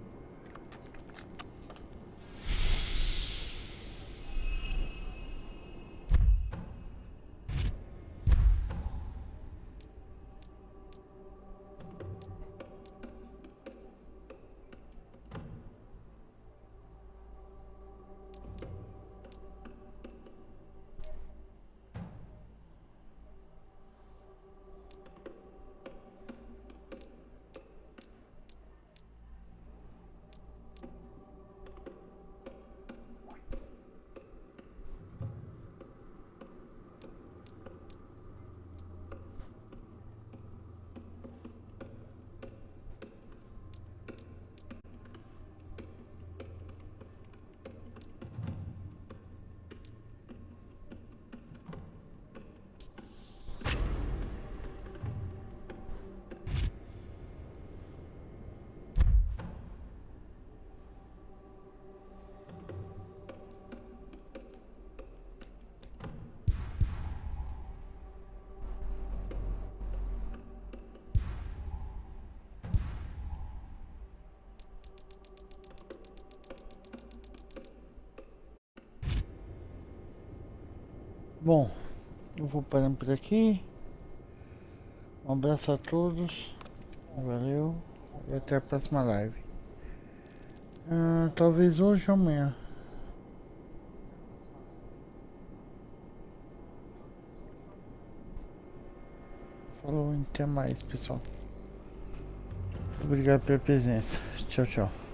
Bom, eu vou parando por aqui. Um abraço a todos. Valeu. E até a próxima live. Talvez hoje ou amanhã. Falou, até mais, pessoal. Obrigado pela presença. Tchau, tchau.